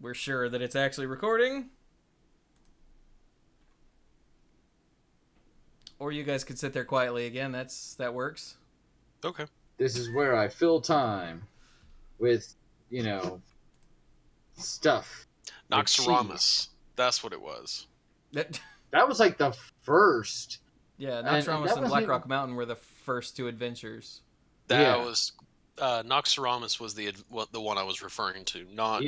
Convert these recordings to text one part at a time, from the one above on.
we're sure that it's actually recording. Or you guys could sit there quietly again. That works. Okay. This is where I fill time with, stuff. Like Noxoramus. That's what it was. That was like the first. Yeah, Noxoramus and Black even... Rock Mountain were the first two adventures. That was Noxoramus was the one I was referring to, not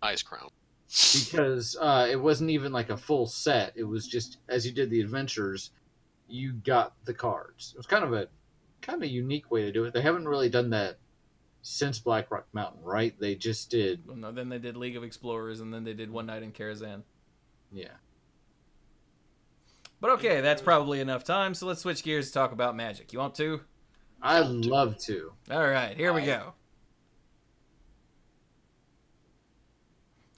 Ice Crown. Because it wasn't even like a full set. It was just as you did the adventures, you got the cards. It was kind of a unique way to do it. They haven't really done that since Black Rock Mountain, right? They just did. Well, no, then they did League of Explorers, and then they did One Night in Karazhan. Yeah. But okay, that's probably enough time, so let's switch gears to talk about Magic. You want to? I'd love to. Alright, here we go.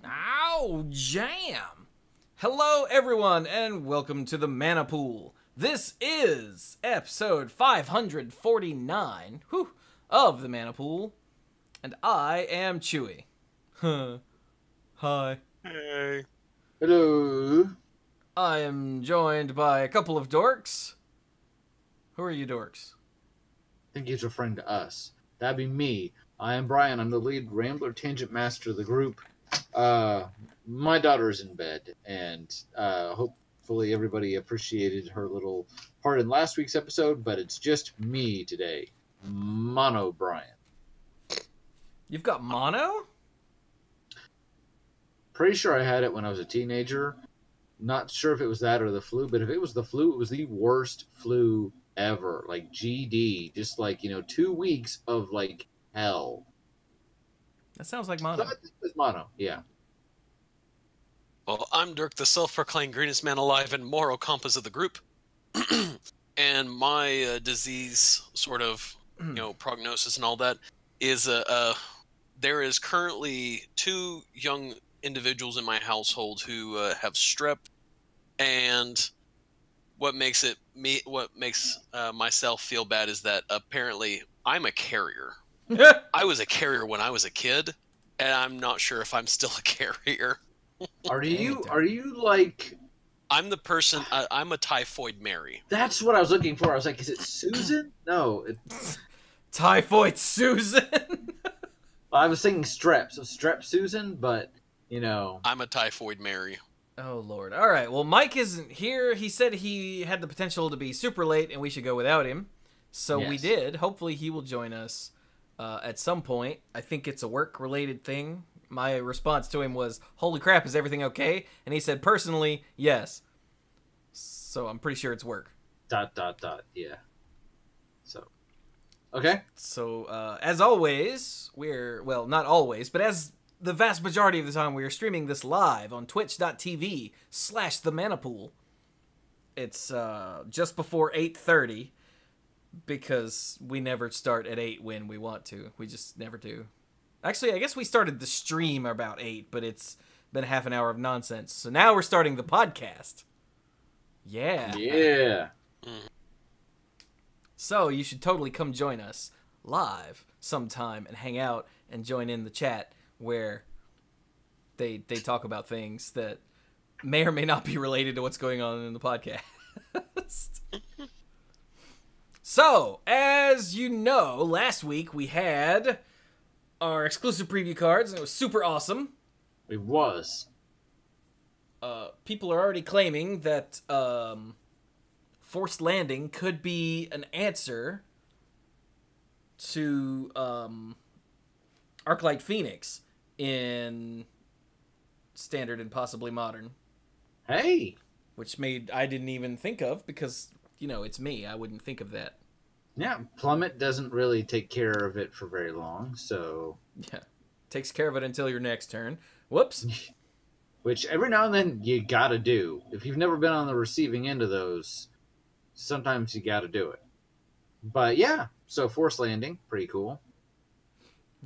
Ow, jam! Hello, everyone, and welcome to the Mana Pool. This is episode 549 of the Mana Pool, and I am Chewy. Hi. Hey. Hello. I am joined by a couple of dorks. Who are you dorks? I think he's referring to us. That'd be me. I am Brian. I'm the lead Rambler Tangent Master of the group. My daughter's in bed, and hopefully everybody appreciated her little part in last week's episode, but it's just me today. Mono Brian. You've got mono? Pretty sure I had it when I was a teenager. Not sure if it was that or the flu, but if it was the flu, it was the worst flu ever. Like GD. Just like, 2 weeks of like hell. That sounds like mono. So I think it was mono, yeah. Well, I'm Dirk, the self-proclaimed greenest man alive and moral compass of the group. And my disease sort of, prognosis and all that is there is currently 2 young individuals in my household who have strep, and what makes myself feel bad is that apparently I'm a carrier. I was a carrier when I was a kid, and I'm not sure if I'm still a carrier. Are you like... I'm the person, I'm a typhoid Mary. That's what I was looking for. I was like, is it Susan? No. Typhoid Susan? I was thinking strep, so strep Susan, but, I'm a typhoid Mary. Oh, Lord. All right, well, Mike isn't here. He said he had the potential to be super late, and we should go without him. So we did. Hopefully he will join us at some point. I think it's a work-related thing. My response to him was, holy crap, is everything okay? And he said, personally, yes. So I'm pretty sure it's work. ... Yeah. So, okay. So, as always, well, not always, but as the vast majority of the time, we are streaming this live on twitch.tv/themanapool. It's just before 8:30, because we never start at 8 when we want to. We just never do. Actually, I guess we started the stream about 8, but it's been half an hour of nonsense. So now we're starting the podcast. Yeah. Yeah. So you should totally come join us live sometime and hang out and join in the chat where they talk about things that may or may not be related to what's going on in the podcast. So, as you know, last week we had our exclusive preview cards, and it was super awesome. It was. People are already claiming that Forced Landing could be an answer to Arclight Phoenix in Standard and possibly Modern. Hey! Which I didn't even think of, because, it's me. I wouldn't think of that. Yeah, Plummet doesn't really take care of it for very long, so... Yeah, takes care of it until your next turn. Whoops. Which every now and then you gotta do. If you've never been on the receiving end of those, sometimes you gotta do it. But yeah, so Force Landing, pretty cool.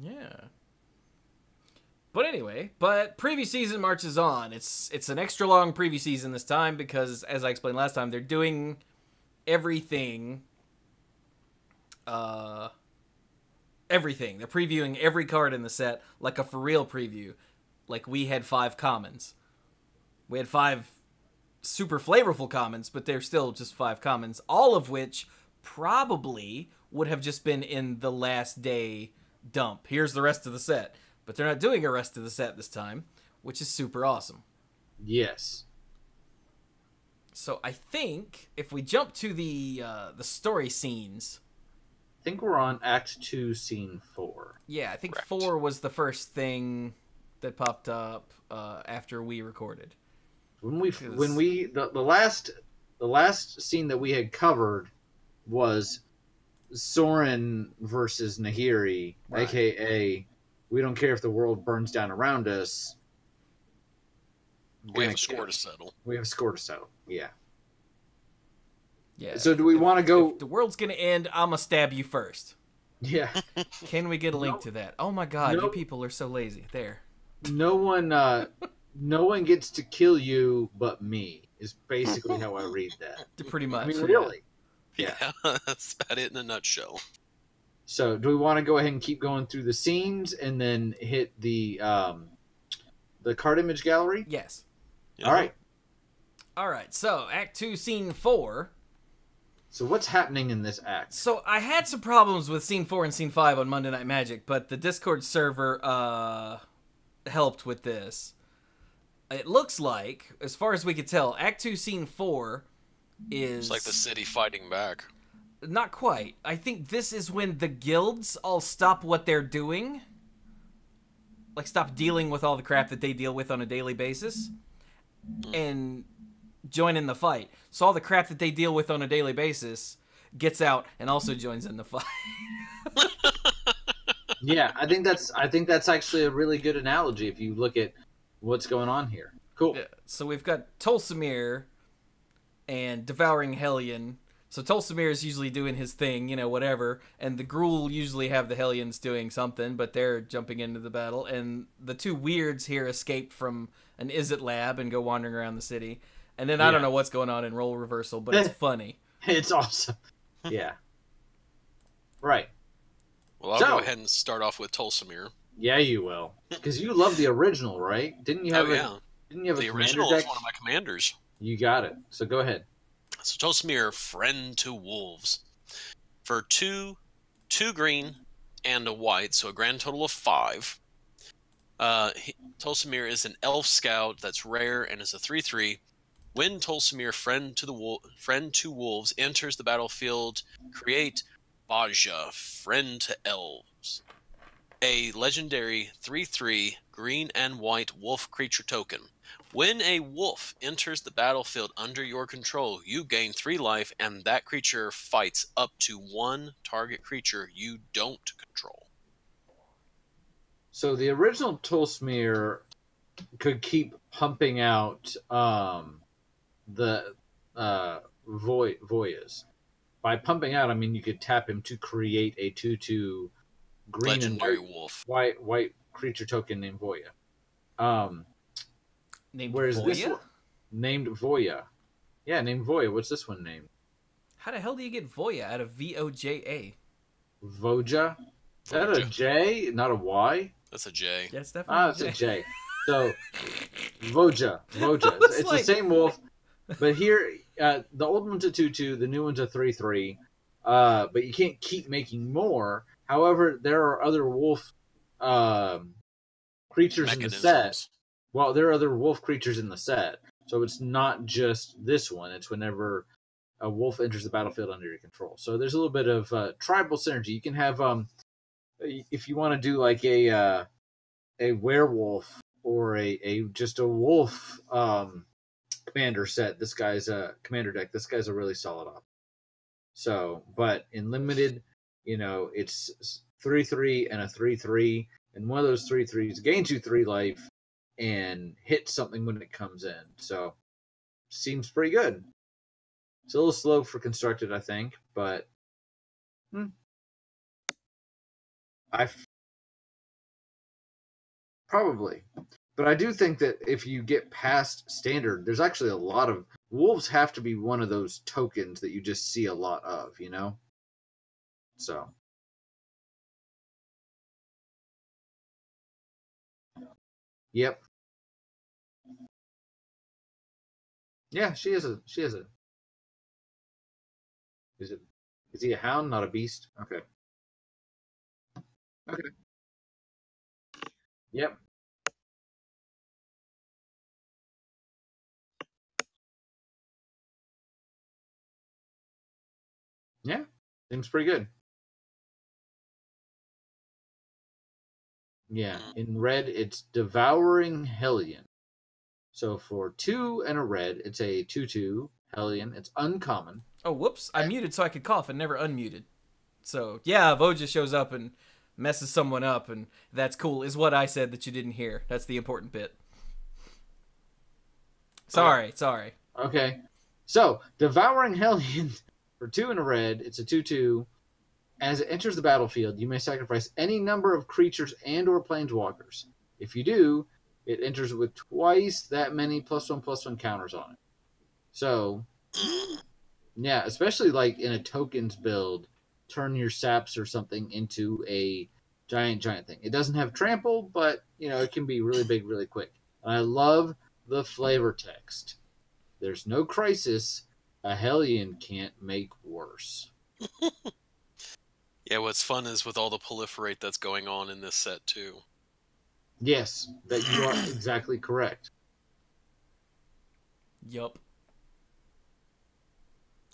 Yeah. But anyway, preview season marches on. It's an extra long preview season this time because, as I explained last time, they're doing everything. Everything. They're previewing every card in the set like a for real preview. Like, we had 5 commons. We had 5 super flavorful commons, but they're still just 5 commons, all of which probably would have just been in the last day dump. Here's the rest of the set. But they're not doing a rest of the set this time, which is super awesome. Yes. So I think if we jump to the story scenes, I think we're on Act 2, Scene 4. Yeah, I think Correct. 4 was the first thing that popped up after we recorded. The last scene that we had covered was Soren versus Nahiri, Right. aka we don't care if the world burns down around us. We have a score to settle. We have a score to settle. Yeah. Yeah. So do we want to go? If the world's gonna end, I'm gonna stab you first. Yeah. Can we get a link No. to that? Oh my god, No. you people are so lazy. There. No one gets to kill you but me. Is basically how I read that. Pretty much. I mean, yeah. really. Yeah, that's about it in a nutshell. So, do we want to go ahead and keep going through the scenes and then hit the card image gallery? Yes. Yeah. All right. All right. So Act 2, Scene 4. So, what's happening in this act? So I had some problems with Scene 4 and Scene 5 on Monday Night Magic, but the Discord server helped with this. It looks like, as far as we could tell, Act 2, Scene 4 is... It's like the city fighting back. Not quite. I think this is when the guilds all stop what they're doing. Like, stop dealing with all the crap that they deal with on a daily basis. And join in the fight. So all the crap that they deal with on a daily basis gets out and also joins in the fight. Yeah, I think that's actually a really good analogy if you look at what's going on here. Cool. Yeah, so we've got Tolsimir and Devouring Hellion. So Tolsimir is usually doing his thing, you know, whatever. And the Gruul usually have the Hellions doing something, but they're jumping into the battle. And the 2 weirds here escape from an Izzet lab and go wandering around the city. And then I don't know what's going on in role reversal, but it's funny. It's awesome. Yeah. Right. Well, I'll go ahead and start off with Tolsimir. Yeah, you will. Because you love the original, right? Didn't you have Didn't you have the a original deck? is one of my commanders. You got it. So go ahead. So Tolsimir, Friend to Wolves. For 2 green, and a white, so a grand total of 5. Tolsimir is an elf scout that's rare and is a 3/3. When Tolsimir, Friend to Wolves, enters the battlefield, create Baja, Friend to Elves, a legendary 3/3 green and white wolf creature token. When a wolf enters the battlefield under your control, you gain 3 life, and that creature fights up to 1 target creature you don't control. So the original Tolsimir could keep pumping out the Voyas. By pumping out, I mean you could tap him to create a 2/2 green Legendary and wolf. white creature token named Voya. Named Whereas Voya? this one named Voya. Yeah, named Voya. What's this one named? How the hell do you get Voya out of Voja? Voja? Is that a Voja. J, not a Y? That's a J. That's definitely It's a J. So, Voja. was It's like- the same wolf, but here, the old one's a 2/2, the new one's a 3/3. But you can't keep making more. However, there are other wolf creatures in the set. Mechanisms. Well, there are other wolf creatures in the set, so it's not just this one. It's whenever a wolf enters the battlefield under your control. So there's a little bit of tribal synergy. You can have, if you want to do like a werewolf or just a wolf commander set. This guy's a commander deck. This guy's a really solid option. So, but in limited, it's 3/3 and a 3/3, and one of those 3/3s gains you 3 life and hit something when it comes in. So seems pretty good. It's a little slow for constructed, I think, but probably. But I do think that if you get past standard, there's actually a lot of wolves have to be one of those tokens that you just see a lot of, So Yep. Yeah, she is a. Is he a hound, not a beast? Okay. Okay. Yep. Yeah. Seems pretty good. Yeah. In red, it's Devouring Hellion. So for 2 and a red, it's a 2/2 Hellion. It's uncommon. Oh, whoops. I muted so I could cough and never unmuted. So, yeah, Voja shows up and messes someone up, and that's cool, is what I said that you didn't hear. That's the important bit. Sorry. Okay. So, Devouring Hellion for 2 and a red, it's a 2/2. As it enters the battlefield, you may sacrifice any number of creatures and or planeswalkers. If you do, it enters with twice that many +1/+1 counters on it. So, yeah, especially like in a tokens build, turn your saps or something into a giant thing. It doesn't have trample, but it can be really big really quick. And I love the flavor text. There's no crisis a Hellion can't make worse. Yeah, what's fun is with all the proliferate that's going on in this set too. Yes, that you are exactly correct. Yup.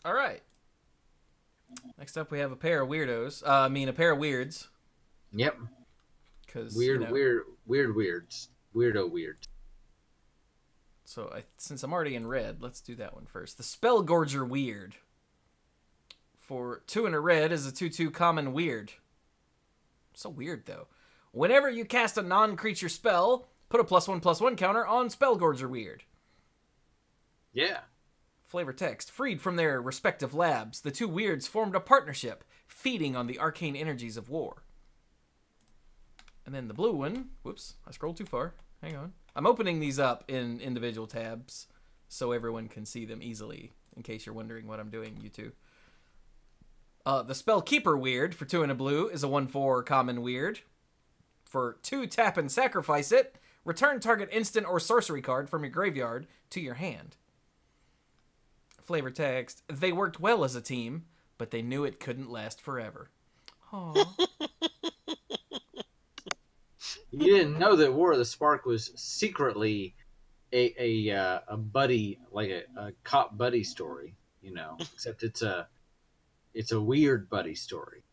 All right. Next up, we have a pair of weirdos. A pair of weirds. Yep. Because weirds. Weirdo weird. So since I'm already in red, let's do that one first. The Spellgorger Weird. For 2 and a red is a 2/2 common weird. So weird though. Whenever you cast a non-creature spell, put a +1/+1 counter on Spellgorger Weird. Yeah. Flavor text. Freed from their respective labs, the two weirds formed a partnership, feeding on the arcane energies of war. And then the blue one, whoops, I scrolled too far. Hang on. I'm opening these up in individual tabs so everyone can see them easily, in case you're wondering what I'm doing, you two. The Spellkeeper Weird for 2 and a blue is a 1/4 common weird. For 2, tap and sacrifice it. Return target instant or sorcery card from your graveyard to your hand. Flavor text. They worked well as a team, but they knew it couldn't last forever. Aww. You didn't know that War of the Spark was secretly a buddy, like a cop buddy story, except it's a weird buddy story.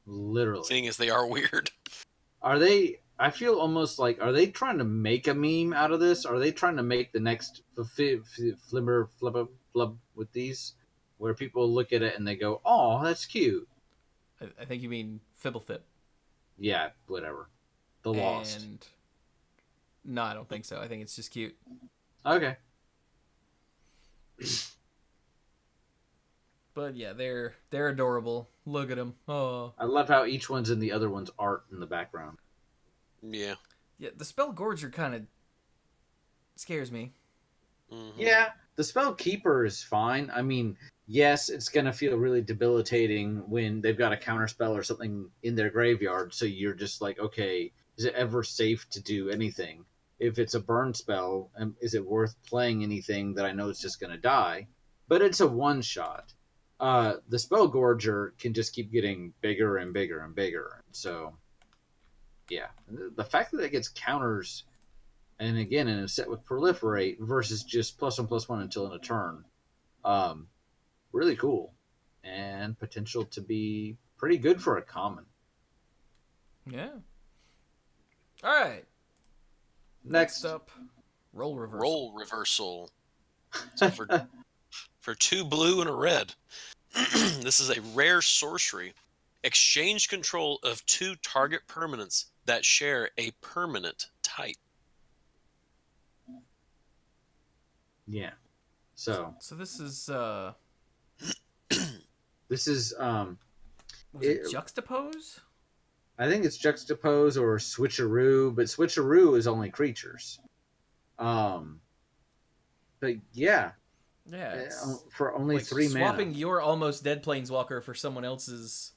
Literally. Seeing as they are weird. Are they, I feel almost like, are they trying to make a meme out of this? Are they trying to make the next flimmer flub with these? Where people look at it and they go, oh, that's cute. I think you mean Fibblethip. Yeah, whatever. The Lost. And no, I don't think so. I think it's just cute. Okay. But yeah, they're adorable. Look at them. Oh. I love how each one's in the other one's art in the background. Yeah. Yeah, the Spellgorger kind of scares me. Mm-hmm. Yeah, the Spellkeeper is fine. I mean, yes, it's going to feel really debilitating when they've got a counterspell or something in their graveyard, so you're just like, okay, is it ever safe to do anything? If it's a burn spell, is it worth playing anything that I know it's just going to die? But it's a one-shot. The Spellgorger can just keep getting bigger and bigger and bigger. So, yeah. The fact that it gets counters, and again, in a set with Proliferate versus just +1/+1 until in a turn, really cool. And potential to be pretty good for a common. Yeah. All right. Next up, Role Reversal. Role Reversal. So for 2 blue and a red, this is a rare sorcery. Exchange control of 2 target permanents that share a permanent type. Yeah. So this is this is Juxtapose? I think it's Juxtapose or Switcheroo, but Switcheroo is only creatures. But yeah. Yeah. For only like 3 mana. Swapping your almost dead Planeswalker for someone else's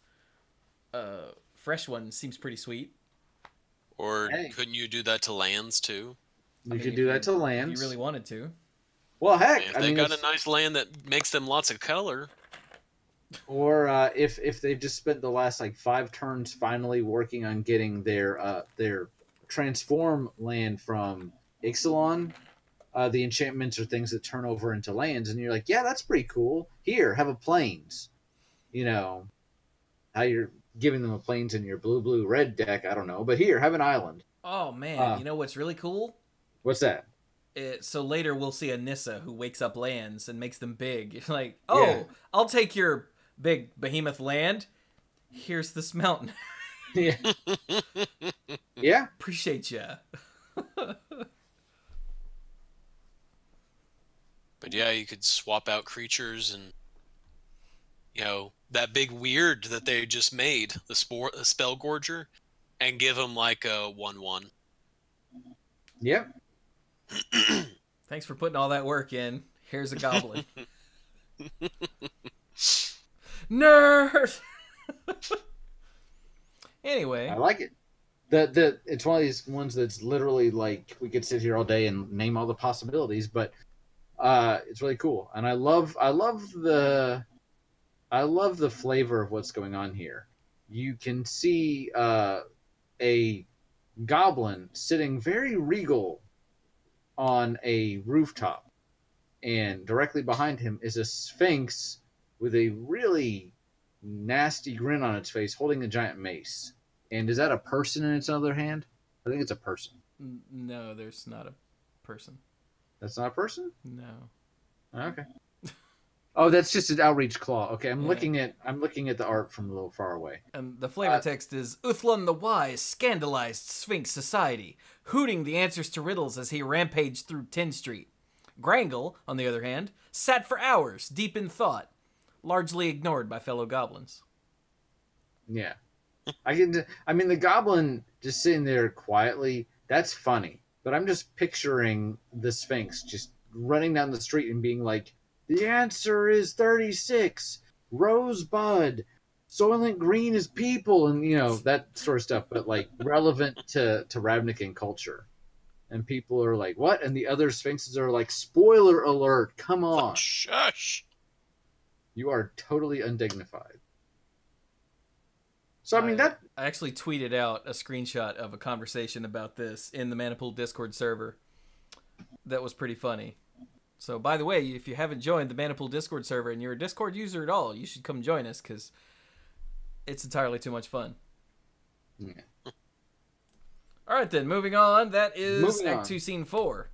fresh one seems pretty sweet. Or Hey. couldn't you do that to lands too? You could do that to If lands. you really wanted to. Well, heck, If I they mean, got a nice land that makes them lots of color. or if they've just spent the last like 5 turns finally working on getting their transform land from Ixalan, the enchantments are things that turn over into lands, and you're like, yeah, that's pretty cool. Here, have a plains. You know how you're giving them a plains in your blue red deck. I don't know, but here, have an island. Oh man, you know what's really cool? What's that? So later we'll see a Nissa who wakes up lands and makes them big. Like, oh, Yeah. I'll take your big behemoth land. Here's this mountain. Yeah, yeah. Appreciate ya. But yeah, you could swap out creatures and, you know, that big weird that they just made, the spell gorger, and give them like a 1/1. Yep. Thanks for putting all that work in. Here's a goblin. Nerd. Anyway, I like it. It's one of these ones that's literally like we could sit here all day and name all the possibilities, but it's really cool, and I love the flavor of what's going on here. You can see a goblin sitting very regal on a rooftop, and directly behind him is a sphinx with a really nasty grin on its face, holding a giant mace. And is that a person in its other hand? I think it's a person. no, there's not a person. That's not a person? No. Okay. Oh, that's just an outreach claw. Okay, I'm Yeah. looking at the art from a little far away. And the flavor text is Uthlan the Wise scandalized Sphinx society, hooting the answers to riddles as he rampaged through 10th Street. Grangle, on the other hand, sat for hours, deep in thought, largely ignored by fellow goblins. Yeah. I mean, the goblin just sitting there quietly, that's funny. But I'm just picturing the Sphinx just running down the street and being like, the answer is 36. Rosebud. Soylent Green is people. And, you know, that sort of stuff. But, like, relevant to Ravnican culture. And people are like, what? And the other Sphinxes are like, spoiler alert. Come on. Shush. You are totally undignified. So, I mean, that... I actually tweeted out a screenshot of a conversation about this in the Manipool Discord server. That was pretty funny. So, by the way, if you haven't joined the Manipool Discord server and you're a Discord user at all, you should come join us because it's entirely too much fun. Yeah. All right, then, moving on. That is Moving Act on. 2, Scene 4.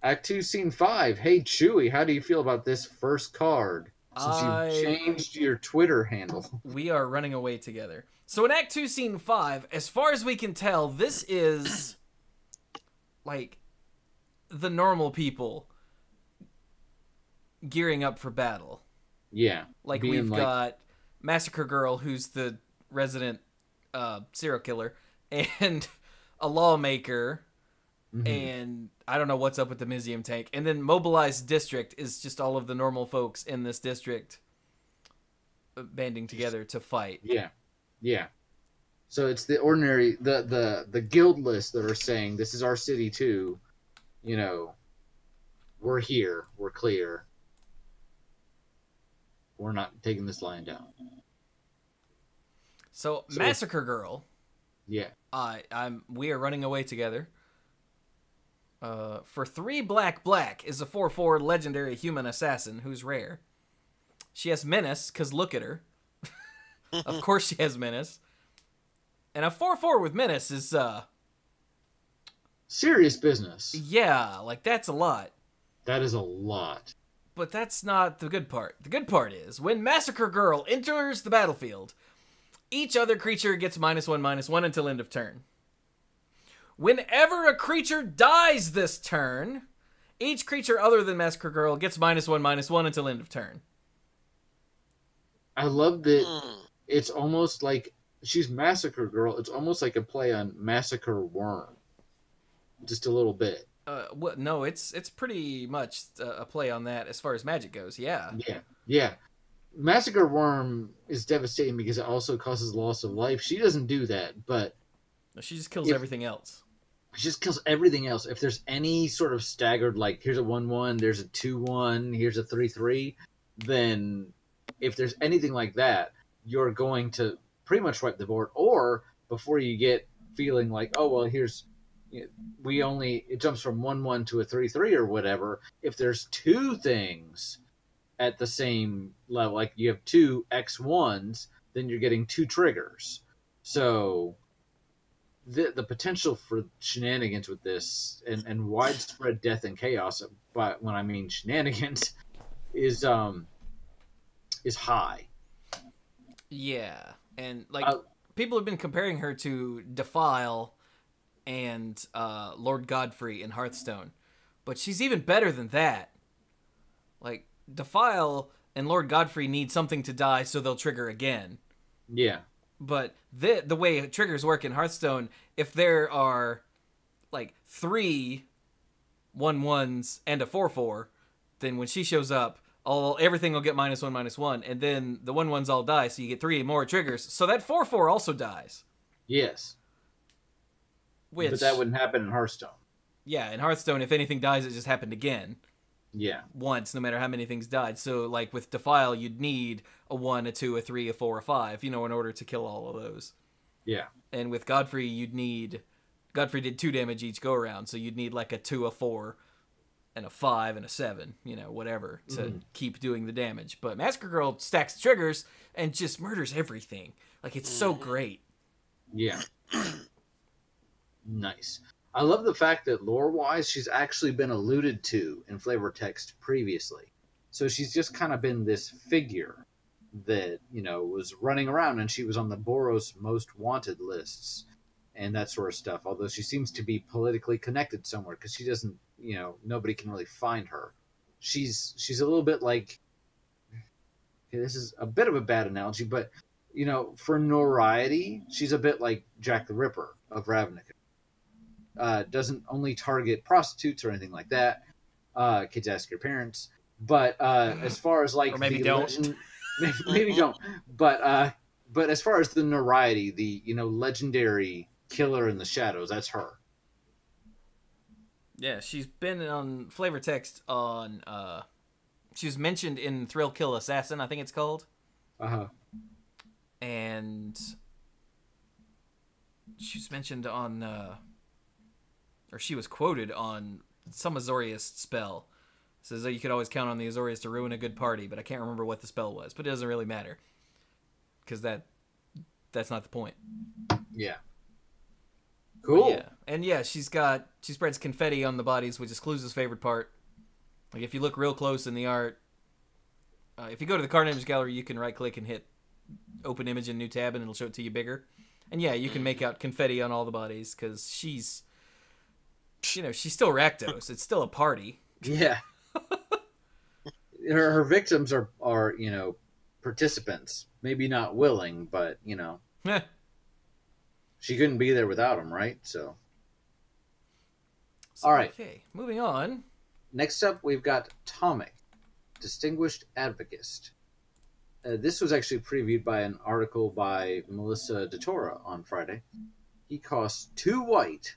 Act 2, Scene 5. Hey, Chewy, how do you feel about this first card? Since you've changed your Twitter handle. We are running away together. So in Act 2, Scene 5, as far as we can tell, this is, like, the normal people gearing up for battle. Yeah. Like, we've got Massacre Girl, who's the resident serial killer, and a lawmaker, and I don't know what's up with the Mizium tank. And then Mobilized District is just all of the normal folks in this district banding together to fight. Yeah. Yeah. So it's the ordinary, the guild list that are saying, this is our city too. You know, we're here. We're clear. We're not taking this line down. So Massacre Girl. Yeah. We are running away together. For 3 black is a 4/4 legendary human assassin who's rare. She has menace, cause look at her. Of course she has menace. And a 4/4 with menace is serious business. Yeah, like that's a lot. That is a lot. But that's not the good part. The good part is when Massacre Girl enters the battlefield, each other creature gets -1/-1 until end of turn. Whenever a creature dies this turn, each creature other than Massacre Girl gets -1/-1 until end of turn. I love that it's almost like she's Massacre Girl. It's almost like a play on Massacre Worm. Just a little bit. No, it's pretty much a play on that as far as magic goes, yeah. Yeah. Massacre Worm is devastating because it also causes loss of life. She doesn't do that, but She just kills If, everything else. She just kills everything else. If there's any sort of staggered, like here's a 1/1, there's a 2/1, here's a 3/3, then if there's anything like that, you're going to pretty much wipe the board. Or before you get feeling like, oh well, here's it jumps from 1/1 to a 3/3 or whatever. If there's two things at the same level, like you have two X1s, then you're getting two triggers. So the potential for shenanigans with this and widespread death and chaos, but when I mean shenanigans, is high. Yeah, and like people have been comparing her to Defile and Lord Godfrey in Hearthstone, but she's even better than that. Like Defile and Lord Godfrey need something to die so they'll trigger again. Yeah. But the way triggers work in Hearthstone, if there are like 3 1/1s and a 4/4, then when she shows up, everything will get -1/-1, and then the 1/1s all die, so you get 3 more triggers. So that 4/4 also dies. Yes. But that wouldn't happen in Hearthstone. Yeah, in Hearthstone, if anything dies, it just happened again. Yeah. Once, no matter how many things died. So, like, with Defile, you'd need a 1, a 2, a 3, a 4, a 5, in order to kill all of those. Yeah. And with Godfrey, Godfrey did 2 damage each go-around, so you'd need, like, a 2, a 4, and a 5, and a 7, whatever, to keep doing the damage. But Massacre Girl stacks the triggers and just murders everything. Like, it's so great. Yeah. Nice. I love the fact that lore-wise, she's actually been alluded to in flavor text previously. So she's just kind of been this figure that, was running around, and she was on the Boros most wanted lists and that sort of stuff. Although she seems to be politically connected somewhere because she doesn't, nobody can really find her. She's a little bit like, okay, this is a bit of a bad analogy, but, for notoriety, she's a bit like Jack the Ripper of Ravnica. Doesn't only target prostitutes or anything like that. Kids, ask your parents. But as far as like, or maybe don't, maybe don't. But as far as the notoriety, the legendary killer in the shadows, that's her. Yeah, she's been on flavor text on. She was mentioned in Thrill Kill Assassin, I think it's called. And she was mentioned on. Or she was quoted on some Azorius spell. It says that you could always count on the Azorius to ruin a good party, but I can't remember what the spell was. But it doesn't really matter. Because that's not the point. Yeah. Cool. Yeah. And yeah, she spreads confetti on the bodies, which is Clues' favorite part. Like if you look real close in the art, if you go to the card image gallery, you can right click and hit open image in new tab and it'll show it to you bigger. And yeah, you can make out confetti on all the bodies because she's still Rakdos. It's still a party. Yeah. her victims are participants. Maybe not willing, but she couldn't be there without them, right? So all right. Okay, moving on. Next up, we've got Tomic, Distinguished Advocist. This was actually previewed by an article by Melissa DeTora on Friday. He costs 2 white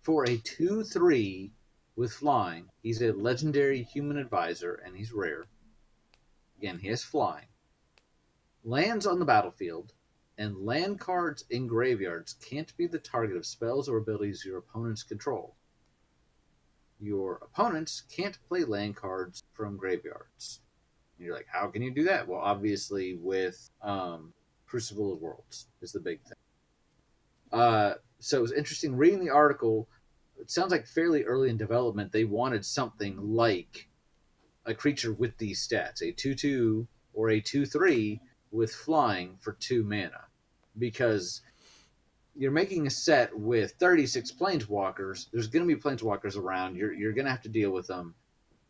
for a 2/3 with flying. He's a legendary human advisor, and he's rare. Again, he has flying. Lands on the battlefield, and land cards in graveyards can't be the target of spells or abilities your opponents control. Your opponents can't play land cards from graveyards. And you're like, how can you do that? Well, obviously with Crucible of Worlds is the big thing. So it was interesting reading the article. It sounds like fairly early in development, they wanted something like a creature with these stats, a 2/2 or a 2/3 with flying for 2 mana. Because you're making a set with 36 planeswalkers. There's going to be planeswalkers around. You're going to have to deal with them.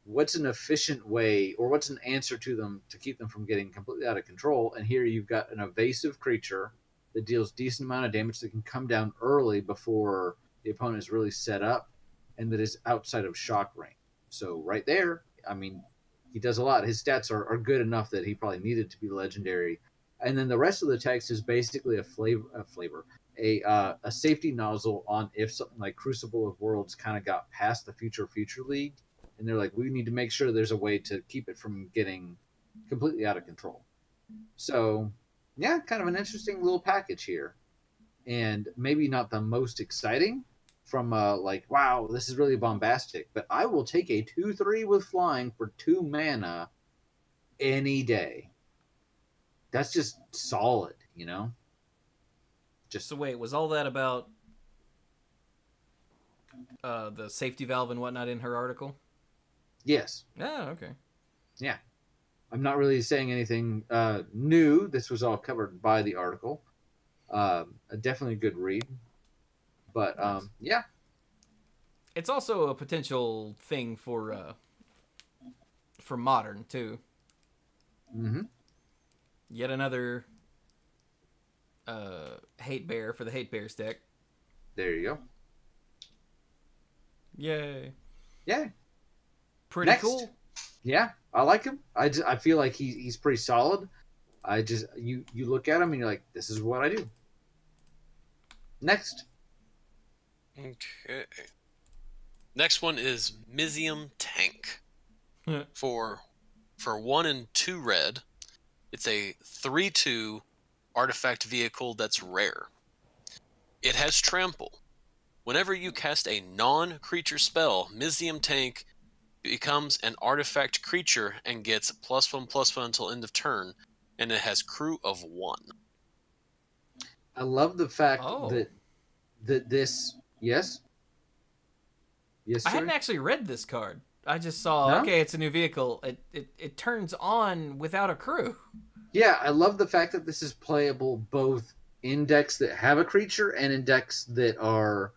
What's an efficient way, or what's an answer to them to keep them from getting completely out of control? And here you've got an evasive creature that deals decent amount of damage that can come down early before the opponent is really set up, and that is outside of shock range. So right there, I mean, he does a lot. His stats are good enough that he probably needed to be legendary. And then the rest of the text is basically a flavor, a safety nozzle on if something like Crucible of Worlds kind of got past the Future League, and they're like, we need to make sure there's a way to keep it from getting completely out of control. So, yeah, kind of an interesting little package here, and maybe not the most exciting from like, wow, this is really bombastic, but I will take a 2/3 with flying for 2 mana any day. That's just solid, you know. Just so wait, was all that about the safety valve and whatnot in her article? Yes. Oh, okay. Yeah. I'm not really saying anything new. This was all covered by the article. Definitely a good read. But yeah. It's also a potential thing for modern too. Mm-hmm. Yet another hate bear for the hate bears deck. There you go. Yay. Yeah. Pretty Next. cool. Yeah, I like him. I feel like he's pretty solid. You look at him and you're like, this is what I do. Next. Okay. Next one is Mizium Tank. For 1 and 2 red, it's a 3/2 artifact vehicle that's rare. It has trample. Whenever you cast a non-creature spell, Mizium Tank becomes an artifact creature and gets +1/+1 until end of turn, and it has crew of 1. I love the fact that this yes. Yes, I sir? hadn't actually read this card. I just saw, okay, it's a new vehicle. It turns on without a crew. Yeah, I love the fact that this is playable both in decks that have a creature and in decks that are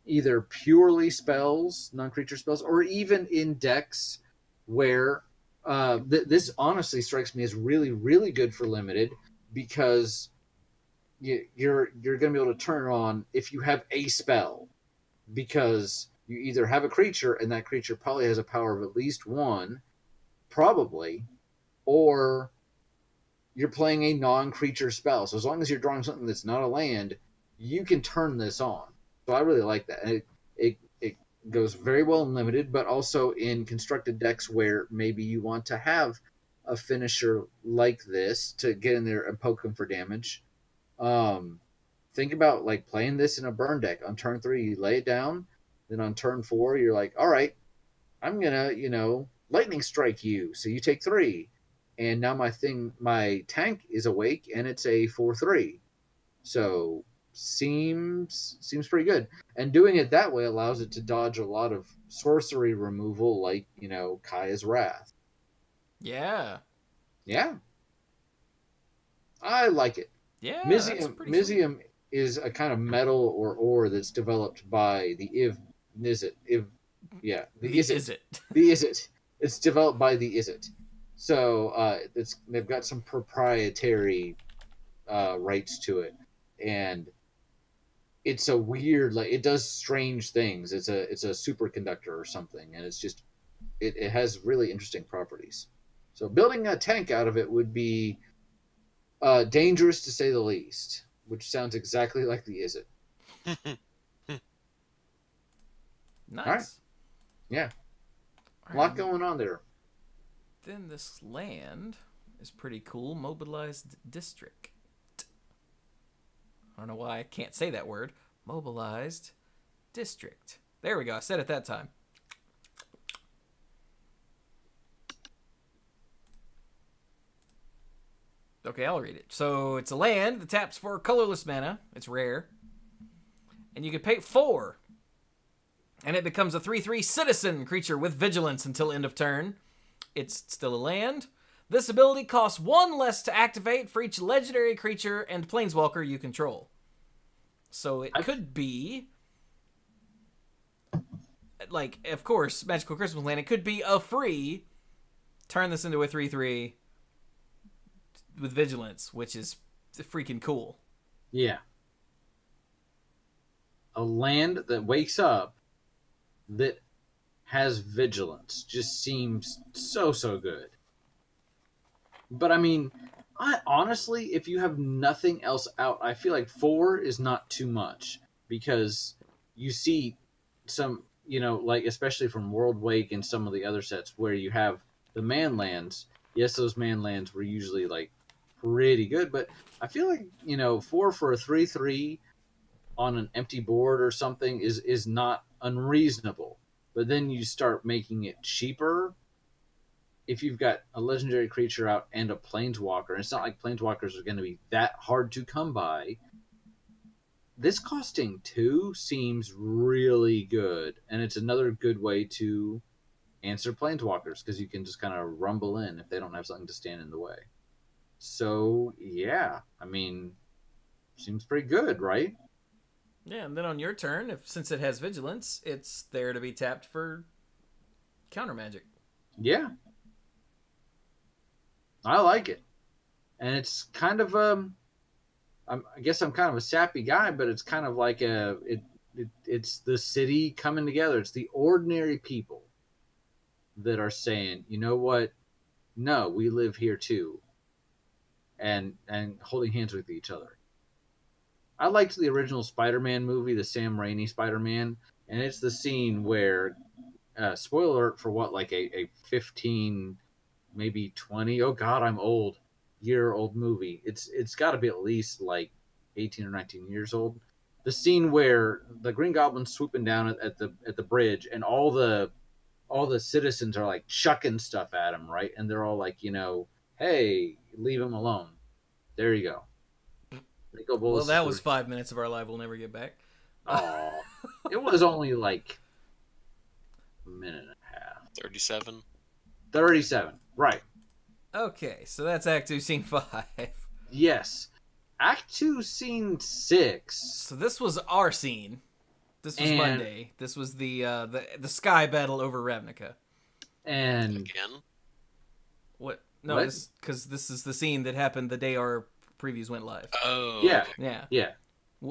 either purely spells, non-creature spells, or even in decks where this honestly strikes me as really, really good for limited, because you're going to be able to turn on if you have a spell, because you either have a creature and that creature probably has a power of at least 1, probably, or you're playing a non-creature spell. So as long as you're drawing something that's not a land, you can turn this on. So I really like that. And it goes very well in limited, but also in constructed decks where maybe you want to have a finisher like this to get in there and poke them for damage. Think about like playing this in a burn deck. On turn 3, you lay it down. Then on turn 4, you're like, all right, I'm going to, lightning strike you. So you take 3. And now my tank is awake, and it's a 4/3. So seems pretty good. And doing it that way allows it to dodge a lot of sorcery removal, like, Kaya's Wrath. Yeah. Yeah. I like it. Yeah. Mizium is a kind of metal or ore that's developed by the Izzet. It's developed by the Izzet. So they've got some proprietary rights to it, and it's a weird, like, it does strange things. It's a superconductor or something, and it's just it has really interesting properties. So building a tank out of it would be dangerous to say the least, which sounds exactly like the Izzet. Nice. All right. Yeah. A lot going on there. Then this land is pretty cool. Mobilized district. I don't know why I can't say that word. Mobilized district. There we go. I said it that time. Okay, I'll read it. So it's a land that taps for colorless mana. It's rare. And you can pay 4. And it becomes a 3/3 citizen creature with vigilance until end of turn. It's still a land. This ability costs 1 less to activate for each legendary creature and planeswalker you control. So it could be, like, of course, Magical Christmas Land. It could be a free, turn this into a 3/3 with vigilance, which is freaking cool. Yeah. A land that wakes up that has vigilance just seems so good. But I mean, I honestly, if you have nothing else out, I feel like 4 is not too much because you see some, like especially from World Wake and some of the other sets where you have the man lands. Yes, those man lands were usually like pretty good, but I feel like 4 for a 3/3 on an empty board or something is not unreasonable. But then you start making it cheaper if you've got a legendary creature out and a planeswalker, and it's not like planeswalkers are going to be that hard to come by. This costing 2 seems really good, and it's another good way to answer planeswalkers because you can just kind of rumble in if they don't have something to stand in the way. So yeah, I mean, seems pretty good, right? Yeah, and then on your turn, since it has vigilance, it's there to be tapped for counter magic. Yeah, I like it, and it's kind of I guess I'm kind of a sappy guy, but it's kind of like it's the city coming together. It's the ordinary people that are saying, you know what? No, we live here too, and holding hands with each other. I liked the original Spider-Man movie, the Sam Raimi Spider-Man, and it's the scene where, spoiler alert for what, like a 15, maybe 20, oh God, I'm old, year-old movie. It's got to be at least like 18 or 19 years old. The scene where the Green Goblin's swooping down at the bridge, and all the citizens are like chucking stuff at him, right? And they're all like, hey, leave him alone. There you go. Well, that was 5 minutes of our life we'll never get back. Oh, it was only like a minute and a half. 37. 37, right. Okay, so that's Act 2, Scene 5. Yes. Act 2, Scene 6. So this was our scene. This was Monday. This was the sky battle over Ravnica. And again? What? No, because this is the scene that happened the day our previews went live. Oh. Yeah. Okay. Yeah.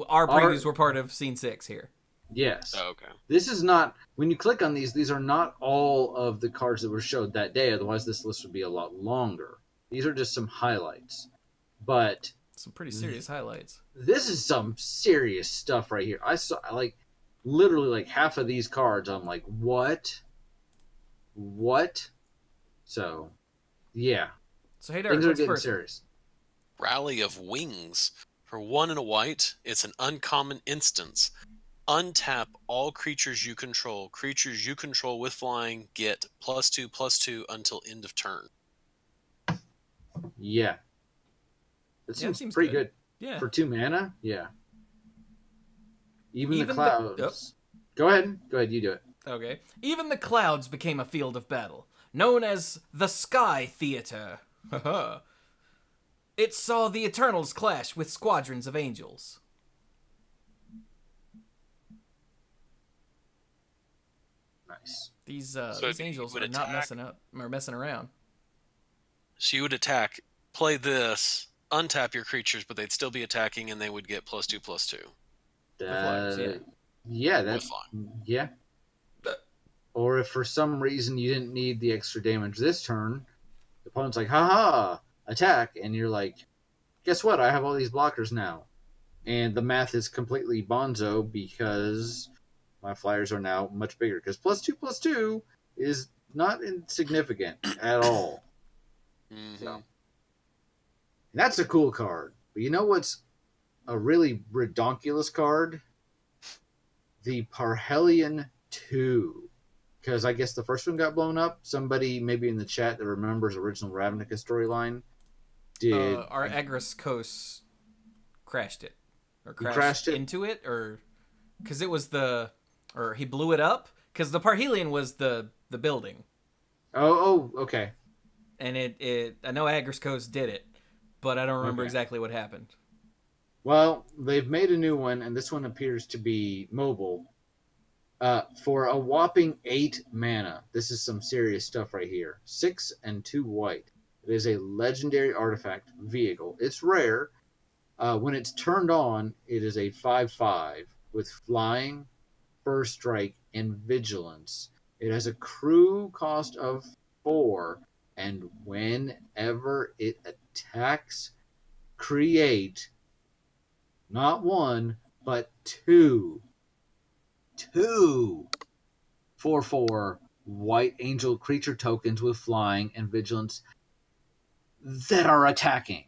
Our previews were part of Scene 6 here. Yes. Oh, okay. This is not, when you click on these are not all of the cards that were showed that day. Otherwise, this list would be a lot longer. These are just some highlights. But some pretty serious highlights. This is some serious stuff right here. I saw, like, literally, like, half of these cards. I'm like, what? What? So, yeah. So, hey, Derek, things are getting first? Serious. Rally of Wings. For 1 and a white, it's an uncommon instance. Untap all creatures you control. Creatures you control with flying get +2/+2 until end of turn. Yeah. That seems pretty good. Yeah. For 2 mana? Yeah. Even the clouds. Go ahead, you do it. Okay. Even the clouds became a field of battle, known as the Sky Theater. It saw the Eternals clash with squadrons of angels. Nice. These angels are not messing around. So you would attack, play this, untap your creatures, but they'd still be attacking, and they would get +2/+2. Yeah. Or if for some reason you didn't need the extra damage this turn, the opponent's like, haha, attack, and you're like, guess what? I have all these blockers now. And the math is completely bonzo because my flyers are now much bigger. Because +2/+2 is not insignificant at all. Mm-hmm. So, that's a cool card. But you know what's a really redonkulous card? The Parhelion 2. Because I guess the first one got blown up. Somebody maybe in the chat that remembers original Ravnica storyline did. Our Agris Kos crashed it. Or crashed it? into it? Or because it was or he blew it up? Because the Parhelion was the building. Oh, okay. And I know Agris Kos did it, but I don't remember exactly what happened. Well, they've made a new one, and this one appears to be mobile. For a whopping 8 mana. This is some serious stuff right here. 6 and 2 white. It is a legendary artifact vehicle. It's rare. When it's turned on, it is a 5/5 with flying, first strike, and vigilance. It has a crew cost of 4, and whenever it attacks create not one, but two 4/4 white angel creature tokens with flying and vigilance that are attacking.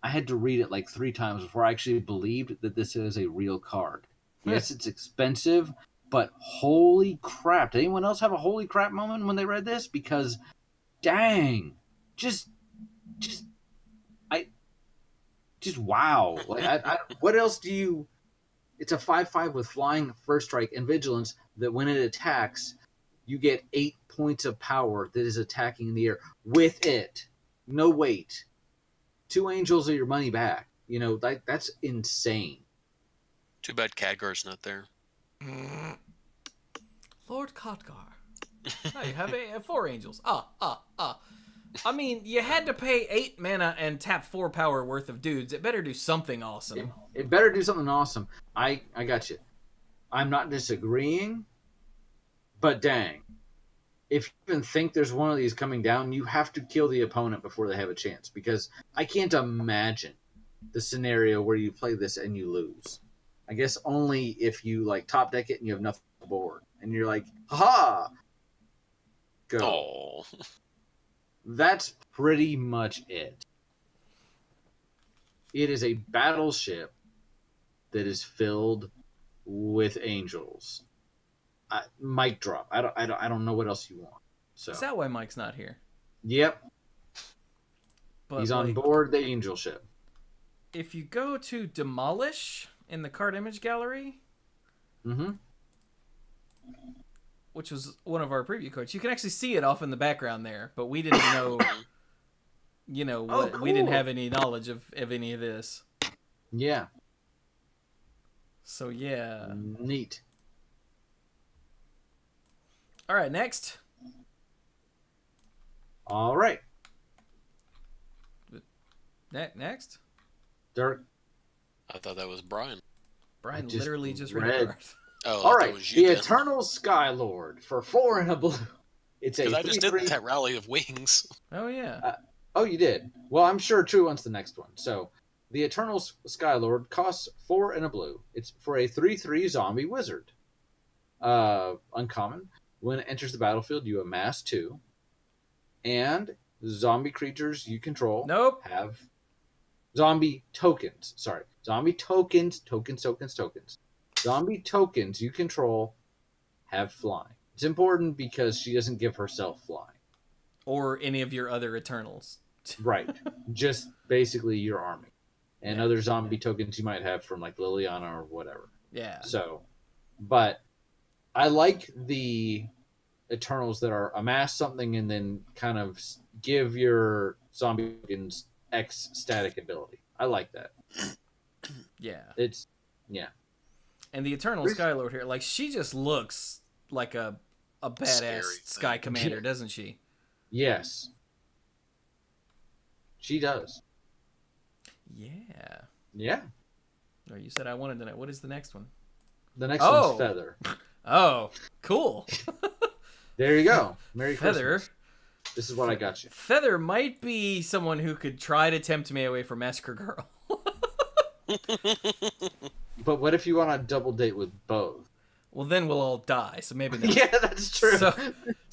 I had to read it like 3 times before I actually believed that this is a real card. Yes, it's expensive, but holy crap. Did anyone else have a holy crap moment when they read this? Because, dang, just wow. Like, what else do you... It's a 5/5 with flying, first strike, and vigilance that when it attacks, you get 8 points of power that is attacking in the air with it. No wait. 2 angels or your money back. You know, that's insane. Too bad Khadgar's not there. Lord Khadgar. Oh, you have 4 angels. I mean, you had to pay 8 mana and tap 4 power worth of dudes. It better do something awesome. It better do something awesome. I got you. I'm not disagreeing, but dang. If you even think there's one of these coming down, you have to kill the opponent before they have a chance. Because I can't imagine the scenario where you play this and you lose. I guess only if you like top deck it and you have nothing on the board. And you're like, haha! Go. Oh. That's pretty much it. It is a battleship that is filled with angels. Mic drop. I don't know what else you want. So is that why Mike's not here? Yep. But he's on board the angel ship. If you go to demolish in the card image gallery, which was one of our preview cards, you can actually see it off in the background there. But we didn't know, you know, what cool. We didn't have any knowledge of any of this. Yeah. So yeah. Neat. All right, next. All right. Next. Dirk. I thought that was Brian. Brian literally just read a card. Oh, all right. that was you the then. Eternal Skylord for 4 and a blue. It's a. Because I just did 3/3. that rally of wings. Oh yeah. Oh, you did. Well, I'm sure True wants the next one. So, the Eternal Skylord costs 4 and a blue. It's for a 3/3 zombie wizard. Uncommon. When it enters the battlefield, you amass 2. And zombie creatures you control have zombie tokens. Sorry. Zombie tokens. Zombie tokens you control have flying. It's important because she doesn't give herself flying. Or any of your other Eternals. Right. Just basically your army. And other zombie tokens you might have from like Liliana or whatever. Yeah. So, but I like the Eternals that are amass something and then kind of give your zombie tokens X static ability. I like that. Yeah. Yeah. And the Eternal Skylord here, like, she just looks like a badass Sky Commander, doesn't she? Yes. She does. Yeah. Yeah. Oh, you said I wanted to know. What is the next one? The next one's Feather. Oh, cool. There you go. Merry Feather. Christmas. This is what I got you. Feather might be someone who could try to tempt me away from Massacre Girl. But what if you want a double date with both? Well, then we'll all die, so maybe not. Yeah, that's true. So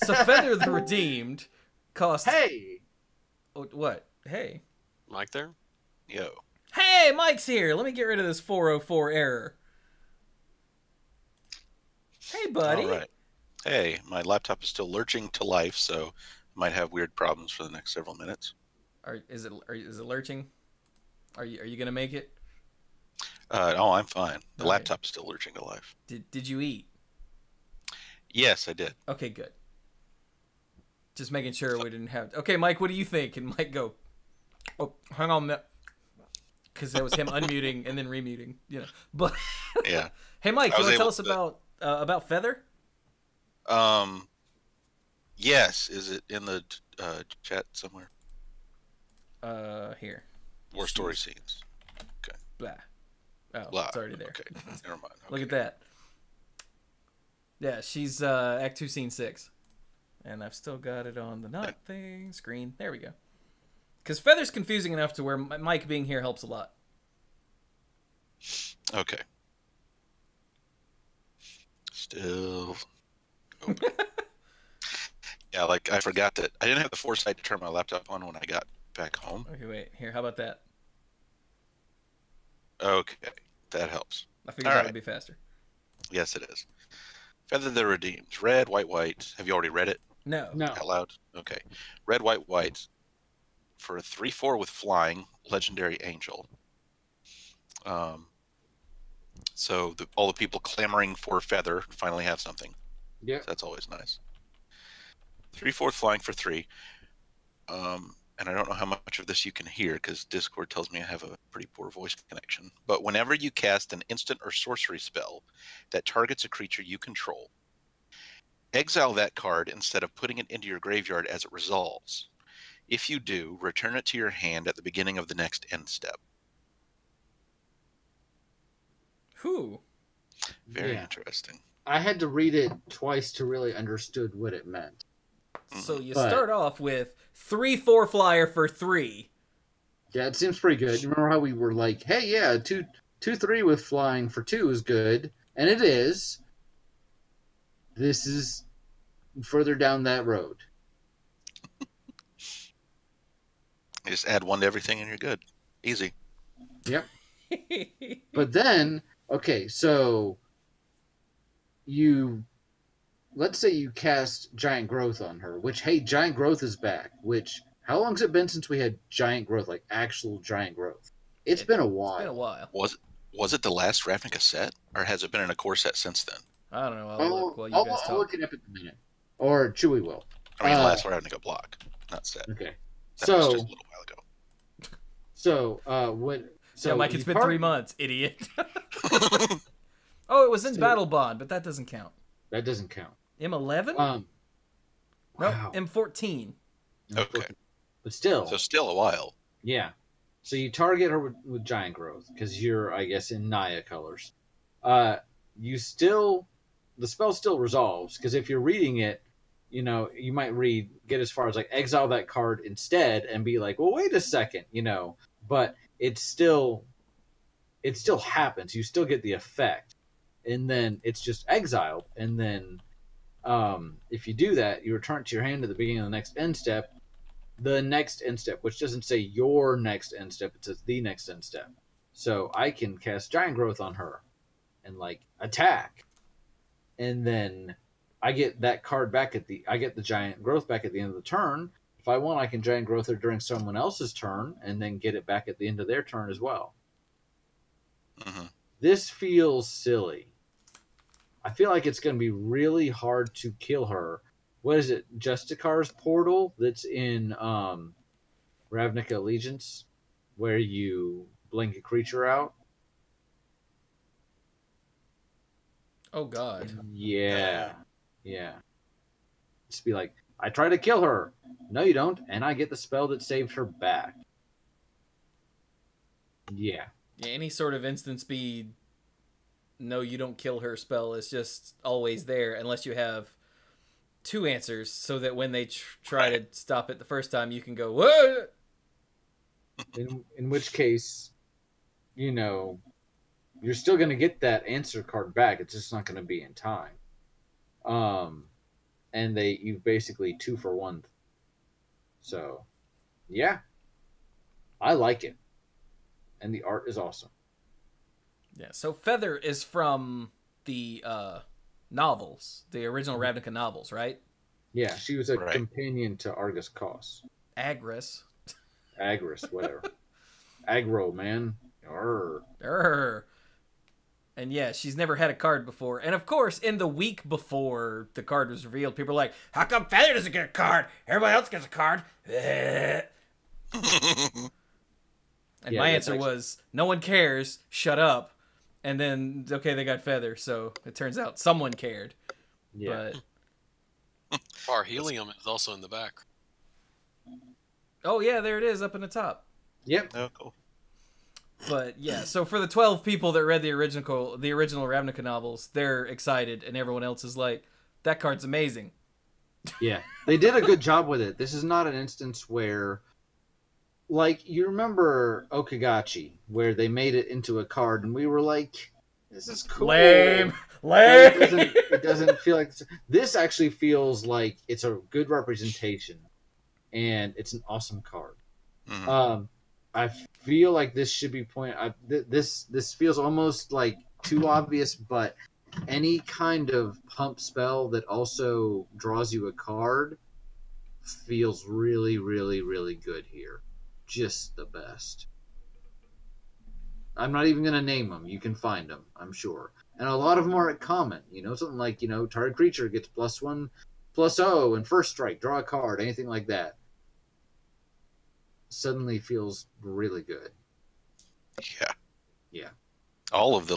Feather the Redeemed costs... Hey! What? Hey. Mike there? Yo. Hey, Mike's here! Let me get rid of this 404 error. Hey, buddy. All right. Hey, my laptop is still lurching to life, so I might have weird problems for the next several minutes. Is it lurching? Are you gonna make it? Oh, I'm fine. The Okay. laptop is still lurching to life. Did you eat? Yes, I did. Okay, good. Just making sure we didn't have... Okay, Mike, what do you think? And Mike go, oh, hang on, because that was him unmuting and then remuting, you know. But Yeah. Hey, Mike, you want to tell us to... about Feather? Yes. Is it in the chat somewhere? Here. War story scenes. Okay. Blah. Oh, Blah. it's already there. Okay. Never mind. Okay. Look at that. Yeah, she's Act 2, Scene 6. And I've still got it on the not thing screen. There we go. Because Feather's confusing enough to where Mike being here helps a lot. Okay. Still. Open. Yeah, like I forgot that I didn't have the foresight to turn my laptop on when I got back home. Okay, wait. Here, how about that? Okay, that helps. I figured that would be faster. Yes, it is. Feather the Redeemed. Red, white, white. Have you already read it? No. Out loud? Okay. Red, white, white. For a 3/4 with flying, legendary angel. So all the people clamoring for Feather finally have something. Yeah. So that's always nice. 3/4 flying for 3. And I don't know how much of this you can hear because Discord tells me I have a pretty poor voice connection. But whenever you cast an instant or sorcery spell that targets a creature you control, exile that card instead of putting it into your graveyard as it resolves. If you do, return it to your hand at the beginning of the next end step. Whew. Very interesting. I had to read it twice to really understood what it meant. So you start off with 3/4 flyer for 3. Yeah, it seems pretty good. You remember how we were like, hey, yeah, 2/3 with flying for 2 is good. And it is. This is further down that road. You just add 1 to everything and you're good. Easy. Yep. But then, okay, so let's say you cast Giant Growth on her, which, hey, Giant Growth is back, which, how long has it been since we had Giant Growth, like actual Giant Growth? It's been a while. It's been a while. Was it the last Ravnica set, or has it been in a core set since then? I don't know. I'll look while you guys talk. I'll look it up in a minute. Or Chewy will. I mean, last Ravnica block, not set. Okay. That was just a little while ago. Yeah, Mike, it's been 3 months, idiot. Oh, it was in Battle Bond, but that doesn't count. That doesn't count. M11? Wow. No, M14. Okay. But still. So still a while. Yeah. So you target her with Giant Growth, because you're, I guess, in Naya colors. The spell still resolves, because if you're reading it, you might get as far as like exile that card instead and be like, well, wait a second, but it still happens. You still get the effect. And then it's just exiled. And then if you do that, you return it to your hand at the beginning of the next end step. The next end step, which doesn't say your next end step, it says the next end step. So I can cast Giant Growth on her and attack. And then I get that card back I get the Giant Growth back at the end of the turn. If I want, I can Giant Growth her during someone else's turn and then get it back at the end of their turn as well. Mm-hmm. This feels silly. I feel like it's going to be really hard to kill her. What is it? Justicar's Portal that's in Ravnica Allegiance, where you blink a creature out. Oh, God. Yeah. Just be like, I try to kill her. No, you don't. And I get the spell that saved her back. Yeah. Yeah, any sort of instant speed, no, you don't kill her spell is just always there, unless you have 2 answers, so that when they try to stop it the first time, you can go, what? In which case, you're still going to get that answer card back. It's just not going to be in time. And you basically 2 for 1. So, yeah. I like it. And the art is awesome. Yeah, so Feather is from the novels, the original Ravnica novels, right? Yeah, she was a companion to Argus Cos. Agris, whatever. Aggro, man. Arr. And yeah, she's never had a card before. And of course, in the week before the card was revealed, people are like, how come Feather doesn't get a card? Everybody else gets a card. And my answer was, no one cares, shut up. And then, okay, they got Feather, so it turns out someone cared. Yeah. But Far Helium is also in the back. Oh, yeah, there it is, up in the top. Yep. Oh, cool. But, yeah, so for the 12 people that read the original Ravnica novels, they're excited, and everyone else is like, that card's amazing. Yeah, they did a good job with it. This is not an instance where, like, you remember Okagachi, where they made it into a card, and we were like, "This is cool." Lame. But it doesn't feel like this. Actually feels like it's a good representation, and it's an awesome card. Mhm. I feel like this should be this feels almost like too obvious, but any kind of pump spell that also draws you a card feels really, really, really good here. Just the best. I'm not even going to name them. You can find them, I'm sure. And a lot of them are at common. Something like, target creature gets +1/+0 and first strike, draw a card, anything like that. Suddenly feels really good. Yeah. Yeah. All of the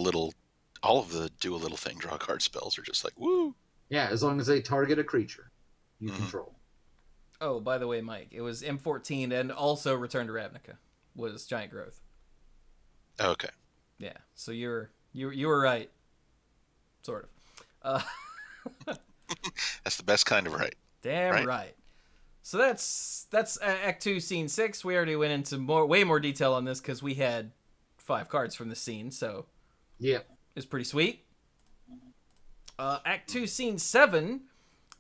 do a little thing, draw a card spells are just like, woo. Yeah, as long as they target a creature you control. Oh, by the way, Mike, it was M14 and also Return to Ravnica was Giant Growth. Okay. Yeah, so you were right, sort of. That's the best kind of right. Damn right. So that's Act 2, Scene 6. We already went into way more detail on this because we had 5 cards from the scene, so yeah, it's pretty sweet. Act 2, Scene 7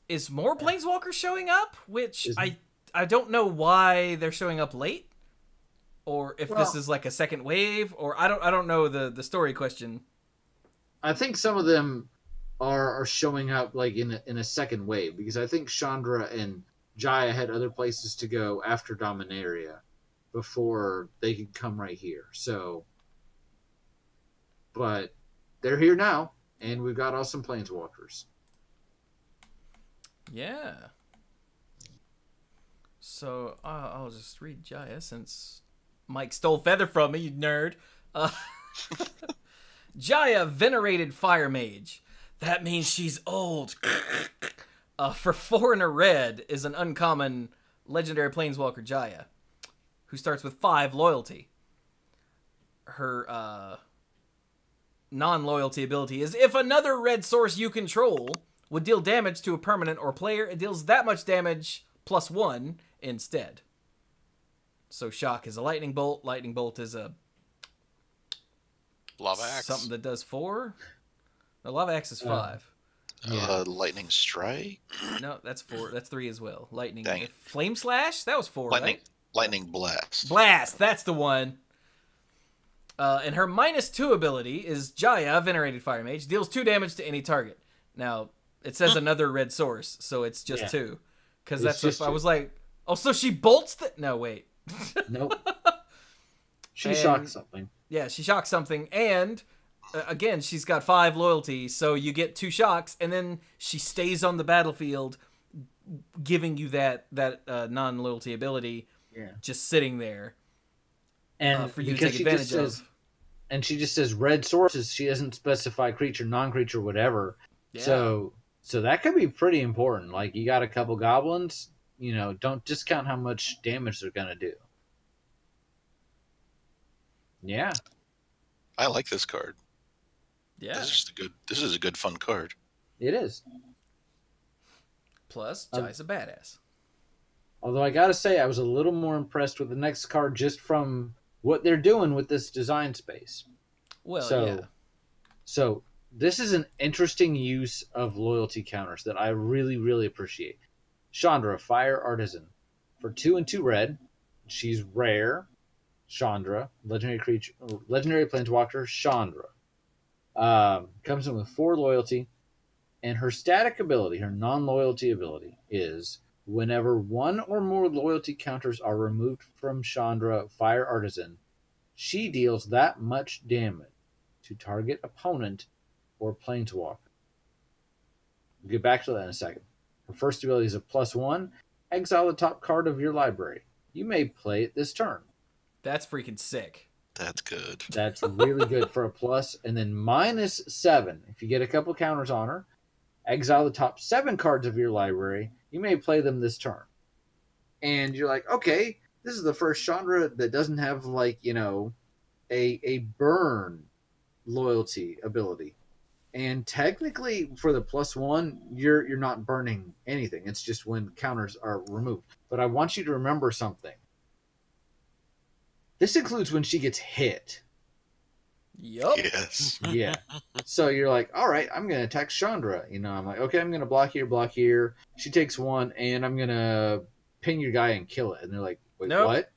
is more planeswalkers showing up, which I don't know why they're showing up late, or if this is like a second wave, or I don't know the story question. I think some of them are showing up like in a second wave, because I think Chandra and Jaya had other places to go after Dominaria before they could come right here. So, but they're here now, and we've got awesome planeswalkers. Yeah. So I'll just read Jaya since Mike stole Feather from me, you nerd. Jaya, Venerated Fire Mage. That means she's old. For 4 and a red is an uncommon legendary planeswalker Jaya, who starts with 5 loyalty. Her non-loyalty ability is if another red source you control would deal damage to a permanent or player, it deals that much damage +1 instead. So Shock is a lightning bolt. Lightning bolt is a Lava axe. Something that does 4. The lava axe is 5. Lightning strike. No, that's 4. That's 3 as well. Lightning. Dang it. Flame slash. That was 4. Lightning. Right? Lightning blast. Blast. That's the one. And her -2 ability is Jaya, Venerated Fire Mage, deals 2 damage to any target. Now it says another red source, so it's just 2. Because that's if I was like, oh, so she bolts the. No, wait. Nope. She shocks something. Yeah, she shocks something, and again, she's got 5 loyalty, so you get 2 shocks, and then she stays on the battlefield, giving you that non-loyalty ability, just sitting there, and for you to take advantage of. And she just says red sources. She doesn't specify creature, non-creature, whatever. Yeah. So that could be pretty important. Like, you got a couple goblins, don't discount how much damage they're gonna do. Yeah. I like this card. Yeah. This is a good fun card. It is. Plus, Jai's a badass. Although I gotta say, I was a little more impressed with the next card just from what they're doing with this design space. Well, So this is an interesting use of loyalty counters that I really, really appreciate. Chandra, Fire Artisan. For 2 and 2 red, she's rare. Chandra, legendary creature, legendary planeswalker, Chandra. Comes in with 4 loyalty, and her static ability, her non-loyalty ability, is whenever 1 or more loyalty counters are removed from Chandra, Fire Artisan, she deals that much damage to target opponent or planeswalker. We'll get back to that in a second. Her first ability is a +1. Exile the top card of your library. You may play it this turn. That's freaking sick. That's good. That's really good for a plus. And then -7. If you get a couple counters on her, exile the top 7 cards of your library. You may play them this turn. And you're like, okay, this is the first Chandra that doesn't have, like, a burn loyalty ability. And technically, for the +1, you're not burning anything. It's just when counters are removed. But I want you to remember something. This includes when she gets hit. Yup. Yes. Yeah. So you're like, all right, I'm going to attack Chandra. You know, I'm like, okay, I'm going to block here. She takes 1, and I'm going to ping your guy and kill it. And they're like, wait, Nope. what?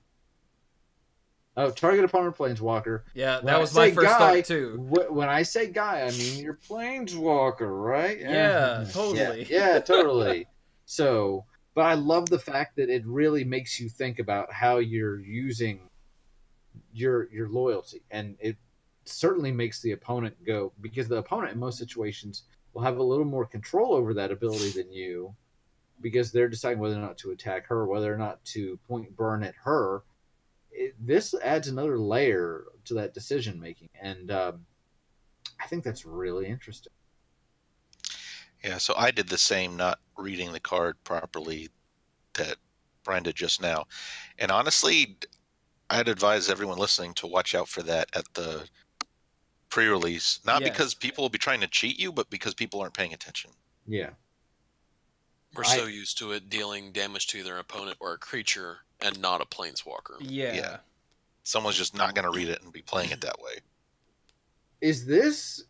Oh, target opponent planeswalker. Yeah, When that I was my say first guy, thought too. When I say guy, I mean your planeswalker, right? Yeah, totally. Yeah, totally. So, but I love the fact that it really makes you think about how you're using your loyalty, and it certainly makes the opponent go, because the opponent in most situations will have a little more control over that ability than you, because they're deciding whether or not to attack her, whether or not to point burn at her. This adds another layer to that decision making, and I think that's really interesting. Yeah, so I did the same, not reading the card properly that Brian did just now. And honestly, I'd advise everyone listening to watch out for that at the pre-release. Not Yes. because people will be trying to cheat you, but because people aren't paying attention. Yeah. We're so used to it dealing damage to either an opponent or a creature and not a planeswalker. Yeah. Someone's just not going to read it and be playing it that way. Is this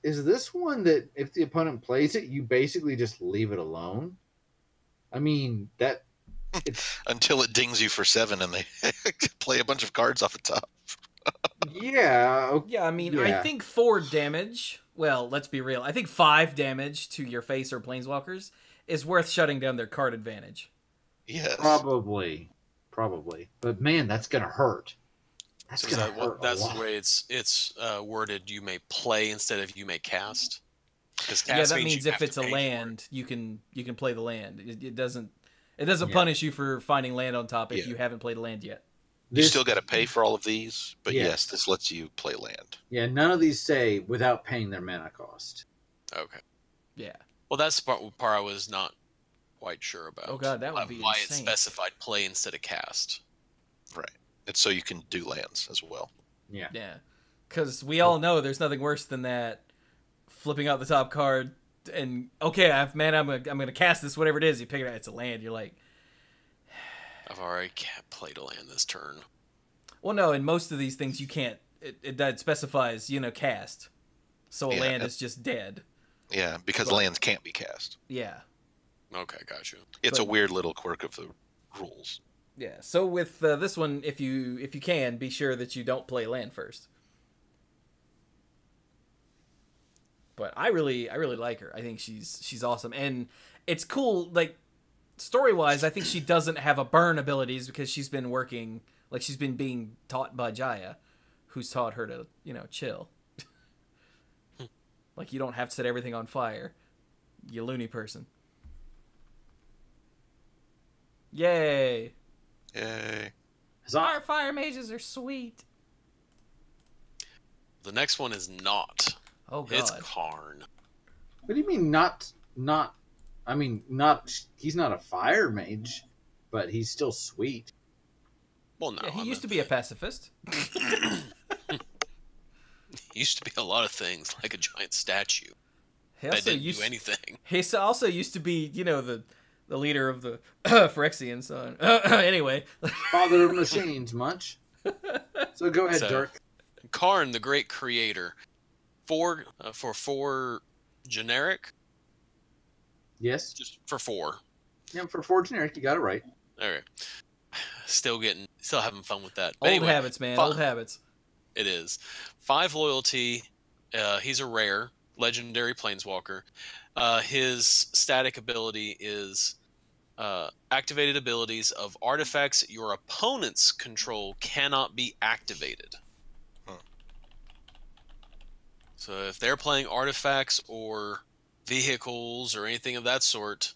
one that if the opponent plays it, you basically just leave it alone? I mean, that Until it dings you for 7 and they play a bunch of cards off the top. yeah. Yeah, I mean, I Yeah. think 4 damage, well, let's be real, I think 5 damage to your face or planeswalkers is worth shutting down their card advantage. Yes. Probably. But man, that's going to hurt. So is that's the way it's worded. You may play instead of you may cast. Yeah, that means if it's a land, you can play the land. It doesn't punish you for finding land on top if you haven't played a land yet. You still got to pay for all of these, but Yes. yes, this lets you play land. Yeah, none of these say without paying their mana cost. Okay. Yeah. Well, that's the part I was not quite sure about. Oh god, that would be why insane. it specified play instead of cast. Right. It's so you can do lands as well. Yeah. Yeah. Because we all know there's nothing worse than that flipping out the top card and, okay, I have mana, I'm gonna cast this, whatever it is. You pick it out, it's a land. You're like... I've already played a land this turn. Well, no, in most of these things you can't... That specifies, cast. So a land is just dead. Yeah, because lands can't be cast. Yeah. Okay, got you. It's a weird little quirk of the rules. Yeah, so with this one, if you can, be sure that you don't play land first. But I really like her. I think she's awesome, and it's cool. Like story-wise, I think she doesn't have a burn abilities because she's been working, like she's been being taught by Jaya, who's taught her to chill. Like you don't have to set everything on fire, you loony person. Yay! Yay. Our fire mages are sweet. The next one is not. Oh god. It's Karn. What do you mean not? I mean, not. He's not a fire mage, but he's still sweet. Well, no. Yeah, he used to be a pacifist. He used to be a lot of things, like a giant statue. He That also didn't used do anything. He also used to be, the leader of the Phyrexian son. Anyway. Father of machines, much. So go ahead, Dirk. Karn, the great creator. For 4 generic? Yes. Just for 4. Yeah, for 4 generic, you got it right. All right. Still having fun with that. Old habits, man. Old habits. It is. 5 loyalty. He's a rare legendary planeswalker. His static ability is activated abilities of artifacts your opponents control cannot be activated. So if they're playing artifacts or vehicles or anything of that sort,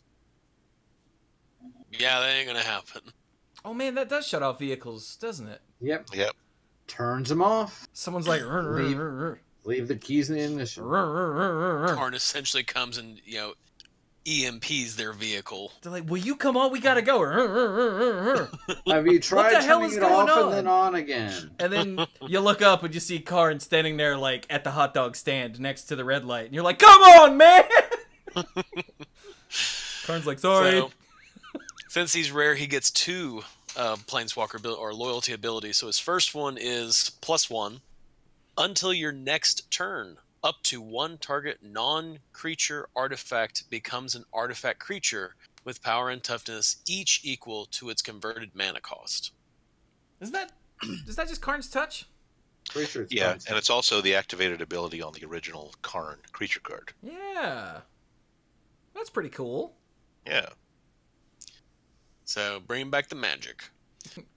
yeah, that ain't gonna happen. Oh man, that does shut off vehicles, doesn't it? Yep. Yep. Turns them off. Someone's like, Leave the keys in the ignition. Karn essentially comes and EMPs their vehicle. They're like, will you come on? We gotta go. Have you tried the hell turning is it going off on? and then on again? And then you look up and you see Karn standing there like at the hot dog stand next to the red light. And you're like, come on, man! Karn's like, sorry. So, since he's rare, he gets 2 planeswalker or loyalty abilities. So his first one is +1. Until your next turn, up to 1 target non-creature artifact becomes an artifact creature with power and toughness, each equal to its converted mana cost. Is that just Karn's touch? Pretty sure it's Yeah, fine. and it's also the activated ability on the original Karn creature card. Yeah. That's pretty cool. Yeah. So bringing back the magic.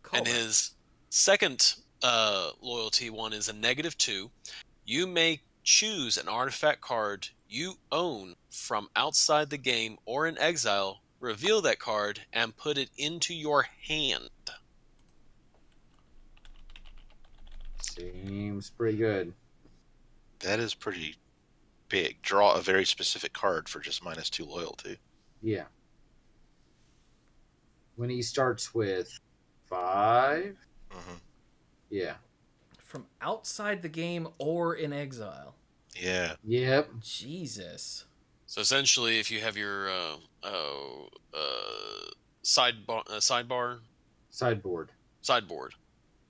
Call And it. his second loyalty one is a -2. You may choose an artifact card you own from outside the game or in exile, reveal that card, and put it into your hand. Seems pretty good. That is pretty big. Draw a very specific card for just -2 loyalty. Yeah. When he starts with 5, Mm-hmm. yeah. From outside the game or in exile. Yeah. Yep. Jesus. So essentially, if you have your sideboard,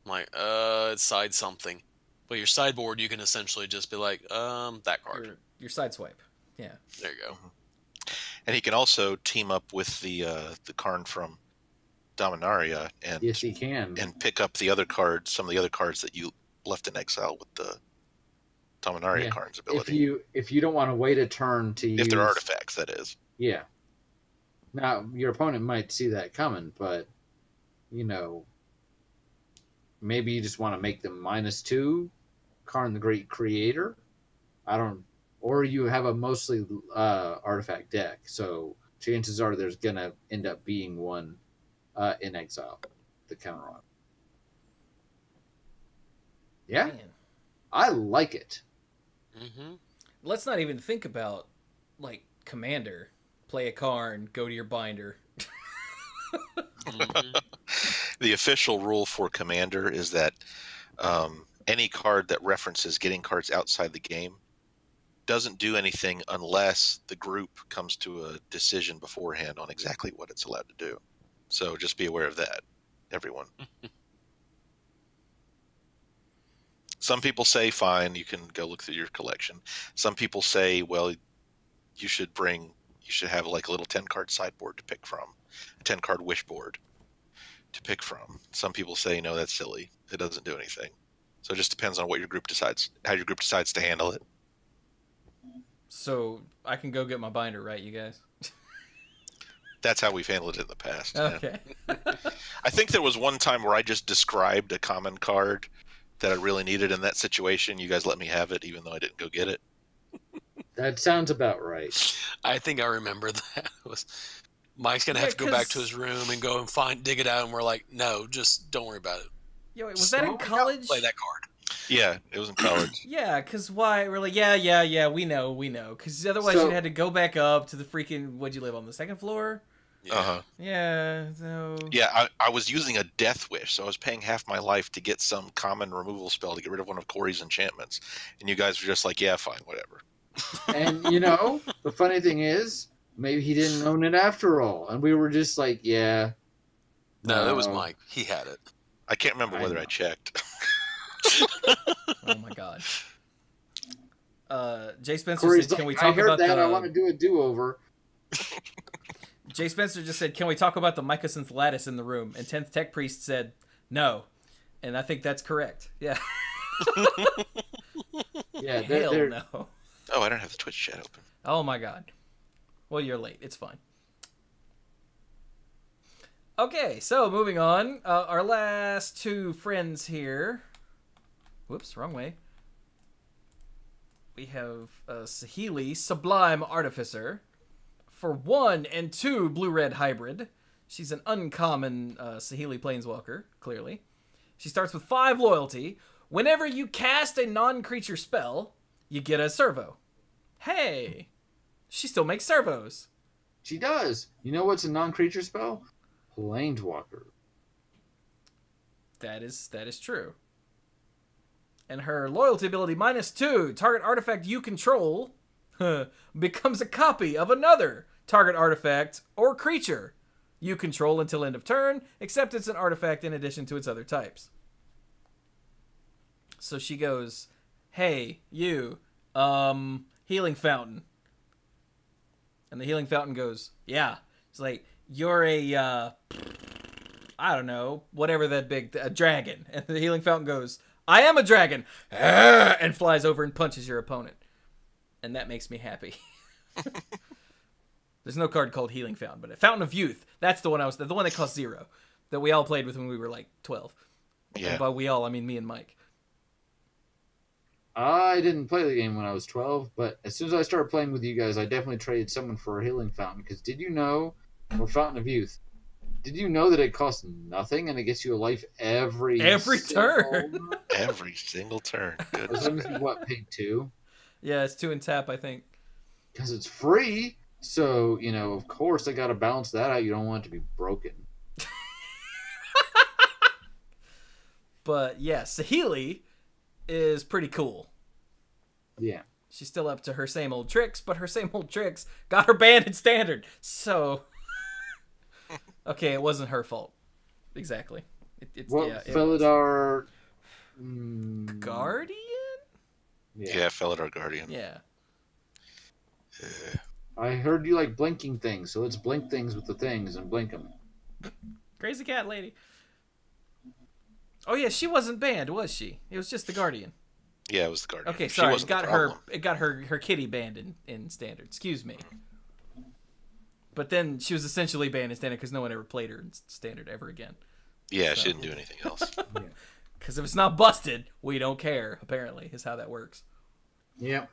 like it's side something, but your sideboard, you can essentially just be like, that card. Your side swipe. Yeah. There you go. And he can also team up with the Karn from Dominaria and Yes, he can. and pick up the other cards, some of the other cards that you left in exile with the Dominaria Yeah. Karn's ability. If you don't want to wait a turn to use... If they're artifacts, that is. Yeah. Now, your opponent might see that coming, but, maybe you just want to make them -2, Karn the Great Creator. Or you have a mostly artifact deck, so chances are there's going to end up being one in exile to counter on. Yeah, Man. I like it. Mm-hmm. Let's not even think about, like, Commander. Play a Karn, go to your binder. Mm-hmm. The official rule for Commander is that any card that references getting cards outside the game doesn't do anything unless the group comes to a decision beforehand on exactly what it's allowed to do. So just be aware of that, everyone. Some people say, fine, you can go look through your collection. Some people say, well, you should have like a little 10-card sideboard to pick from, a 10-card wish board to pick from. Some people say, no, that's silly. It doesn't do anything. So it just depends on what your group decides, how your group decides to handle it. So I can go get my binder, right, you guys? That's how we've handled it in the past. Yeah. Okay. I think there was one time where I just described a common card that I really needed in that situation. You guys let me have it, even though I didn't go get it. That sounds about right. I think I remember that. Mike's gonna have to go back to his room and go and dig it out, and we're like, no, just don't worry about it. Yo, wait, was that in college? Play that card. Yeah, it was in college. Yeah, because why? We're like, yeah, we know. Because otherwise So- you'd had to go back up to the freaking, what'd you live on, the second floor? Yeah. Uh-huh. Yeah, so... Yeah, I was using a Death Wish, so I was paying half my life to get some common removal spell to get rid of one of Corey's enchantments. And you guys were just like, yeah, fine, whatever. And, the funny thing is, maybe he didn't own it after all. And we were just like, yeah. No, that was Mike. He had it. I can't remember I whether know. I checked. Oh my god. Jay Spencer Corey's said, can we like, talk I heard about that. the... I want to do a do-over. Jay Spencer just said, can we talk about the Mycosynth lattice in the room? And 10th Tech Priest said, no. And I think that's correct. Yeah. Yeah, Hell they're, no. Oh, I don't have the Twitch chat open. Oh my god. Well, you're late. It's fine. Okay, so moving on. Our last two friends here. Whoops, wrong way. We have Saheeli, Sublime Artificer. For 1 and 2 blue-red hybrid. She's an uncommon Saheeli Planeswalker, clearly. She starts with 5 loyalty. Whenever you cast a non-creature spell, you get a servo. Hey! She still makes servos. She does. You know what's a non-creature spell? Planeswalker. That is true. And her loyalty ability -2. Target artifact you control becomes a copy of another target artifact or creature you control until end of turn, except it's an artifact in addition to its other types. So she goes, hey, you, healing fountain. And the healing fountain goes, yeah. It's like, you're a, I don't know, whatever that big, a dragon. And the healing fountain goes, I am a dragon, and flies over and punches your opponent. And that makes me happy. There's no card called Healing Fountain, but a Fountain of Youth. That's the one the one that cost 0, that we all played with when we were like 12. Yeah. And by we all, I mean me and Mike. I didn't play the game when I was 12, but as soon as I started playing with you guys, I definitely traded someone for a Healing Fountain. Because did you know, or Fountain of Youth, did you know that it costs nothing and it gets you a life every turn? Every single turn. Good. As long as you, paid 2? Yeah, it's 2 and tap, I think. Because it's free. So, of course, I got to balance that out. You don't want it to be broken. But, yeah, Saheeli is pretty cool. Yeah. She's still up to her same old tricks, but her same old tricks got her banned in Standard. So, okay, it wasn't her fault. Exactly. Felidar... Guardian? Yeah, Felidar Guardian. Yeah. I heard you like blinking things, so let's blink things with the things and blink them. Crazy cat lady. Oh yeah, she wasn't banned, was she? It was just the Guardian. Yeah, it was the Guardian. Okay, sorry. It got her kitty banned in Standard. Excuse me. But then she was essentially banned in Standard because no one ever played her in Standard ever again. Yeah, she didn't do anything else. Because if it's not busted, we don't care, apparently, is how that works. Yep.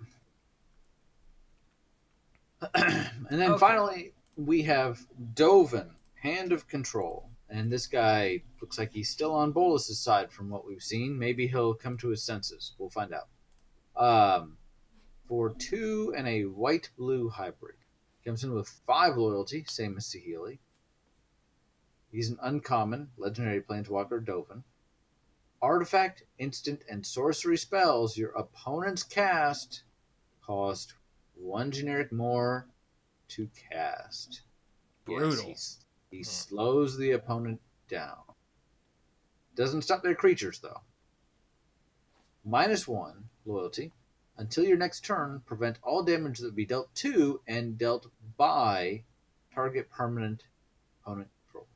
And then finally, we have Dovin, Hand of Control. And this guy looks like he's still on Bolus's side from what we've seen. Maybe he'll come to his senses. We'll find out. For 2 and a white-blue hybrid. Comes in with 5 loyalty, same as Saheeli. He's an uncommon, legendary planeswalker, Dovin. Artifact, instant, and sorcery spells your opponent's cast cost 1 generic more to cast. Brutal. Yes, he slows the opponent down. Doesn't stop their creatures, though. -1 loyalty. Until your next turn, prevent all damage that be dealt to and dealt by target permanent opponent control.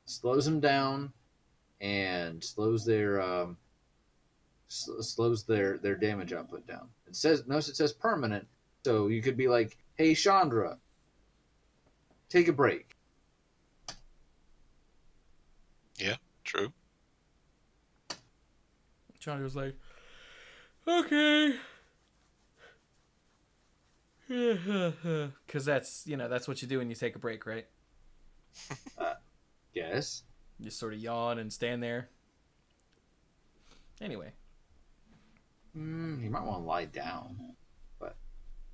Slows them down and slows their damage output down. Notice it says permanent, so you could be like, hey Chandra, take a break. Yeah, true. Johnny was like, okay. Because that's what you do when you take a break, right? Yes. You sort of yawn and stand there. Anyway. You might want to lie down. But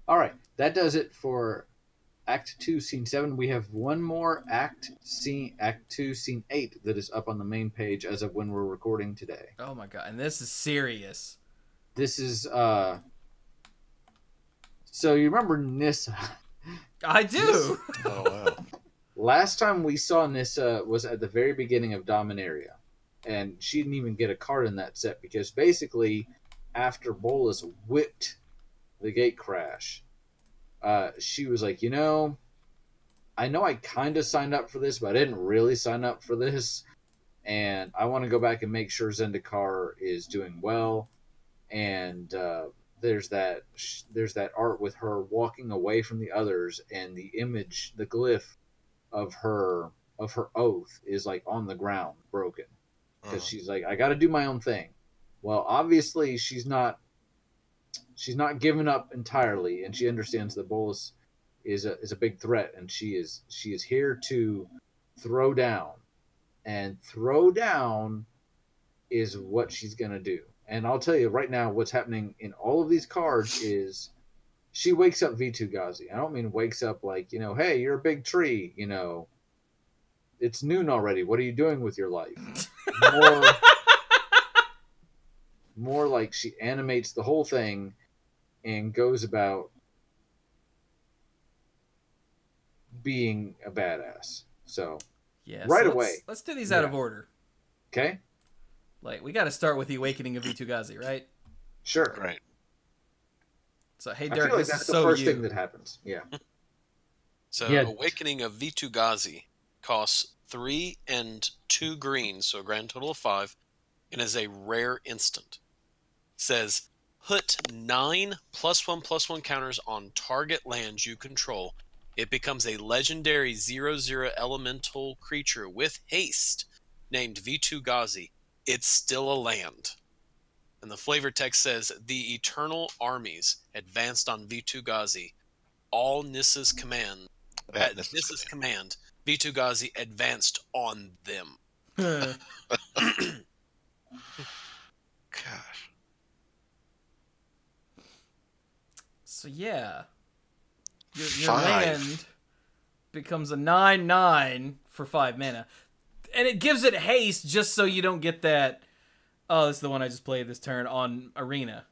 all right, that does it for Act 2, Scene 7. We have one more Act 2, Scene 8 that is up on the main page as of when we're recording today. Oh my god, and this is serious. This is, so you remember Nissa? I do! Oh, wow. Last time we saw Nissa was at the very beginning of Dominaria. And she didn't even get a card in that set because basically, after Bolus whipped the gate crash, she was like, I know I kind of signed up for this, but I didn't really sign up for this. And I want to go back and make sure Zendikar is doing well. And there's that art with her walking away from the others, and the image, the glyph of her oath is like on the ground, broken. Because she's like, I got to do my own thing. Well, obviously she's not given up entirely, and she understands that Bolus is a big threat, and she is here to throw down, and throw down is what she's gonna do. And I'll tell you right now, what's happening in all of these cards is she wakes up V2 I don't mean wakes up like, hey, you're a big tree, it's noon already. What are you doing with your life? More like she animates the whole thing and goes about being a badass. So, yeah, right so away. Let's do these out of order. Okay. Like, we got to start with the awakening of V2, right? Sure. Right. So, hey, I Derek, feel like this that's is the so first you. thing that happens. Yeah. So, Yeah. Awakening of V2 costs 3 and 2 greens, so a grand total of 5, and is a rare instant. Says, put 9 +1/+1 counters on target lands you control. It becomes a legendary 0/0 elemental creature with haste named V2 It's still a land. And the flavor text says, the Eternal Armies advanced on V2 All Nissa's command. At Nissa's command, V2 advanced on them. Gosh. So, yeah. Your 5. land becomes a 9/9 for 5 mana. And it gives it haste just so you don't get that, oh, this is the one I just played this turn on Arena.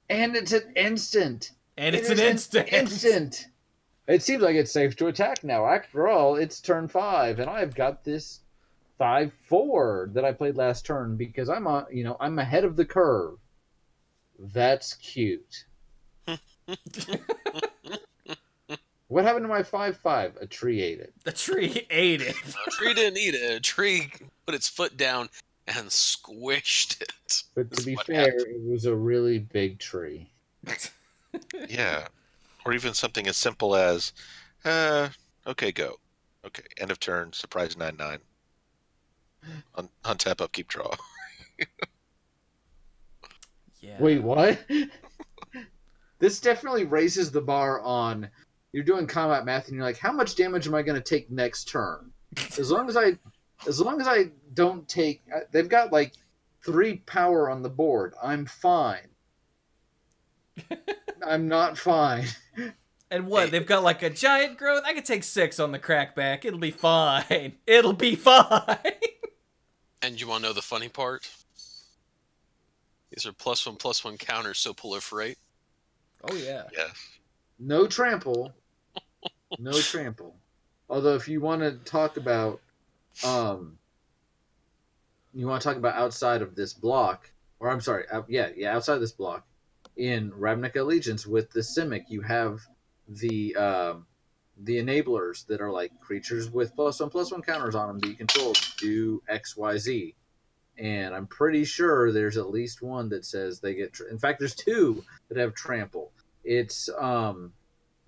And it's an instant. And it's an instant. Instant. It seems like it's safe to attack now. After all, it's turn 5, and I've got this 5/4 that I played last turn because I'm I'm ahead of the curve. That's cute. What happened to my 5/5? A tree ate it. The tree ate it. A tree didn't eat it. A tree put its foot down and squished it. But to be fair, it was a really big tree. Yeah. Or even something as simple as, okay, go. Okay, end of turn, surprise 9/9. On tap, upkeep, draw. Yeah. Wait, what? This definitely raises the bar on, you're doing combat math and you're like, how much damage am I going to take next turn? As long as I don't take, they've got like 3 power on the board. I'm fine. I'm not fine. And what? They've got like a giant growth? I could take 6 on the crackback. It'll be fine. It'll be fine. And you want to know the funny part? These are +1/+1 counters, so proliferate. Oh, yeah. Yes. No trample. No trample. Although if you want to talk about outside of this block, or I'm sorry, outside of this block, in Ravnica Allegiance with the Simic, you have the enablers that are like creatures with +1/+1 counters on them that you control do XYZ. And I'm pretty sure there's at least one that says they get... In fact, there's 2 that have trample. It's the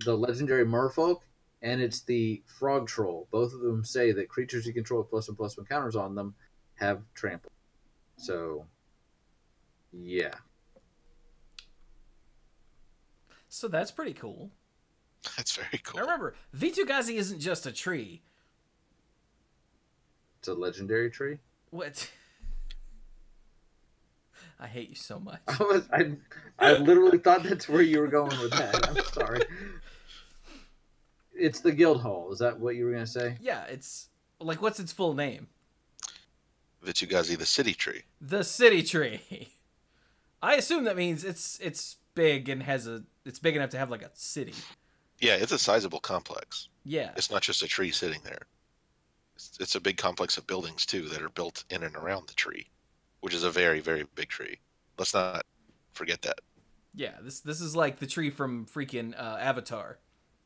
legendary Merfolk, and it's the Frog Troll. Both of them say that creatures you control with +1/+1 counters on them have trample. So, yeah. So that's pretty cool. That's very cool. Now remember, V2 isn't just a tree. It's a legendary tree? What? I hate you so much. I literally thought that's where you were going with that. I'm sorry. It's the Guild Hall. Is that what you were going to say? Yeah, it's... Like, what's its full name? Vitsugazi, the city tree. The city tree. I assume that means it's big and has a... It's big enough to have, like, a city. Yeah, it's a sizable complex. Yeah. It's not just a tree sitting there. It's a big complex of buildings, too, that are built in and around the tree, which is a very, very big tree. Let's not forget that. Yeah, this is like the tree from freaking Avatar.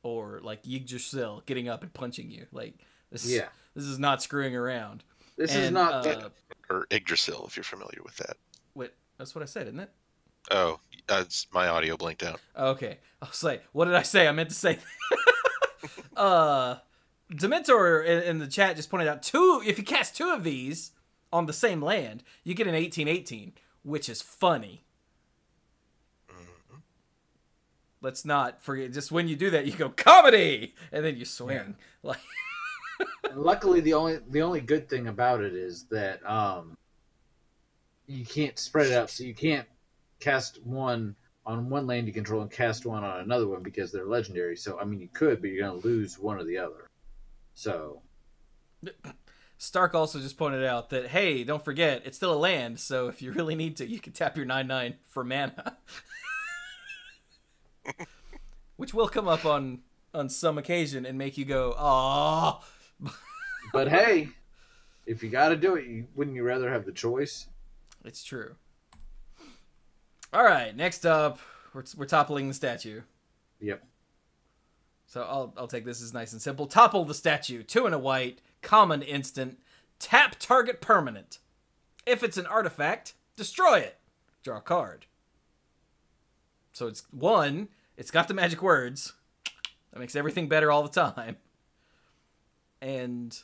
Or, like, Yggdrasil getting up and punching you. Like, this is not screwing around. This is not... Or Yggdrasil, if you're familiar with that. Wait, that's what I said, isn't it? Oh, my audio blinked out. Okay. I was like, what did I say? I meant to say... Dementor in the chat just pointed out, if you cast 2 of these on the same land, you get an 18/18, which is funny. Let's not forget, just when you do that, you go, comedy! And then you swing. Yeah. Like, luckily, the only good thing about it is that you can't spread it out, so you can't cast one on one land you control and cast one on another one because they're legendary. So, I mean, you could, but you're going to lose one or the other. So. Stark also just pointed out that, hey, don't forget, it's still a land, so if you really need to, you can tap your 9/9 for mana. Which will come up on some occasion and make you go, aww. But hey, if you got to do it, wouldn't you rather have the choice? It's true. All right, next up, we're toppling the statue. Yep. So I'll take this as nice and simple. Topple the statue. 2 and a white. Common instant. Tap target permanent. If it's an artifact, destroy it. Draw a card. So it's 1. It's got the magic words. That makes everything better all the time. And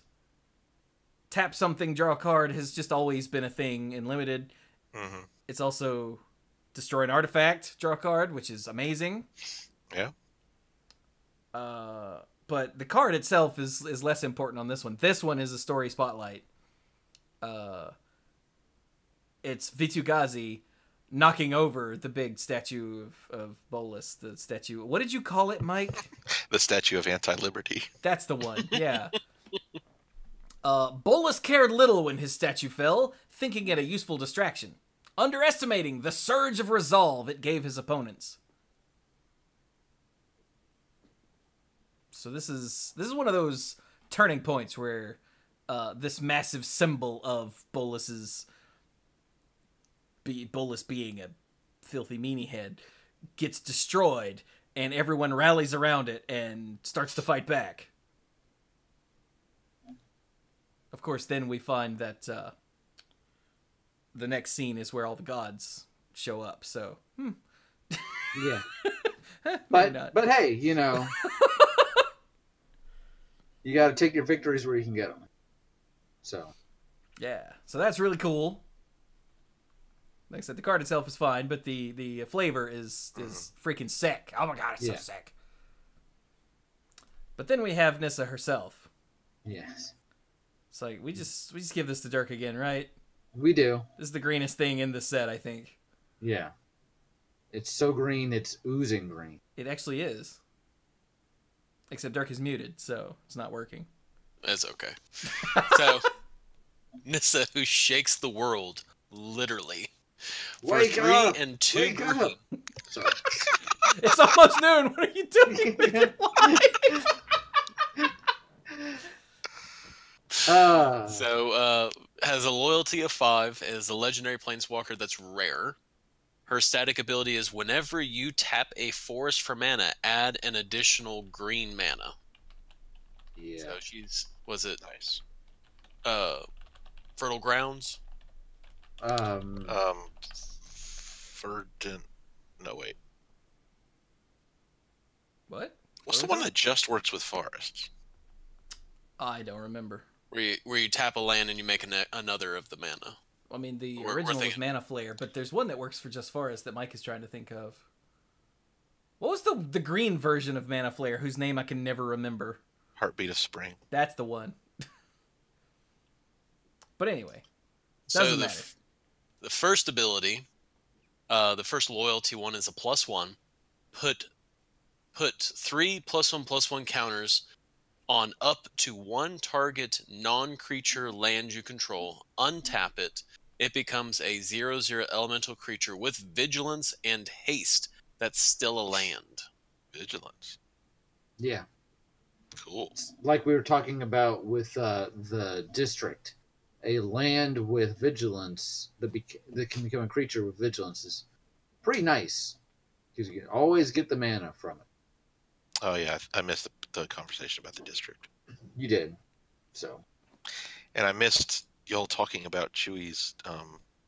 tap something, draw a card has just always been a thing in Limited. Mm-hmm. It's also destroy an artifact, draw a card, which is amazing. Yeah. But the card itself is less important on this one. This one is a story spotlight. It's Vitu-Ghazi knocking over the big statue of Bolus. The statue. What did you call it, Mike? The statue of anti-liberty. That's the one. Yeah. Bolus cared little when his statue fell, thinking it a useful distraction, underestimating the surge of resolve it gave his opponents. So this is one of those turning points where this massive symbol of Bolus being a filthy meanie head gets destroyed, and everyone rallies around it and starts to fight back. Of course, then we find that the next scene is where all the gods show up. So, yeah. But hey, you know, you got to take your victories where you can get them. So, yeah. So that's really cool. Like I said, the card itself is fine, but the flavor is freaking sick. Oh my god, it's so sick. But then we have Nissa herself. Yes. It's like we just give this to Dirk again, right? We do. This is the greenest thing in the set, I think. Yeah. It's so green, it's oozing green. It actually is. Except Dirk is muted, so it's not working. That's okay. So, Nissa, who shakes the world, literally. For Wake 3 up! and 2 Wake green. up! Sorry. It's almost noon. What are you doing with your life? So, has a loyalty of 5, is a legendary planeswalker that's rare. Her static ability is whenever you tap a forest for mana, add an additional green mana. Yeah. So she's, was it Nice. Fertile Grounds? Verdant. No, wait. What? What's the one that just works with forests? I don't remember. Where you tap a land and you make another of the mana. I mean, the We're original was thinking- Mana Flare, but there's one that works for just Forest that Mike is trying to think of. What was the green version of Mana Flare, whose name I can never remember? Heartbeat of Spring. That's the one. But anyway, So doesn't matter. The first ability, the first loyalty one is a +1. Put 3 +1/+1 counters on up to 1 target non-creature land you control. Untap it. It becomes a 0/0 elemental creature with vigilance and haste that's still a land. Vigilance. Yeah. Cool. Like we were talking about with the district. A land with vigilance that can become a creature with vigilance is pretty nice. Because you can always get the mana from it. Oh, yeah. I missed the conversation about the district. You did. So. And I missed y'all talking about Chewie's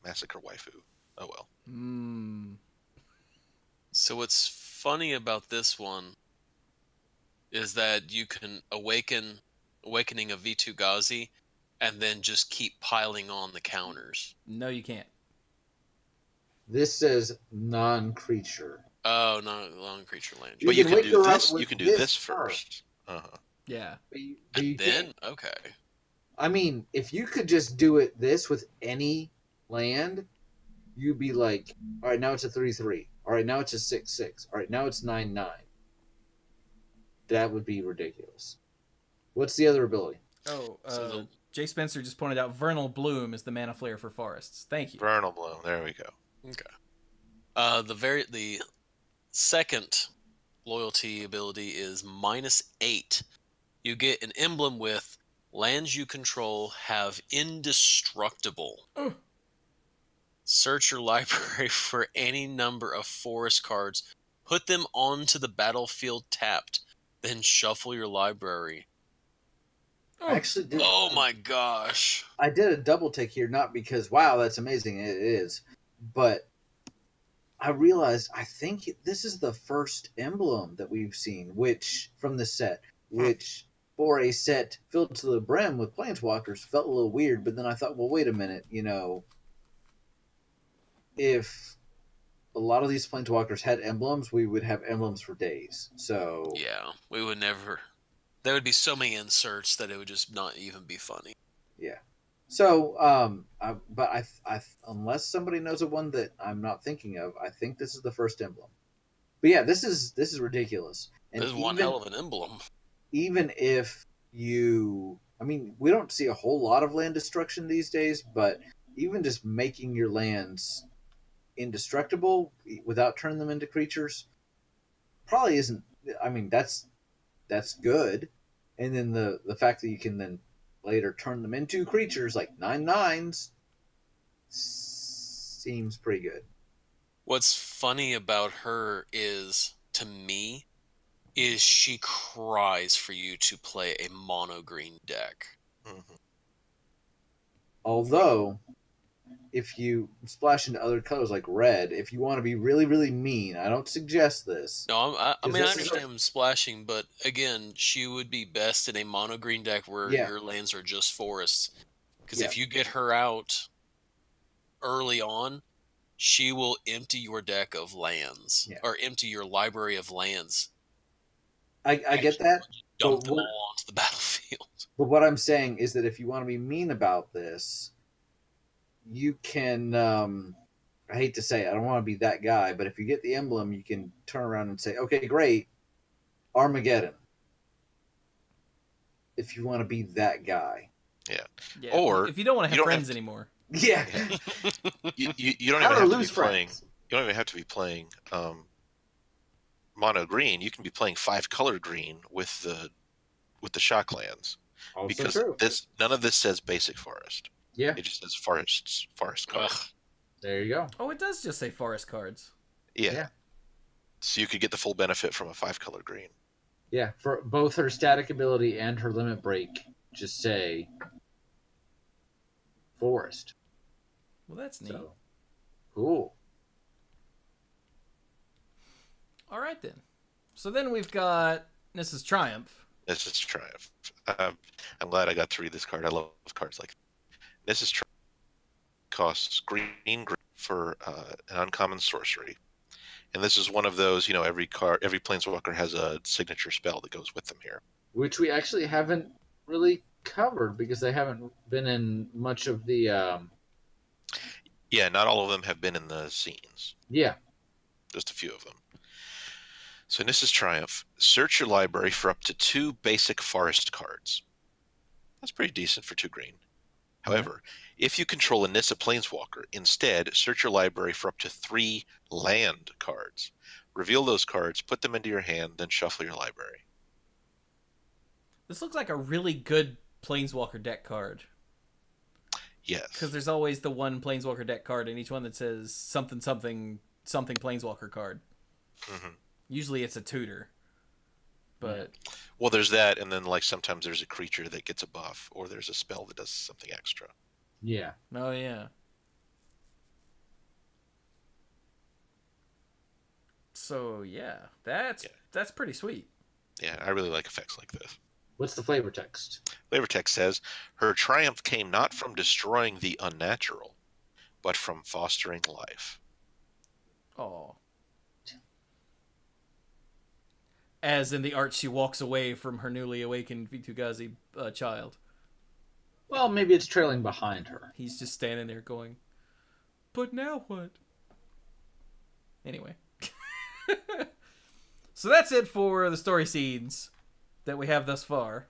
massacre waifu. Oh, well. So what's funny about this one is that you can awakening a Vitu-Ghazi and then just keep piling on the counters. No, you can't. This says non-creature. Oh, no, non-creature land. You But you can can wake do her up this. with You can do this this first. first. Uh-huh. Yeah. But you And then, can't. okay. I mean, if you could just do this with any land, you'd be like, all right, now it's a 3/3. All right, now it's a 6/6. All right, now it's 9/9. That would be ridiculous. What's the other ability? Oh, Jay Spencer just pointed out Vernal Bloom is the mana flare for forests. Thank you. Vernal Bloom. There we go. Okay. The second loyalty ability is -8. You get an emblem with lands you control have indestructible. Oh. Search your library for any number of forest cards. Put them onto the battlefield tapped. Then shuffle your library. I actually did. Oh my gosh. I did a double take here, not because, wow, that's amazing. It is. But I realized I think this is the first emblem that we've seen, which, from the set, which for a set filled to the brim with planeswalkers felt a little weird. But then I thought, well, wait a minute, if a lot of these planeswalkers had emblems, we would have emblems for days. So yeah, we would never. There would be so many inserts that it would just not even be funny. Yeah. So, but unless somebody knows of one that I'm not thinking of, I think this is the first emblem. But yeah, this is ridiculous. And this is one hell of an emblem. Even if we don't see a whole lot of land destruction these days, but even just making your lands indestructible without turning them into creatures probably isn't. I mean, that's good. And then the fact that you can then later turn them into creatures like 9/9s seems pretty good. What's funny about her is, to me, is she cries for you to play a mono green deck. Mm-hmm. Although, if you splash into other colors like red, if you want to be really, really mean, I don't suggest this. No, I understand splashing, but again, she would be best in a mono green deck where your lands are just forests. Because if you get her out early on, she will empty your deck of lands, or empty your library of lands. I get that. Dump them all onto the battlefield. But what I'm saying is that if you want to be mean about this, you can, I hate to say it, I don't want to be that guy, but if you get the emblem, you can turn around and say, okay, great, Armageddon. If you want to be that guy. Yeah. Or if you don't want to have friends anymore. Yeah. you don't even have to be playing. You don't even have to be playing mono green. You can be playing 5-color green with the shock lands. Also because true. None of this says basic forest. Yeah. It just says forest cards. There you go. Oh, it does just say forest cards. Yeah. So you could get the full benefit from a 5-color green. Yeah, for both her static ability and her limit break, just say forest. Well, that's neat. So, cool. All right, then. So then we've got This is Triumph. This is Triumph. I'm glad I got to read this card. I love cards like this. Is Triumph. Costs green for an uncommon sorcery. And this is one of those, every planeswalker has a signature spell that goes with them here. Which we actually haven't really covered because they haven't been in much of the... Yeah, not all of them have been in the scenes. Yeah. Just a few of them. So this is Triumph. Search your library for up to 2 basic forest cards. That's pretty decent for 2 green. However, if you control a Nissa Planeswalker, instead, search your library for up to 3 land cards. Reveal those cards, put them into your hand, then shuffle your library. This looks like a really good Planeswalker deck card. Yes. Because there's always the one Planeswalker deck card in each one that says something, something, something Planeswalker card. Mm-hmm. Usually it's a tutor. But... Well, there's that, and then sometimes there's a creature that gets a buff, or there's a spell that does something extra. Yeah. Oh, yeah. So, yeah. That's pretty sweet. Yeah, I really like effects like this. What's the flavor text? Flavor text says, her triumph came not from destroying the unnatural, but from fostering life. Oh. As in the art, she walks away from her newly awakened Vitugazi child. Well, maybe it's trailing behind her. He's just standing there going, but now what? Anyway. So that's it for the story scenes that we have thus far.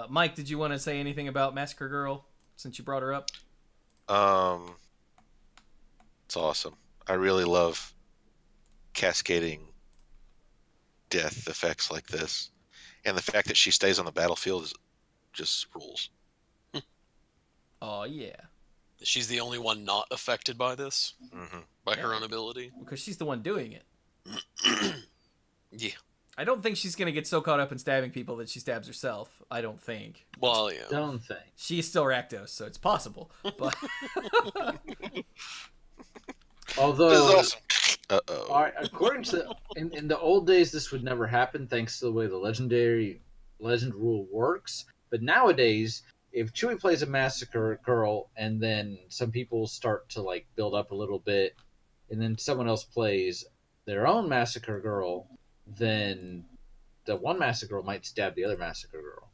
Mike, did you want to say anything about Massacre Girl since you brought her up? It's awesome. I really love cascading death effects like this, and the fact that she stays on the battlefield is just rules. Oh yeah, she's the only one not affected by this, by her own ability, because she's the one doing it. Yeah. I don't think she's gonna get so caught up in stabbing people that she stabs herself. I don't think. Well, yeah. Don't think. She's still Rakdos, so it's possible. But Although, This is awesome. all right, according to in the old days, this would never happen thanks to the way the legend rule works. But nowadays, if Chewie plays a Massacre Girl, and then some people start to like build up a little bit, and then someone else plays their own Massacre Girl, then the one Massacre Girl might stab the other Massacre Girl.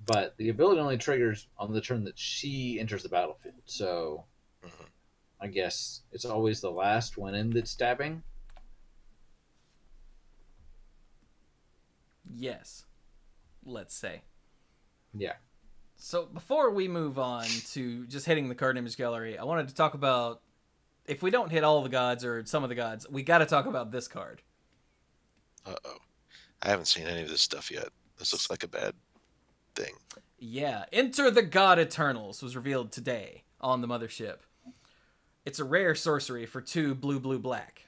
But the ability only triggers on the turn that she enters the battlefield. So I guess it's always the last one in that's stabbing. yes, let's say. Yeah. So before we move on to just hitting the card image gallery, I wanted to talk about, if we don't hit all the gods or some of the gods, we got to talk about this card. I haven't seen any of this stuff yet. This looks like a bad thing. Yeah, Enter the God Eternals was revealed today on the mothership. It's a rare sorcery for 2 blue, black.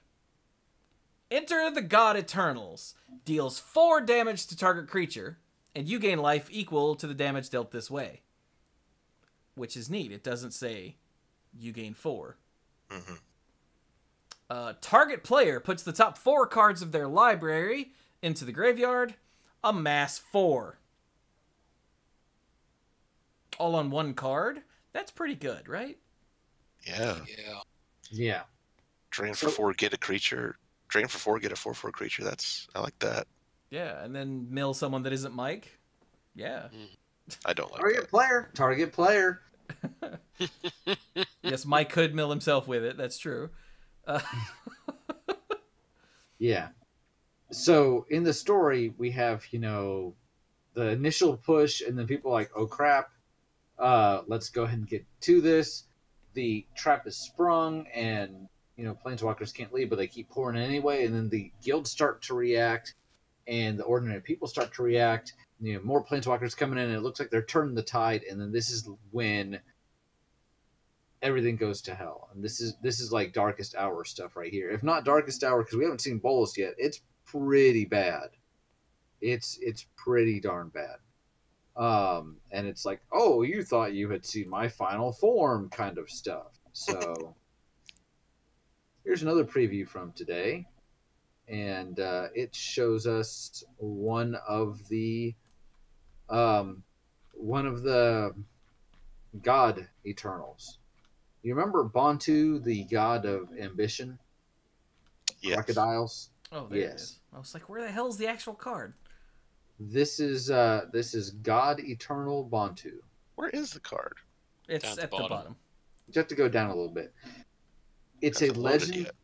Enter the God Eternals deals 4 damage to target creature, and you gain life equal to the damage dealt this way. Which is neat. It doesn't say you gain 4. Target player puts the top 4 cards of their library into the graveyard, amass 4. All on 1 card? That's pretty good, right? Yeah. Yeah. Drain for 4, get a creature. Drain for 4, get a 4/4 creature. I like that. Yeah, and then mill someone that isn't Mike. Yeah. I don't like Target that. player. Target player. Yes, Mike could mill himself with it. That's true. Yeah. So in the story, we have, the initial push, and then people are like, oh crap, let's go ahead and get to this. The trap is sprung, and, planeswalkers can't leave, but they keep pouring anyway, and then the guilds start to react, and the ordinary people start to react. More planeswalkers coming in, and it looks like they're turning the tide, and then this is when everything goes to hell. And this is like Darkest Hour stuff right here. If not Darkest Hour, because we haven't seen Bolas yet, it's pretty bad. It's pretty darn bad. And it's like, oh, you thought you had seen my final form kind of stuff. So here's another preview from today, and it shows us one of the God Eternals. You remember Bantu, the god of ambition? Yes. Crocodiles? Oh, there it is. I was like, where the hell's the actual card? This is God Eternal Bantu. Where is the card? It's Down at at the the bottom. bottom. You have to go down a little bit. It's Hasn't a loaded legend. yet.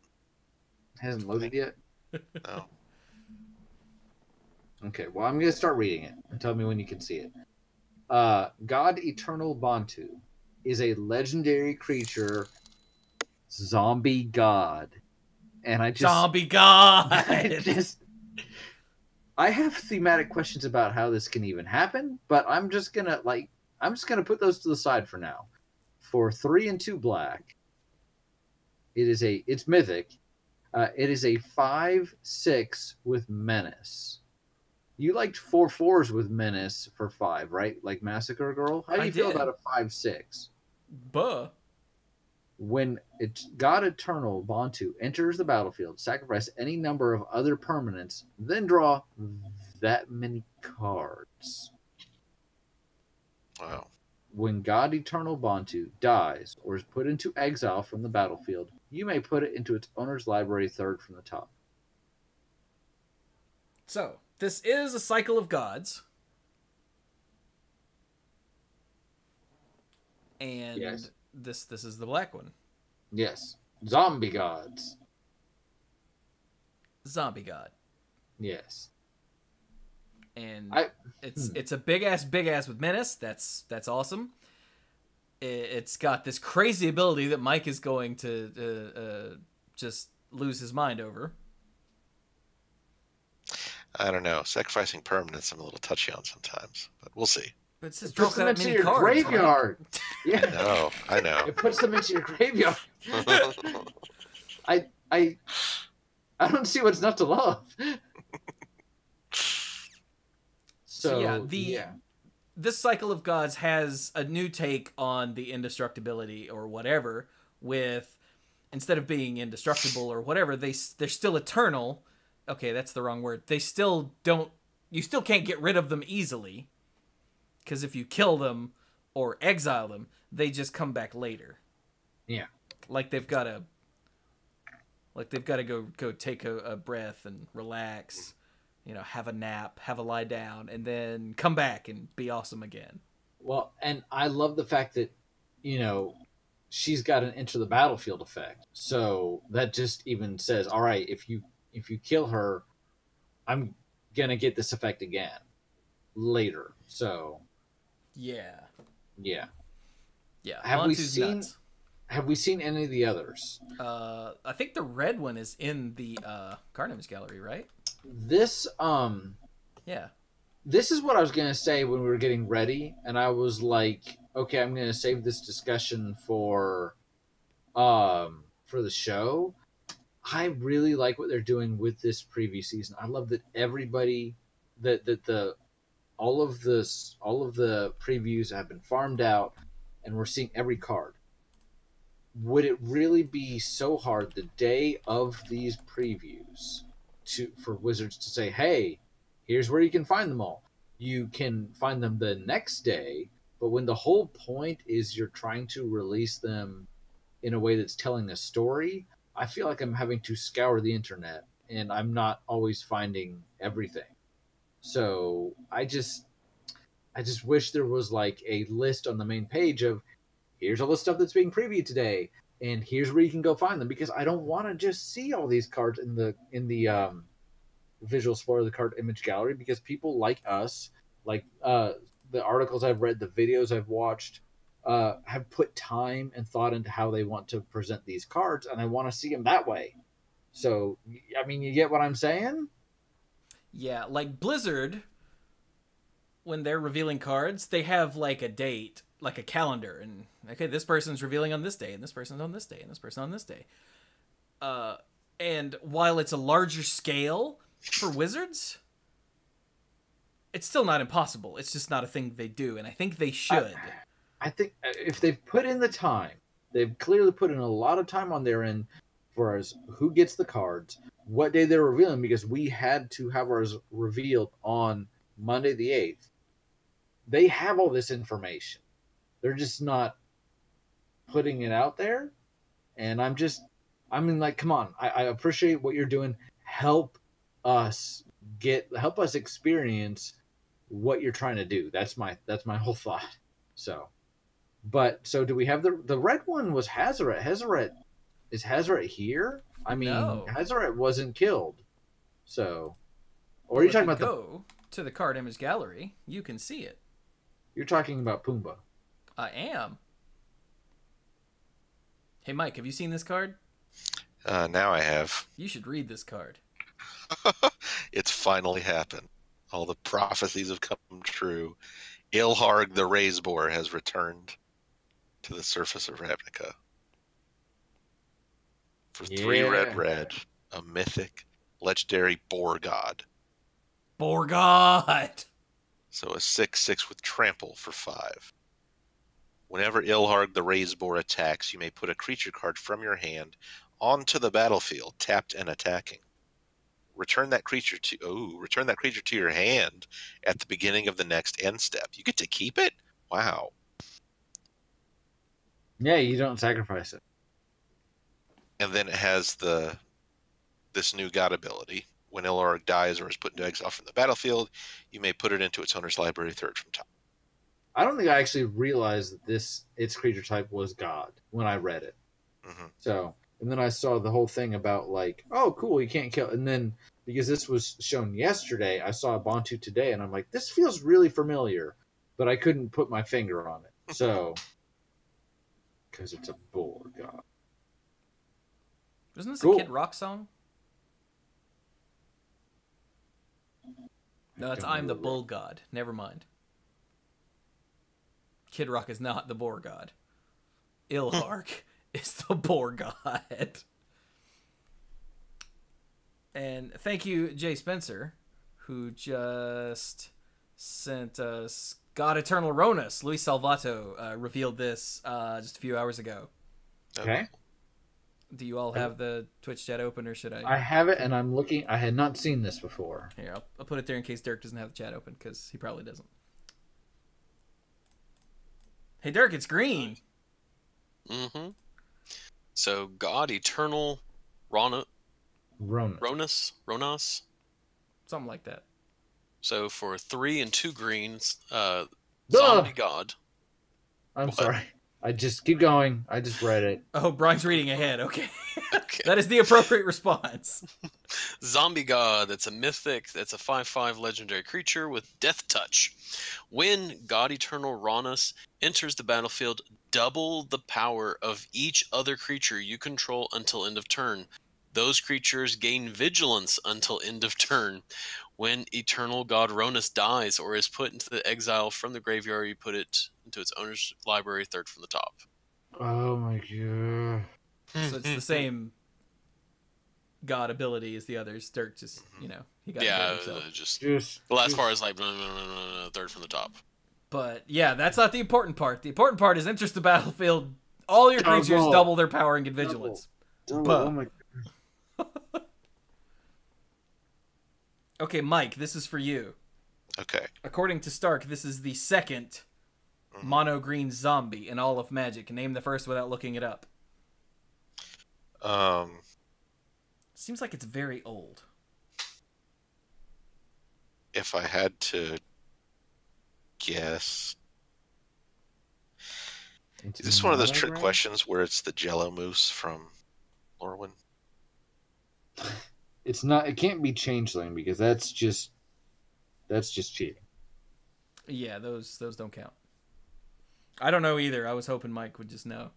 Hasn't loaded yet? No. Okay, well, I'm going to start reading it and tell me when you can see it. God Eternal Bantu is a legendary creature, zombie god. And Zombie God! I have thematic questions about how this can even happen, but I'm just gonna put those to the side for now. For 3 and 2 black, it's mythic. It is a 5/6 with menace. You liked 4/4s with menace for 5, right? Like Massacre Girl. How do you feel about a 5/6? Buh. When God Eternal Bantu enters the battlefield, sacrifice any number of other permanents, then draw that many cards. Wow. When God Eternal Bantu dies or is put into exile from the battlefield, you may put it into its owner's library 3rd from the top. So, this is a cycle of gods. And Yes. this is the black one. Yes. Zombie gods. zombie god. Yes. And it's a big ass with menace. That's awesome. It's got this crazy ability that Mike is going to just lose his mind over. I don't know. Sacrificing permanents I'm a little touchy on sometimes, but we'll see. But it says It puts them into your graveyard. Yeah. I know. It puts them into your graveyard. I don't see what's not to love. So this cycle of gods has a new take on the indestructibility or whatever. With instead of being indestructible or whatever, they're still eternal. Okay, that's the wrong word. They still don't. You still can't get rid of them easily, because if you kill them or exile them, they just come back later. Yeah, like they've got to go take a breath and relax. Have a nap, have a lie down, and then come back and be awesome again. Well, and I love the fact that, she's got an enter the battlefield effect. So that just even says, all right, if you kill her, I'm going to get this effect again later. So yeah. Have we seen any of the others? I think the red one is in the card image gallery, right? This This is what I was going to say when we were getting ready, and I was like, okay, I'm going to save this discussion for the show. I really like what they're doing with this preview season. I love that everybody all of the previews have been farmed out, and we're seeing every card. Would it really be so hard the day of these previews for Wizards to say, hey, here's where you can find them all? You can find them the next day, but when the whole point is you're trying to release them in a way that's telling a story, I feel like I'm having to scour the internet, and I'm not always finding everything. So I just wish there was like a list on the main page of, here's all the stuff that's being previewed today, and here's where you can go find them, because I don't want to just see all these cards in the visual spoiler, the card image gallery, because people like us, like the articles I've read, the videos I've watched, have put time and thought into how they want to present these cards, and I want to see them that way. So, I mean, you get what I'm saying? Yeah, like Blizzard, when they're revealing cards, they have like a date, like a calendar, and okay, this person's revealing on this day, and this person's on this day, and this person on this day. And while it's a larger scale for Wizards, it's still not impossible. It's just not a thing they do, and I think they should. I think if they've put in the time, they've clearly put in a lot of time on their end for us who gets the cards, what day they're revealing, because we had to have ours revealed on Monday the 8th. They have all this information. They're just not putting it out there. And come on. I appreciate what you're doing. Help us experience what you're trying to do. That's my whole thought. So do we have the red one was Hazoret. Is Hazoret here? I mean, no. Hazoret wasn't killed. So, or are you talking about to the card image gallery, you can see it. You're talking about Pumbaa. I am. Hey, Mike, have you seen this card? Now I have. You should read this card. It's finally happened. All the prophecies have come true. Ilharg the Razeboar has returned to the surface of Ravnica. For 3 red, a mythic, legendary boar god. Boar god! So a 6/6 with trample for 5. Whenever Ilharg the Razeboar attacks, you may put a creature card from your hand onto the battlefield, tapped and attacking. Return that creature to your hand at the beginning of the next end step. You get to keep it? Wow. Yeah, you don't sacrifice it. And then it has this new god ability. When Ilharg dies or is put into exile from the battlefield, you may put it into its owner's library third from top. I don't think I actually realized that its creature type was god when I read it. Mm-hmm. So And then I saw the whole thing about like, oh, cool, you can't kill. And then because this was shown yesterday, I saw Bantu today, and I'm like, this feels really familiar, but I couldn't put my finger on it. So, because it's a bull god. Isn't this Cool. a Kid Rock song? No, it's I'm the Bull God. Never mind. Kid Rock is not the boar god. Ilhark is the boar god. And thank you, Jay Spencer, who just sent us God Eternal Ronus. Luis Salvato revealed this just a few hours ago. Okay. Do you all have the Twitch chat open, or should I? I have it, and I'm looking. I had not seen this before. Here, I'll put it there in case Dirk doesn't have the chat open, because he probably doesn't. Hey, Dirk, it's green. Mm-hmm. So, God Eternal Ronus. Something like that. So, for 3 and 2 greens, Zombie God. I'm sorry. I just keep going. I just read it. Oh, Brian's reading ahead. Okay. Okay. That is the appropriate response. Zombie God, that's a mythic, that's a 5/5 legendary creature with Death Touch. When God Eternal Ronus enters the battlefield, double the power of each other creature you control until end of turn. Those creatures gain vigilance until end of turn. When Eternal God Ronus dies or is put into the exile from the graveyard, you put it into its owner's library, 3rd from the top. Oh my god. So it's the same god ability as the others. Dirk just, he got it himself. Just the last part is like 3rd from the top. But yeah, that's not the important part. The important part is enters the battlefield. All your creatures double their power and get vigilance. Double. Oh my god. Okay, Mike, this is for you. Okay. According to Stark, this is the second mono green zombie in all of Magic. Name the first without looking it up. Seems like it's very old. If I had to guess, is this one of those trick questions where it's the Jello Moose from Lorwyn? It's not. It can't be Changeling because that's just cheating. Yeah, those don't count. I don't know either. I was hoping Mike would just know.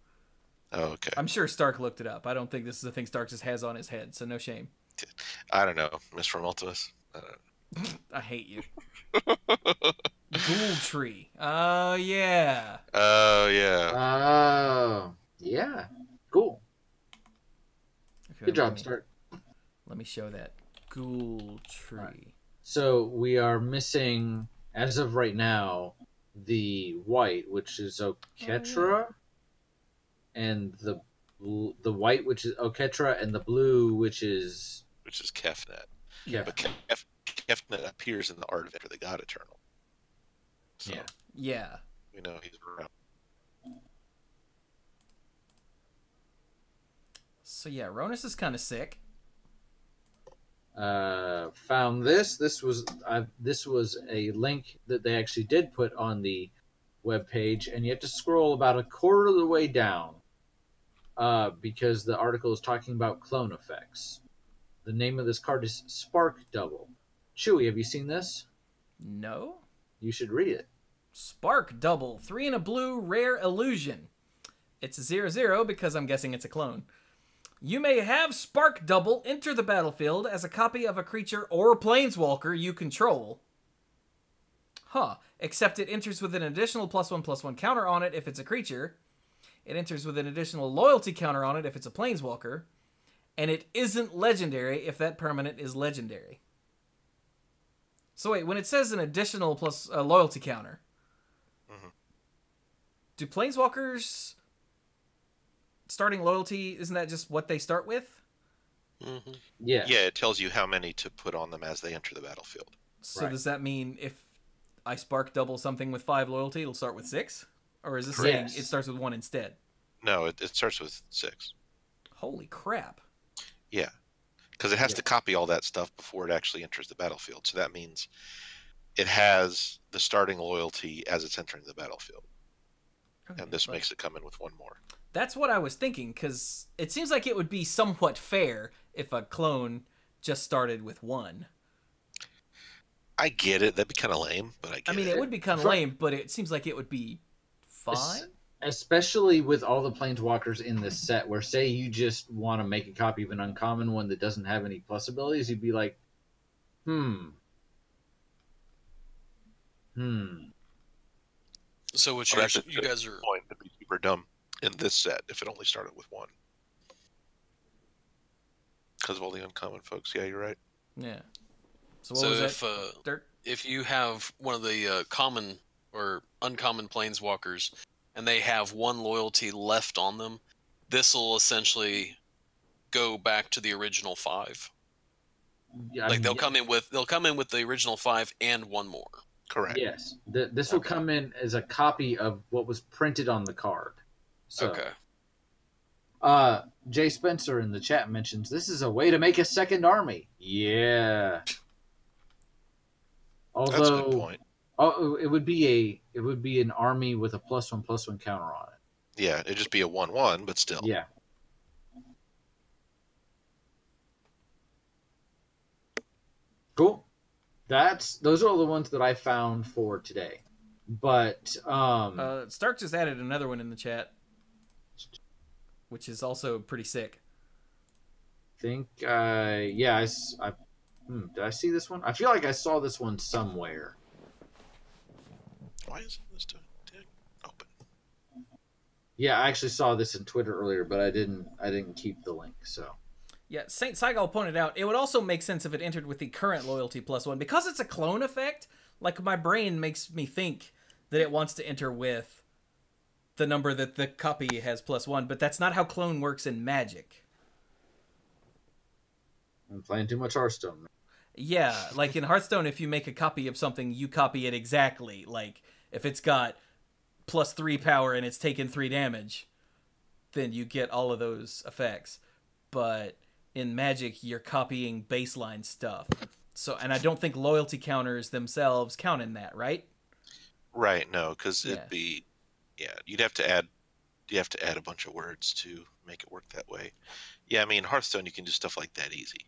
Oh, okay. I'm sure Stark looked it up. I don't think this is a thing Stark just has on his head, so no shame. I don't know, Mr. Multimus. I hate you. Ghoul Tree. Oh, yeah. Oh, yeah. Oh, yeah. Cool. Okay, Good job, Stark. Let me show that. Ghoul Tree. Right. So we are missing, as of right now, the white, which is Oketra, and the white, which is Oketra, and the blue, which is Kefnet. Yeah. But Kefnet appears in the art of Enter the God Eternal. So yeah. We know he's around. So yeah, Ronus is kind of sick. Found this. This was a link that they actually did put on the webpage, and you have to scroll about a quarter of the way down because the article is talking about clone effects. The name of this card is Spark Double. Chewy, have you seen this? No. You should read it. Spark Double, 3 and a blue, rare illusion. It's a 0/0 because I'm guessing it's a clone. You may have Spark Double enter the battlefield as a copy of a creature or planeswalker you control. Except it enters with an additional +1/+1 counter on it if it's a creature. It enters with an additional loyalty counter on it if it's a planeswalker. And it isn't legendary if that permanent is legendary. So wait, when it says an additional plus loyalty counter, do planeswalkers starting loyalty, isn't that just what they start with? Yeah. Yeah, it tells you how many to put on them as they enter the battlefield. So does that mean if I Spark Double something with 5 loyalty, it'll start with 6? Or is this saying it starts with 1 instead? No, it starts with 6. Holy crap. Yeah, because it has to copy all that stuff before it actually enters the battlefield. So that means it has the starting loyalty as it's entering the battlefield. Okay, and this makes it come in with 1 more. That's what I was thinking, because it seems like it would be somewhat fair if a clone just started with 1. I get it. That'd be kind of lame, but I get it. I mean, it would be kind of lame, but it seems like it would be fine. Especially with all the planeswalkers in this set, where say you just want to make a copy of an uncommon one that doesn't have any plus abilities, you'd be like, So what you guys are point to be super dumb in this set if it only started with 1. Because of all the uncommon folks. Yeah, you're right. Yeah. So what was if Dirk? If you have one of the common or uncommon planeswalkers and they have 1 loyalty left on them, this will essentially go back to the original 5. Yeah, Like they'll come in with the original 5 and 1 more. Correct. Yes, this will come in as a copy of what was printed on the card. So, Okay. Jay Spencer in the chat mentions this is a way to make a second army. Yeah. Although, that's a good point. Oh, it would be an army with a +1/+1 counter on it. Yeah, it'd just be a 1/1, but still. Yeah. Cool. Those are all the ones that I found for today. But Stark just added another one in the chat, which is also pretty sick. did I see this one? I feel like I saw this one somewhere. Why isn't this open? Yeah, I actually saw this in Twitter earlier, but I didn't keep the link. So yeah, Saint Saigal pointed out it would also make sense if it entered with the current loyalty +1 because it's a clone effect. Like my brain makes me think that it wants to enter with the number that the copy has +1, but that's not how clone works in Magic. I'm playing too much Hearthstone. Yeah, like in Hearthstone, if you make a copy of something, you copy it exactly. Like if it's got +3 power and it's taken 3 damage, then you get all of those effects. But in Magic, you're copying baseline stuff. So, and I don't think loyalty counters themselves count in that, right? Right, no, because it'd be, you'd have to add a bunch of words to make it work that way. Yeah, I mean, Hearthstone, you can do stuff like that easy,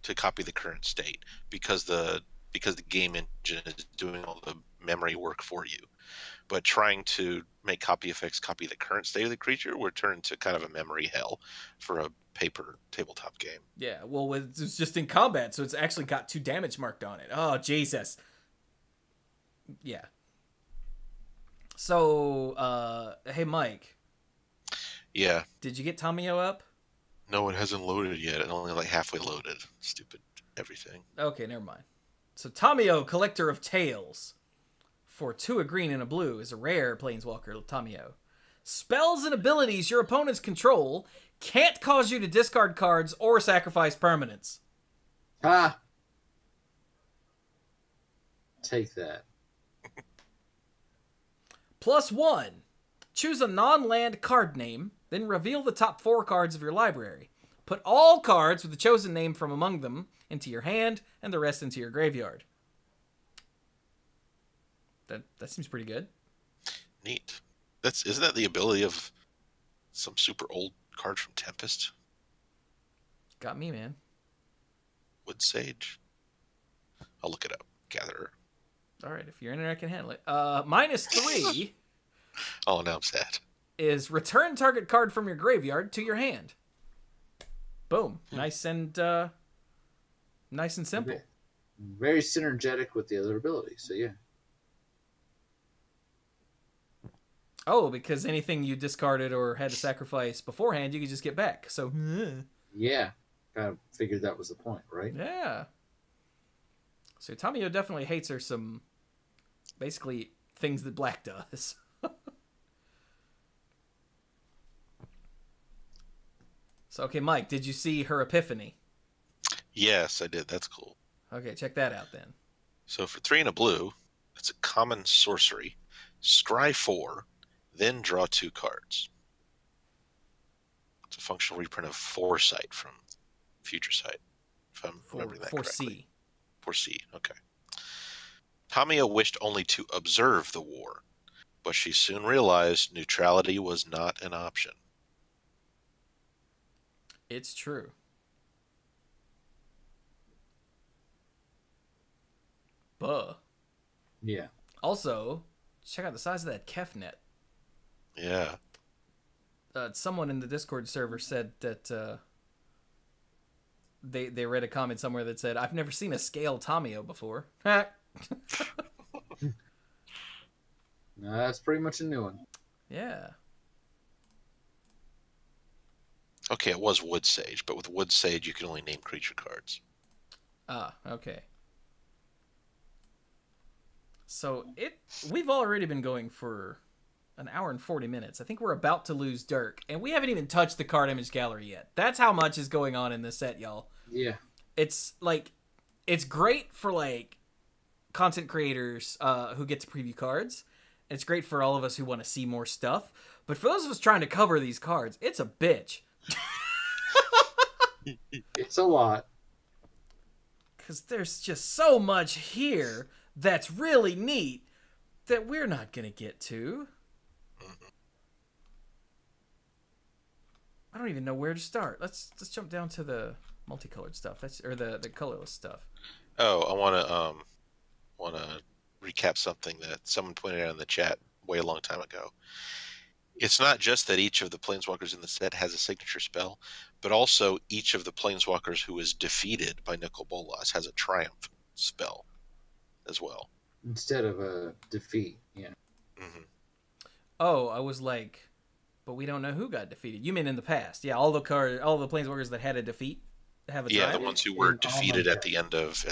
to copy the current state because the game engine is doing all the memory work for you. But trying to make copy effects copy the current state of the creature would turn into kind of a memory hell for a paper tabletop game. Yeah, well, it's just in combat, so it's actually got 2 damage marked on it. Oh, Jesus. Yeah. So, hey, Mike. Yeah. Did you get Tamio up? No, it hasn't loaded yet. It's only like halfway loaded. Stupid everything. Okay, never mind. So Tamio, Collector of Tales. For 2 a green and a blue is a rare planeswalker, Tamio. Spells and abilities your opponents control can't cause you to discard cards or sacrifice permanents. Ah. Take that. +1. Choose a non-land card name, then reveal the top 4 cards of your library. Put all cards with the chosen name from among them into your hand and the rest into your graveyard. That seems pretty good. Neat. Isn't that the ability of some super old card from Tempest? Got me, man. Wood Sage. I'll look it up. Gatherer. All right, if your internet can handle it. -3 Oh, now I'm sad. is return target card from your graveyard to your hand. Boom. Nice and simple. Very synergetic with the other abilities. So yeah. Oh, because anything you discarded or had to sacrifice beforehand, you could just get back. So, yeah, kind of figured that was the point, right? Yeah. So Tamio definitely hates her some, basically, things that Black does. So, okay, Mike, did you see her epiphany? Yes, I did. That's cool. Okay, check that out then. So for 3 and a blue, it's a common sorcery. Scry 4, then draw 2 cards. It's a functional reprint of Foresight from Future Sight, if I'm remembering that correctly. 4C. 4C, okay. Tamio wished only to observe the war. but she soon realized neutrality was not an option. It's true. Buh. Yeah. Also, check out the size of that Kef net. Yeah. Someone in the Discord server said that they read a comment somewhere that said, "I've never seen a scale Tamio before." No, that's pretty much a new one. Yeah. Okay, it was Wood Sage, but with Wood Sage you can only name creature cards. Ah, okay. So we've already been going for an hour and 40 minutes. I think we're about to lose Dirk, and we haven't even touched the card image gallery yet. That's how much is going on in this set, y'all. Yeah. It's like, it's great for like content creators who get to preview cards. It's great for all of us who want to see more stuff. But for those of us trying to cover these cards, it's a bitch. It's a lot. Because there's just so much here that's really neat that we're not going to get to. I don't even know where to start. Let's jump down to the multicolored stuff. Or the colorless stuff. Oh, I want to recap something that someone pointed out in the chat way a long time ago. It's not just that each of the planeswalkers in the set has a signature spell, but also each of the planeswalkers who is defeated by Nicol Bolas has a triumph spell as well. Instead of a defeat, yeah. Mm-hmm. Oh, I was like, but we don't know who got defeated. You mean in the past? Yeah, all the planeswalkers that had a defeat have a triumph? Yeah, the ones who were defeated at the end of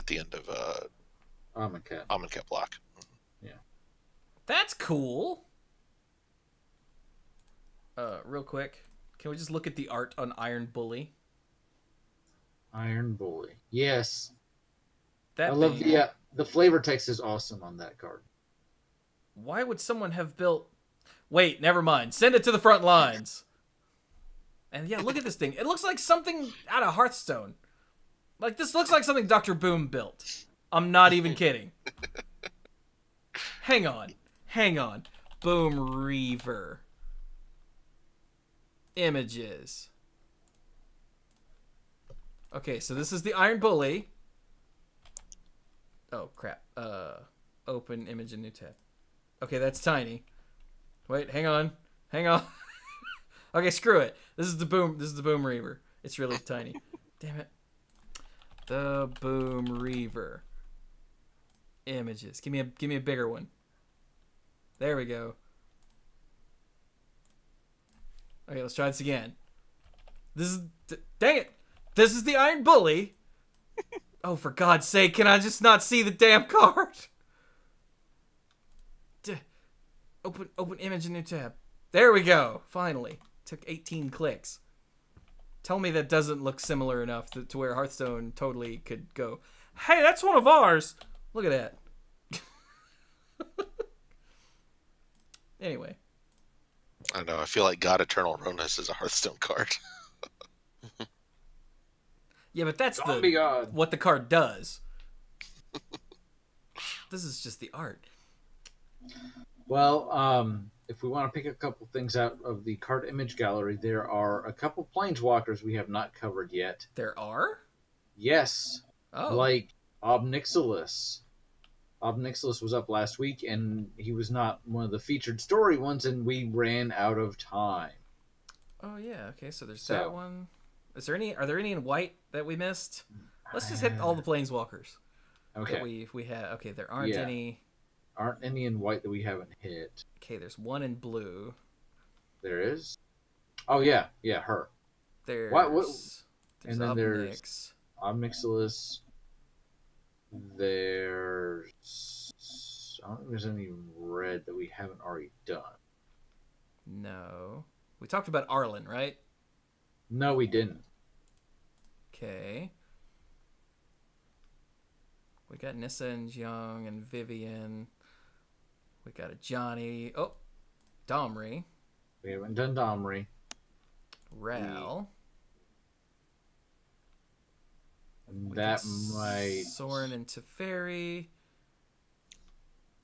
Amonkhet block. Yeah. That's cool. Real quick, can we just look at the art on Iron Bully? Iron Bully. Yes. That I love the flavor text is awesome on that card. Why would someone have built... Wait, never mind. Send it to the front lines. And yeah, look at this thing. It looks like something out of Hearthstone. Like, this looks like something Dr. Boom built. I'm not even kidding. Hang on. Boom Reaver. Images. Okay, so this is the Iron Bully. Oh, crap. Open image in new tab. Okay, that's tiny. Wait, hang on. Okay, screw it. This is the Boom Reaver. It's really tiny. Damn it. The Boom Reaver. Images. Give me a bigger one. There we go. Okay, let's try this again. Dang it. This is the Iron Bully. Oh, for God's sake, can I just not see the damn card? Open image in new tab. There we go. Finally. Took 18 clicks. Tell me that doesn't look similar enough to where Hearthstone totally could go, hey, that's one of ours. Look at that. Anyway. I don't know. I feel like God Eternal Ronus is a Hearthstone card. Yeah, but that's what the card does. This is just the art. Well, if we want to pick a couple things out of the card image gallery, there are a couple planeswalkers we have not covered yet. There are? Yes. Oh. Like Obnixilis. Obnixilis was up last week, and he was not one of the featured story ones, and we ran out of time. Oh, yeah. Okay, so there's that one. Are there any in white that we missed? Let's just hit all the planeswalkers. Okay. That we have. Okay, there aren't any. Aren't any in white that we haven't hit. Okay, there's one in blue. There is? Oh, yeah. Yeah, her. There's and then there's Obnixilis. There's... I don't think there's any red that we haven't already done. No. We talked about Arlen, right? No, we didn't. Okay. We got Nissa and Young and Vivian. We got a Johnny. Oh, Domri. We haven't done Domri. Ral. And that might... Soren and Teferi.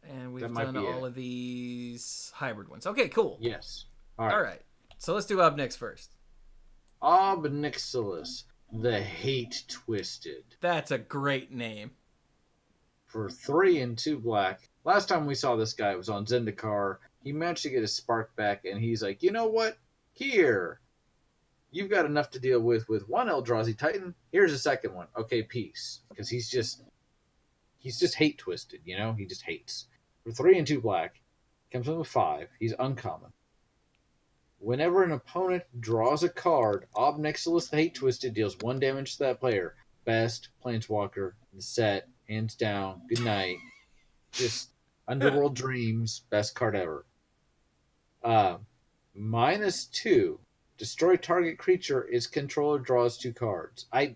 And we've done all of these hybrid ones. Okay, cool. Yes. All right. So let's do Obnix first. Ob Nixilis, the Hate Twisted. That's a great name. For 3 and 2 black. Last time we saw this guy was on Zendikar. He managed to get his spark back, and he's like, you know what? Here. You've got enough to deal with 1 Eldrazi Titan. Here's a second one. Okay, peace. Because he's just hate twisted, you know? He just hates. For 3 and 2 black, comes in with 5. He's uncommon. Whenever an opponent draws a card, Ob Nixilis the Hate Twisted deals 1 damage to that player. Best planeswalker in the set, hands down. Good night. Just Underworld Dreams, best card ever. -2. Destroy target creature. Its controller draws 2 cards. I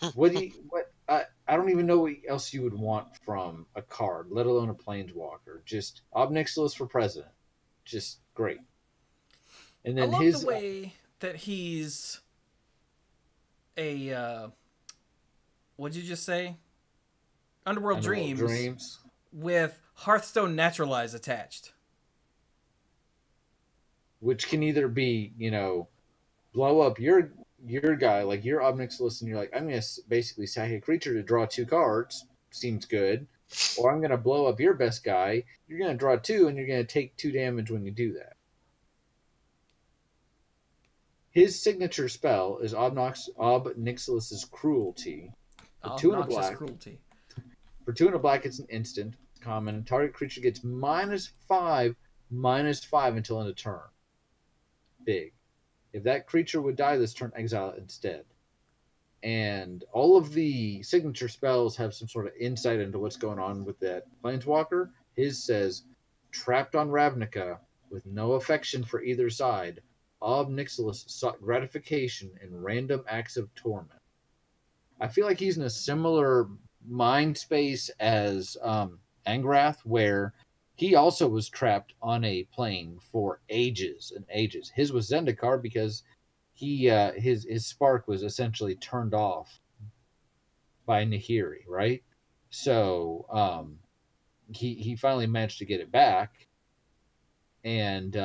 don't even know what else you would want from a card, let alone a planeswalker. Just Ob Nixilis for president. Just great. And then I love the way that he's a what'd you just say? Underworld Dreams with Hearthstone Naturalize attached. Which can either be, blow up your guy, like your Ob Nixilis, and you're like, I'm going to basically sack a creature to draw 2 cards. Seems good. Or I'm going to blow up your best guy. You're going to draw 2, and you're going to take 2 damage when you do that. His signature spell is Ob Nixilis' Cruelty. For 2 and a black. Cruelty. For 2 and a black, it's an instant. Common. Target creature gets -5 until end of turn. Big. If that creature would die this turn, exile it instead. And all of the signature spells have some sort of insight into what's going on with that planeswalker. His says, trapped on Ravnica with no affection for either side, Ob Nixilis sought gratification in random acts of torment. I feel like he's in a similar mind space as Angrath, where he also was trapped on a plane for ages and ages. His was Zendikar because his spark was essentially turned off by Nahiri, right? So he finally managed to get it back, and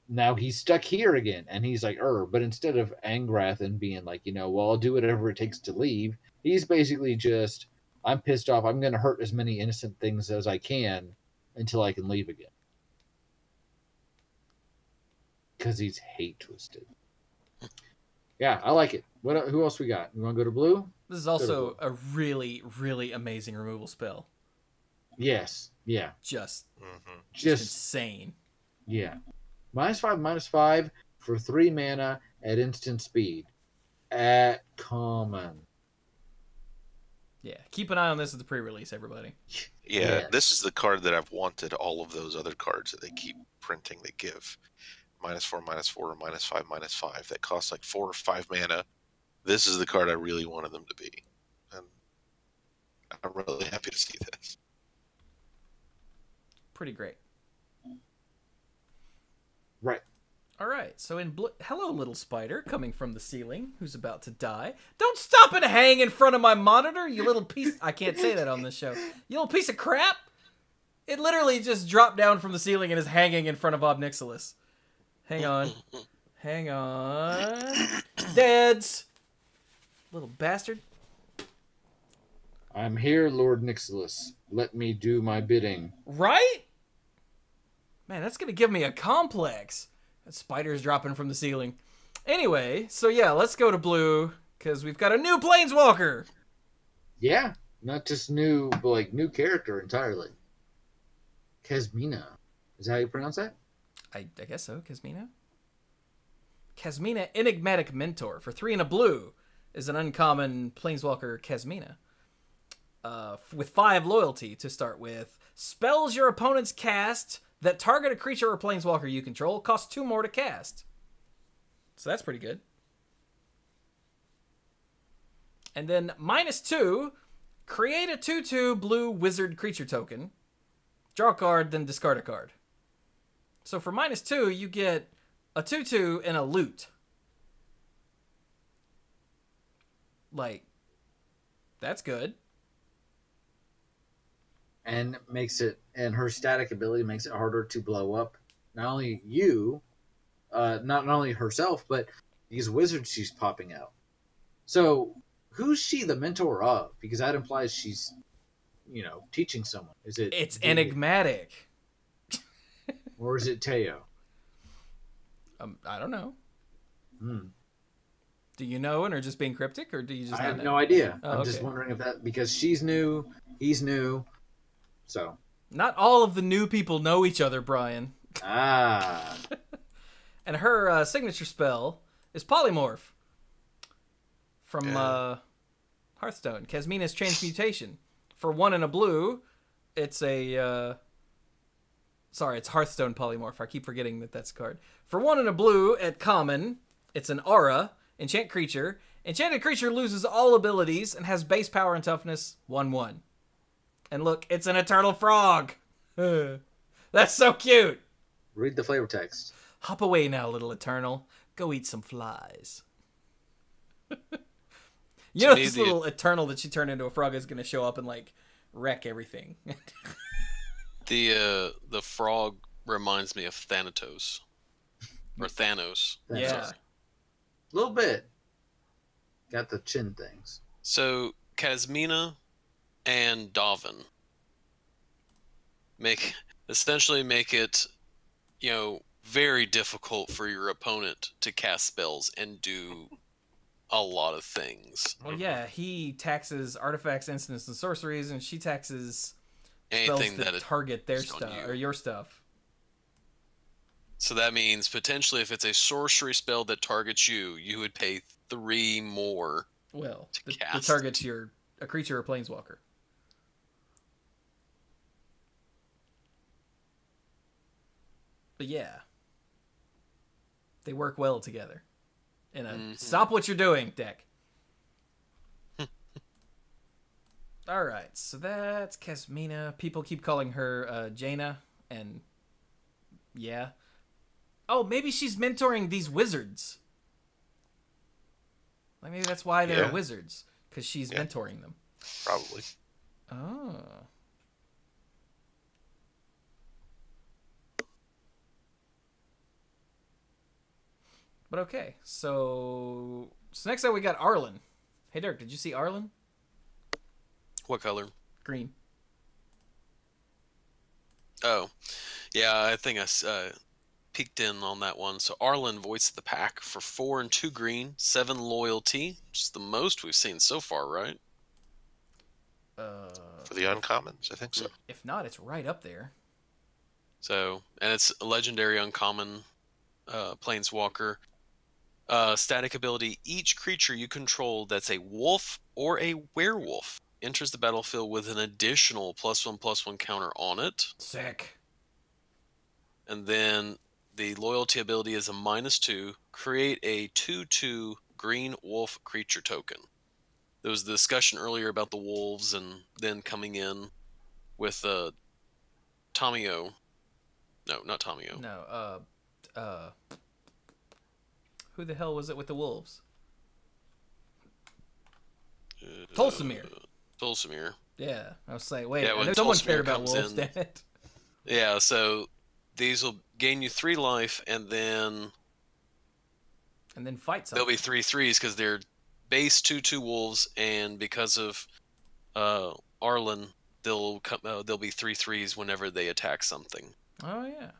now he's stuck here again. And he's like, but instead of Angrath and being like, I'll do whatever it takes to leave, he's basically just, I'm pissed off. I'm going to hurt as many innocent things as I can until I can leave again. Because he's hate twisted. Yeah, I like it. Who else we got? You want to go to blue? This is also a really, really amazing removal spell. Yes. Yeah. Just insane. Yeah. -5/-5 for 3 mana at instant speed. At common. Yeah, keep an eye on this at the pre-release, everybody. Yeah, this is the card that I've wanted all of those other cards that they keep printing that give -4/-4 or -5/-5 that cost like 4 or 5 mana. This is the card I really wanted them to be. And I'm really happy to see this. Pretty great. Right. All right, so in hello, little spider coming from the ceiling who's about to die. Don't stop and hang in front of my monitor, you little piece. I can't say that on this show. You little piece of crap. It literally just dropped down from the ceiling and is hanging in front of Ob Nixilis. Hang on. Hang on. Deads. Little bastard. I'm here, Lord Nixilis. Let me do my bidding. Right? Man, that's going to give me a complex. That spider's dropping from the ceiling. Anyway, so yeah, let's go to blue, because we've got a new planeswalker. Yeah, not just new, but like new character entirely. Kasmina. Is that how you pronounce that? I guess so, Kasmina. Kasmina, Enigmatic Mentor. For 3 and a blue is an uncommon planeswalker Kasmina. With 5 loyalty to start with. Spells your opponents cast that target a creature or planeswalker you control cost 2 more to cast. So that's pretty good. And then -2, create a 2/2 blue wizard creature token. Draw a card, then discard a card. So for -2, you get a 2/2 and a loot. Like, that's good. and her static ability makes it harder to blow up not only you, not only herself, but these wizards she's popping out. So who's she the mentor of? Because that implies she's, teaching someone. Is it? It's enigmatic. Or is it Teo? I don't know. Hmm. Do you know and are just being cryptic, or do you just? I have no idea. Oh, I'm just wondering if that, because she's new, he's new, so. Not all of the new people know each other, Brian. Ah. And her signature spell is Polymorph from Hearthstone. Kasmina's Transmutation. For 1 and a blue, it's a... Sorry, it's Hearthstone Polymorph. I keep forgetting that that's a card. For 1 and a blue, at common, it's an aura, enchant creature. Enchanted creature loses all abilities and has base power and toughness 1/1. And look, it's an eternal frog. That's so cute. Read the flavor text. Hop away now, little Eternal. Go eat some flies. This little Eternal that she turned into a frog is going to show up and, wreck everything. The frog reminds me of Thanatos. Or Thanos. Yeah. A little bit. Got the chin things. So, Kasmina and Davin essentially make it, very difficult for your opponent to cast spells and do a lot of things. Well, yeah, he taxes artifacts, instants, and sorceries, and she taxes anything spells that target their stuff or your stuff. So that means potentially, if it's a sorcery spell that targets you, you would pay 3 more. Well, that targets a creature or planeswalker. But yeah, they work well together in a stop what you're doing deck. All right, so that's Kasmina. People keep calling her Jaina, and yeah. Oh, maybe she's mentoring these wizards. Maybe that's why they're wizards, because she's mentoring them. Probably. Oh. But okay, so next up we got Arlen. Hey Dirk, did you see Arlen? What color? Green. Oh, yeah, I think I peeked in on that one. So Arlen, Voice of the Pack, for 4 and 2 green, 7 loyalty, which is the most we've seen so far, right? For the uncommons, I think so. If not, it's right up there. So, and it's a legendary uncommon planeswalker. Static ability, each creature you control that's a wolf or a werewolf enters the battlefield with an additional +1/+1 counter on it. Sick. And then the loyalty ability is a -2. Create a 2/2 green wolf creature token. There was the discussion earlier about the wolves, and then coming in with Tomio. No, not Tomio. No, who the hell was it with the wolves? Tolsimir. Tolsimir. Yeah, I was like, wait, Yeah, I when know someone Tolsimir cared about comes wolves, in- damn it. Yeah, so these will gain you 3 life, and then And then fight something. they'll be 3/3s because they're base 2/2 wolves, and because of Arlen, they'll be 3/3s whenever they attack something. Oh, yeah.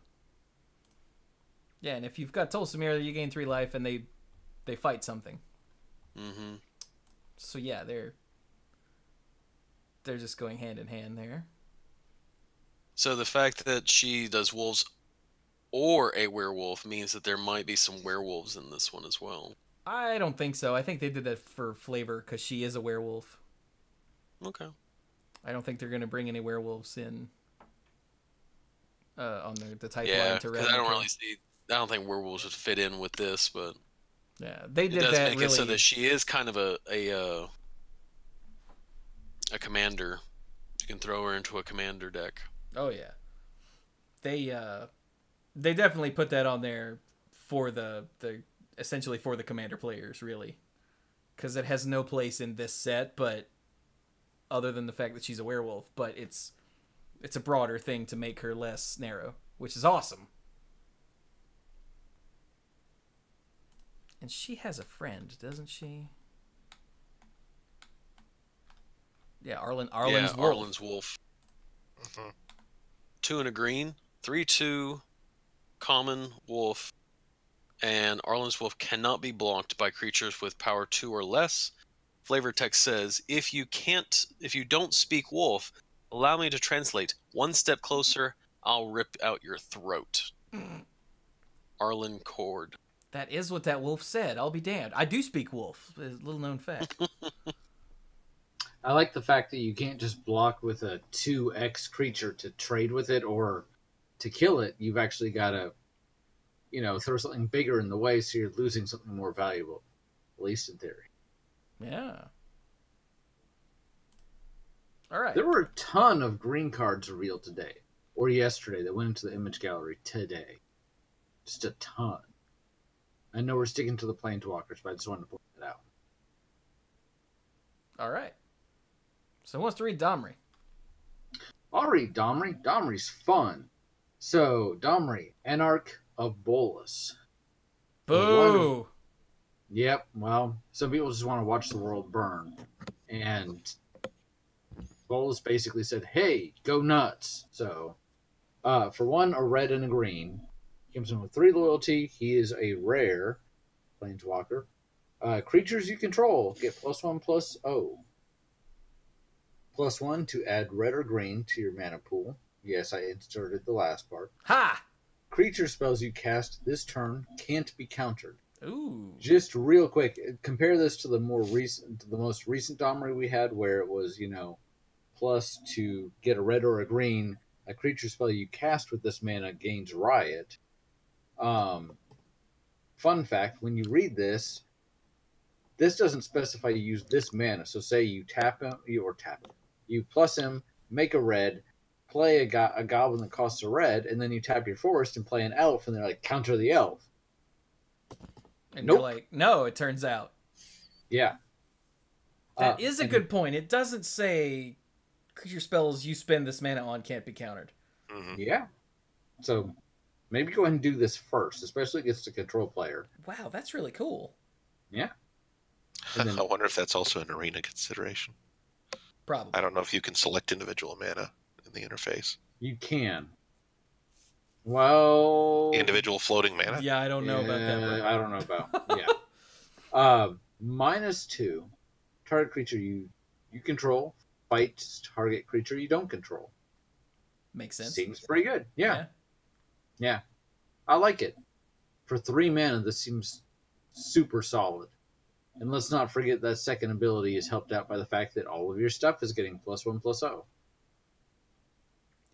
Yeah, and if you've got Tolsimir, you gain 3 life, and they fight something. Mm-hmm. So yeah, they're just going hand in hand there. So the fact that she does wolves or a werewolf means that there might be some werewolves in this one as well. I don't think so. I think they did that for flavor because she is a werewolf. Okay. I don't think they're going to bring any werewolves in on the type Yeah, line to because I don't really see. I don't think werewolves would fit in with this, but yeah, they it did does that make really. it so that she is kind of a commander. You can throw her into a commander deck. Oh yeah, they definitely put that on there for the essentially for the commander players, really, because it has no place in this set, but other than the fact that she's a werewolf, but it's It's a broader thing to make her less narrow, which is awesome. And she has a friend, doesn't she? Yeah, Arlen's Wolf. Arlen's Wolf. 2 and a green, 3/2, common wolf, and Arlen's Wolf cannot be blocked by creatures with power 2 or less. Flavor text says, if you don't speak wolf, allow me to translate. 1 step closer, I'll rip out your throat. Arlen Cord. That is what that wolf said. I'll be damned. I do speak wolf. A little known fact. I like the fact that you can't just block with a 2x creature to trade with it or to kill it. You've actually got to, throw something bigger in the way so you're losing something more valuable, at least in theory. Yeah. All right. There were a ton of green cards revealed today, or yesterday, that went into the image gallery today. Just a ton. I know we're sticking to the planeswalkers, but I just wanted to point it out. All right. So who wants to read Domri? I'll read Domri. Domri's fun. So, Domri, Anarch of Bolas. Boo! Yep, well, some people just want to watch the world burn. And Bolas basically said, hey, go nuts. So, for 1, a red and a green. Comes in with 3 loyalty. He is a rare planeswalker. Creatures you control get +1/+0. +1 to add red or green to your mana pool. Yes, I inserted the last part. Ha! Creature spells you cast this turn can't be countered. Ooh. Just real quick, compare this to the most recent Domri we had, where it was, plus to get a red or a green. A creature spell you cast with this mana gains Riot. Fun fact, when you read this doesn't specify you use this mana. So say you tap him, you plus him, make a red, play a goblin that costs a red, and then you tap your forest and play an elf, and they're like, counter the elf. And you're like, no, it turns out. Yeah. That is a good point. It doesn't say creature spells you spend this mana on can't be countered. Mm-hmm. Yeah. So maybe go ahead and do this first, especially against a control player. Wow, that's really cool. Yeah. Then, I wonder if that's also an arena consideration. Probably. I don't know if you can select individual mana in the interface. You can. Well... Individual floating mana? Yeah, I don't know about that. I don't know about. Yeah. -2. Target creature you control fights target creature you don't control. Makes sense. Seems pretty good. Yeah. I like it. For 3 mana, this seems super solid. And let's not forget that second ability is helped out by the fact that all of your stuff is getting +1/+0.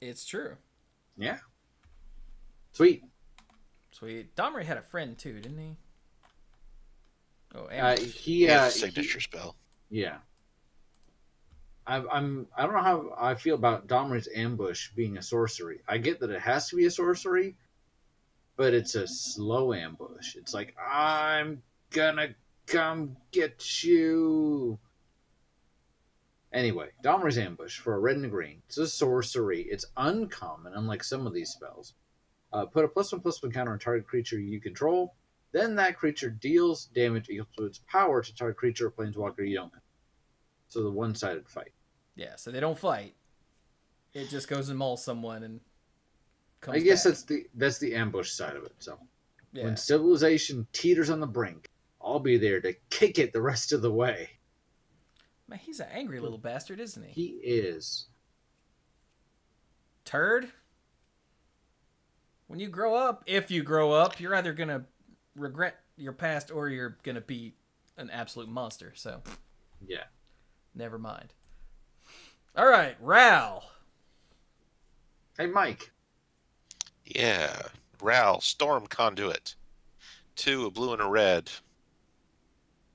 It's true. Yeah. Sweet. Domri had a friend too, didn't he? Oh, he has a signature spell. Yeah. I don't know how I feel about Domri's Ambush being a sorcery. I get that it has to be a sorcery, but it's a slow ambush. It's like, I'm gonna come get you. Anyway, Domri's Ambush for a red and a green. It's a sorcery. It's uncommon, unlike some of these spells. Put a +1/+1 counter on target creature you control. Then that creature deals damage equal to its power to target creature or planeswalker you don't control. So the one-sided fight. Yeah, so they don't fight. It just goes and mauls someone and comes I guess back. that's the ambush side of it. So Yeah. when civilization teeters on the brink, I'll be there to kick it the rest of the way. Man, he's an angry little bastard, isn't he? He is. Turd. When you grow up, if you grow up, you're either going to regret your past or you're going to be an absolute monster. So, Yeah. never mind. All right, Ral. Hey, Mike. Yeah. Ral, Storm Conduit. 2, a blue and a red.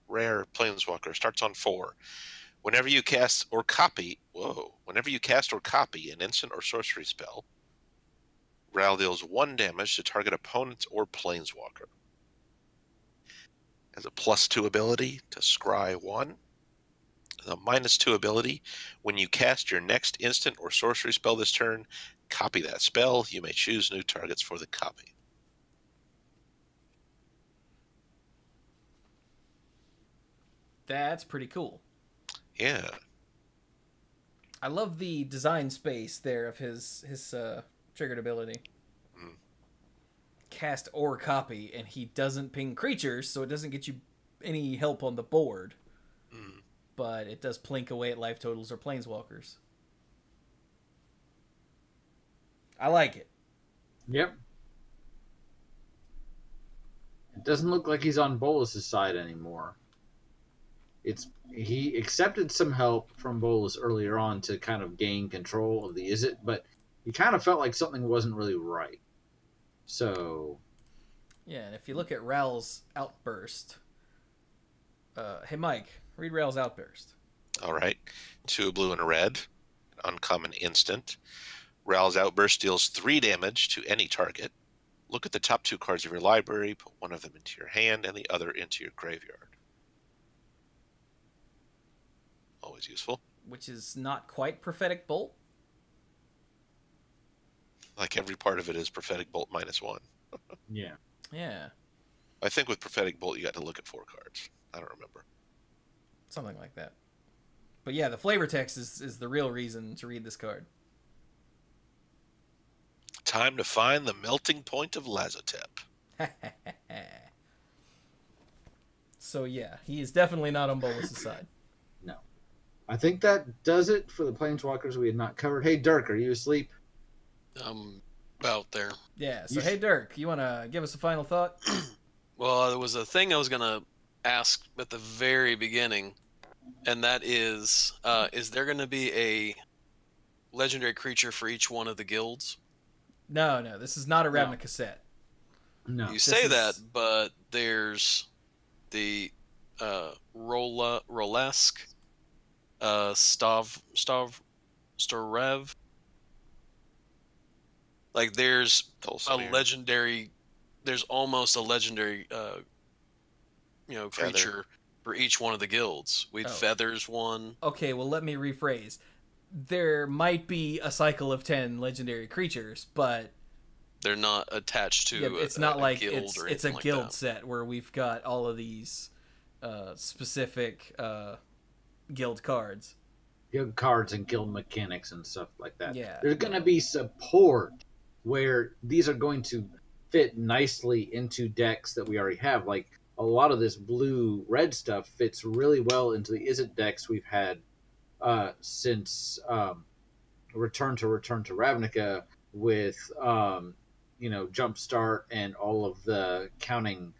Rare Planeswalker. Starts on 4. Whenever you cast or copy an instant or sorcery spell, Ral deals 1 damage to target opponent or planeswalker. Has a +2 ability to scry 1. The -2 ability. When you cast your next instant or sorcery spell this turn, copy that spell. You may choose new targets for the copy. That's pretty cool. Yeah. I love the design space there of his triggered ability. Mm. Cast or copy, and he doesn't ping creatures, so it doesn't get you any help on the board. Mm. But it does plink away at life totals or planeswalkers. I like it. Yep. It doesn't look like he's on Bolus's side anymore. He accepted some help from Bolus earlier on to kind of gain control of the Izzet, but he kind of felt like something wasn't really right. So, yeah, and if you look at Ral's outburst, hey Mike, read Ral's outburst. All right. 2 blue and a red. An uncommon instant. Ral's outburst deals 3 damage to any target. Look at the top 2 cards of your library, put one of them into your hand and the other into your graveyard. Always useful. Which is not quite Prophetic Bolt. Like every part of it is Prophetic Bolt -1. yeah. Yeah. I think with Prophetic Bolt you got to look at 4 cards. I don't remember. Something like that. But yeah, the flavor text is the real reason to read this card. Time to find the melting point of Lazotep. So yeah, he is definitely not on Bolus's side. No. I think that does it for the Planeswalkers we had not covered. Hey, Dirk, are you asleep? I'm about there. Yeah, so hey Dirk, you want to give us a final thought? Well, there was a thing I was going to ask at the very beginning, and that is there going to be a legendary creature for each one of the guilds? No, this is not a Ravnica set. No. You say that, but there's the Rolesque, Starev. Like there's Tolsimir. a legendary, there's almost a legendary, creature for each one of the guilds. With Feathers one. Okay, well let me rephrase. There might be a cycle of 10 legendary creatures, but they're not attached to. It's not like guild it's a like guild that. set where we've got all of these specific guild cards. Guild cards and guild mechanics and stuff like that. Yeah. There's going to be support where these are going to fit nicely into decks that we already have. Like a lot of this blue-red stuff fits really well into the Izzet decks we've had since Return to Ravnica with Jumpstart and all of the counting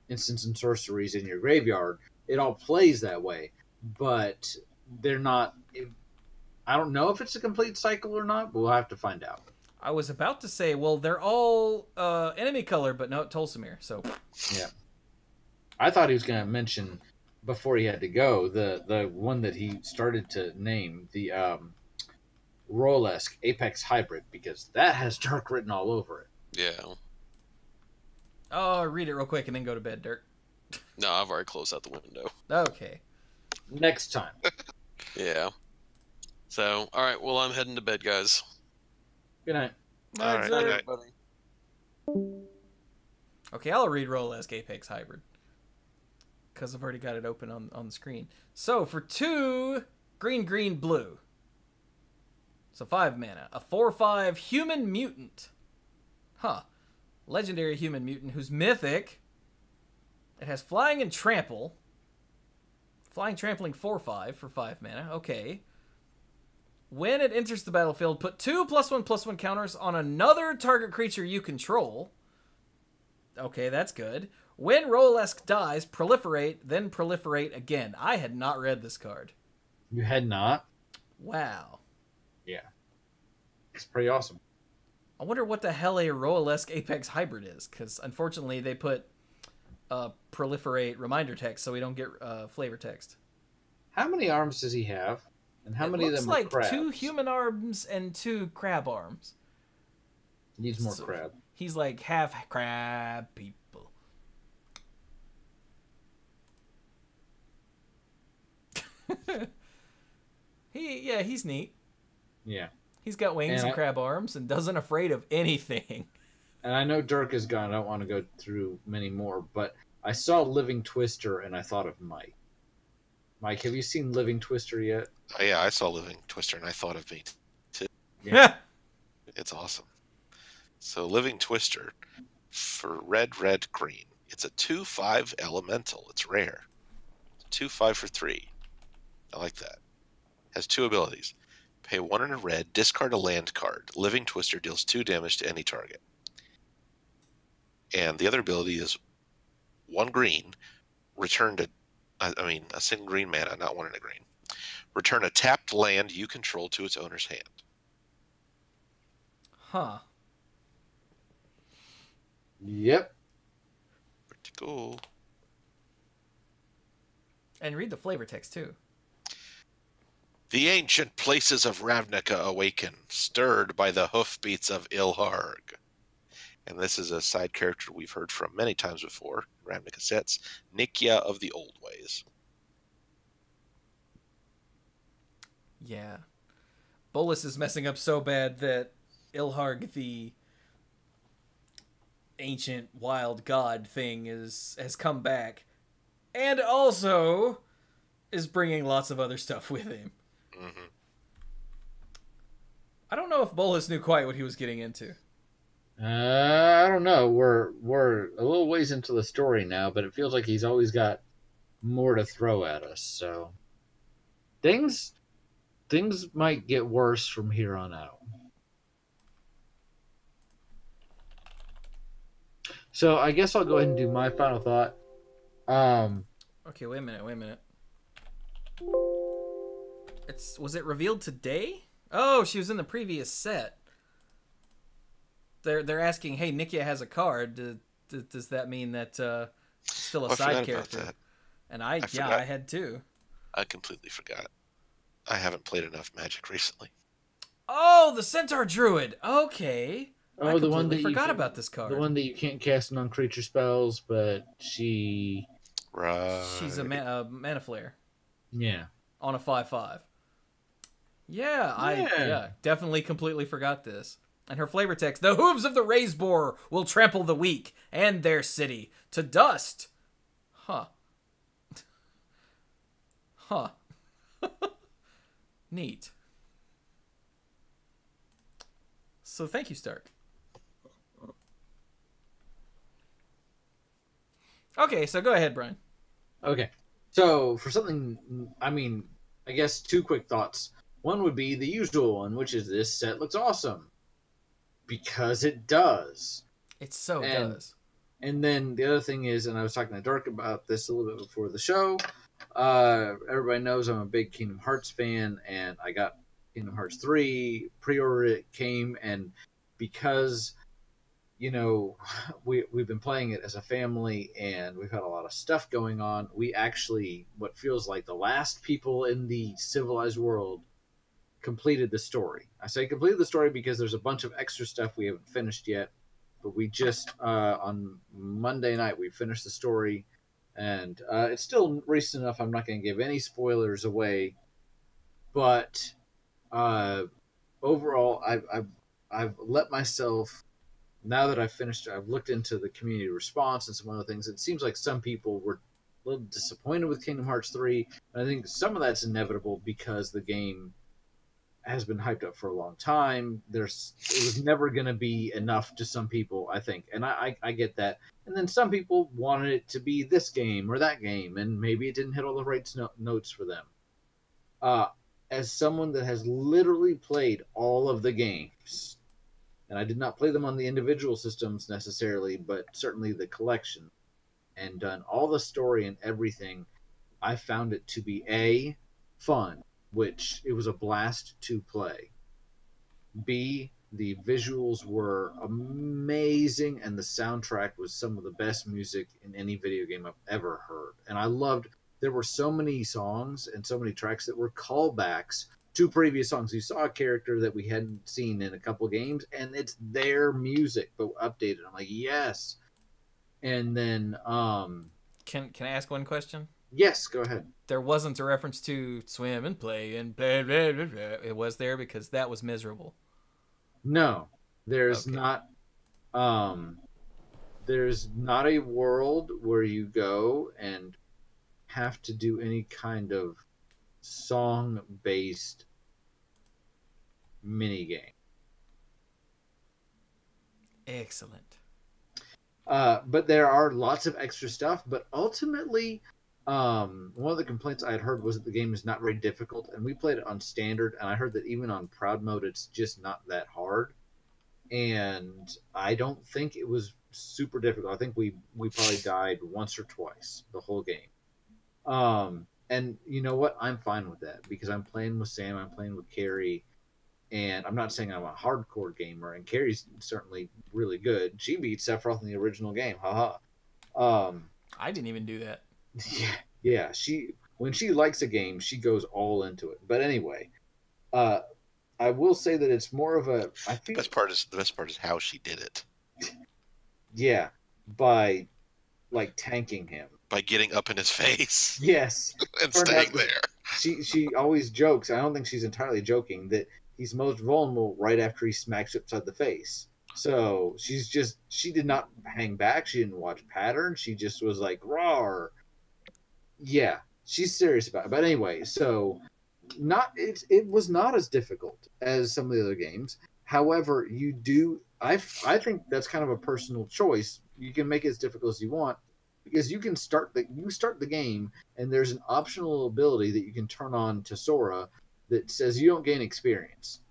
instants and sorceries in your graveyard. It all plays that way, but they're not. I don't know if it's a complete cycle or not, but we'll have to find out. I was about to say, well, they're all enemy color, but no Tolsimir. So yeah, I thought he was going to mention before he had to go the one that he started to name, the Rolesque Apex Hybrid, because that has Dirk written all over it. Yeah. Oh, read it real quick and then go to bed, Dirk. No, I've already closed out the window. Okay. Next time. Yeah. So, all right. Well, I'm heading to bed, guys. Good night. All right, good night. Okay, I'll read Rolesque Apex Hybrid, because I've already got it open on the screen. So, for 2 green, blue. So 5 mana. A 4/5 human mutant. Huh. Legendary human mutant who's mythic. It has flying and trample. Flying, trampling 4/5 for 5 mana. Okay. When it enters the battlefield, put 2 +1/+1 counters on another target creature you control. Okay, that's good. When Rolesque dies, proliferate, then proliferate again. I had not read this card. You had not? Wow. Yeah. It's pretty awesome. I wonder what the hell a Rolesque Apex Hybrid is, because unfortunately they put proliferate reminder text, so we don't get flavor text. How many arms does he have? And how many of them are looks like crabs? 2 human arms and 2 crab arms. Needs more crab. He's like half crab people. He's neat. Yeah. He's got wings and crab arms and doesn't afraid of anything. And I know Dirk is gone. I don't want to go through many more, but I saw Living Twister and I thought of Mike. Mike, have you seen Living Twister yet? Oh, yeah, I saw Living Twister and I thought of me too. Yeah. It's awesome. So Living Twister for red, green. It's a 2/5 elemental. It's rare. 2/5 for 3. I like that. Has 2 abilities. Pay 1 and a red, discard a land card. Living Twister deals 2 damage to any target. And the other ability is 1 green, return to, a single green mana, not 1 and a green. Return a tapped land you control to its owner's hand. Huh. Yep. Pretty cool. And read the flavor text, too. The ancient places of Ravnica awaken, stirred by the hoofbeats of Ilharg. And this is a side character we've heard from many times before, Ravnica sets, Nikia of the Old Ways. Yeah. Bolus is messing up so bad that Ilharg, the ancient wild god thing, has come back. And also is bringing lots of other stuff with him. Mm-hmm. I don't know if Bolus knew quite what he was getting into. I don't know. We're a little ways into the story now, but it feels like he's always got more to throw at us. So things might get worse from here on out. So I guess I'll go ahead and do my final thought. Okay, wait a minute. Was it revealed today? Oh, she was in the previous set. They're asking, hey, Nikia has a card. Does that mean that still a side character? And I had too. I completely forgot. I haven't played enough Magic recently. Oh, the Centaur Druid. Okay. Oh, I the one that forgot about this card. The one that you can't cast non-creature spells, but she... Right. She's a mana flare. Yeah. On a 5/5. Yeah, I definitely completely forgot this. And her flavor text, the hooves of the raised boar will trample the weak and their city to dust. Huh. Huh. Neat. So thank you, Stark. Okay, so go ahead, Brian. Okay. So for something, I guess 2 quick thoughts. One would be the usual one, which is this set looks awesome. Because it does. It does. And then the other thing is, and I was talking to Dirk about this a little bit before the show, everybody knows I'm a big Kingdom Hearts fan, and I got Kingdom Hearts 3, pre-order it came, and because, we've been playing it as a family, and we've had a lot of stuff going on, we actually, what feels like the last people in the civilized world, completed the story. I say completed the story because there's a bunch of extra stuff we haven't finished yet, but we just on Monday night we finished the story, and it's still recent enough I'm not going to give any spoilers away, but overall I've let myself, now that I've finished, I've looked into the community response and some other things. It seems like some people were a little disappointed with Kingdom Hearts 3, and I think some of that's inevitable because the game has been hyped up for a long time. It was never going to be enough to some people, I think, and I get that. And then some people wanted it to be this game or that game, and maybe it didn't hit all the right notes for them. As someone that has literally played all of the games, and I did not play them on the individual systems necessarily, but certainly the collection, and done all the story and everything, I found it to be fun, which it was a blast to play. B, the visuals were amazing, and the soundtrack was some of the best music in any video game I've ever heard. And I loved, there were so many songs and so many tracks that were callbacks to previous songs. You saw a character that we hadn't seen in a couple games, and it's their music, but updated. I'm like, yes. And then, Can I ask one question? Yes, go ahead. There wasn't a reference to swim and play and blah, blah, blah, blah. It was there because that was miserable. No, there's Okay. not. There's not a world where you go and have to do any kind of song-based mini game. Excellent. But there are lots of extra stuff. But ultimately, one of the complaints I had heard was that the game is not very difficult, and we played it on standard, and I heard that even on proud mode, it's just not that hard. And I don't think it was super difficult. I think we probably died once or twice the whole game. And you know what? I'm fine with that because I'm playing with Sam, I'm playing with Carrie, and I'm not saying I'm a hardcore gamer. And Carrie's certainly really good. She beat Sephiroth in the original game. Haha. I didn't even do that. Yeah. When she likes a game, she goes all into it. But anyway, I will say that it's more of a. I think the best part is how she did it. Yeah, by like tanking him. By getting up in his face. Yes. And staying there. She always jokes, I don't think she's entirely joking, that he's most vulnerable right after he smacks you upside the face. So she did not hang back. She didn't watch patterns. She just was like, "Rawr." Yeah, she's serious about it. But anyway, so it was not as difficult as some of the other games. However, I think that's kind of a personal choice. You can make it as difficult as you want because you start the game and there's an optional ability that you can turn on to Sora that says you don't gain experience.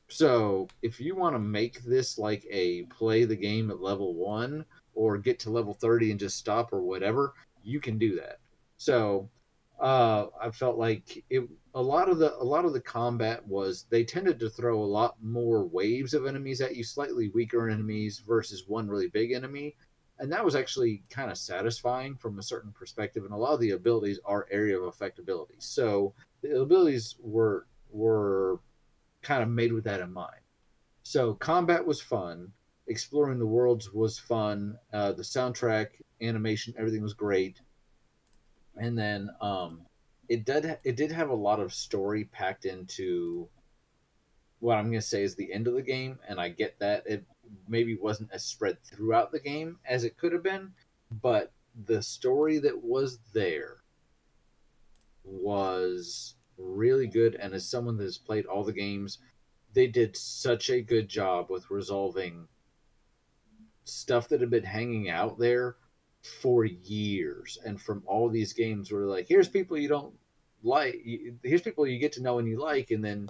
So if you want to make this like a play the game at level 1 or get to level 30 and just stop or whatever, you can do that. So I felt like a lot of the combat was they tended to throw a lot more waves of enemies at you, slightly weaker enemies versus one really big enemy, and that was actually kind of satisfying from a certain perspective. And a lot of the abilities are area of effect abilities, so the abilities were kind of made with that in mind. So combat was fun, exploring the worlds was fun, the soundtrack, animation, everything was great. And then it did have a lot of story packed into what I'm going to say is the end of the game, and I get that it maybe wasn't as spread throughout the game as it could have been, but the story that was there was really good. And as someone that has played all the games, they did such a good job with resolving stuff that had been hanging out there for years. And from all these games where like, here's people you don't like, here's people you get to know and you like, and then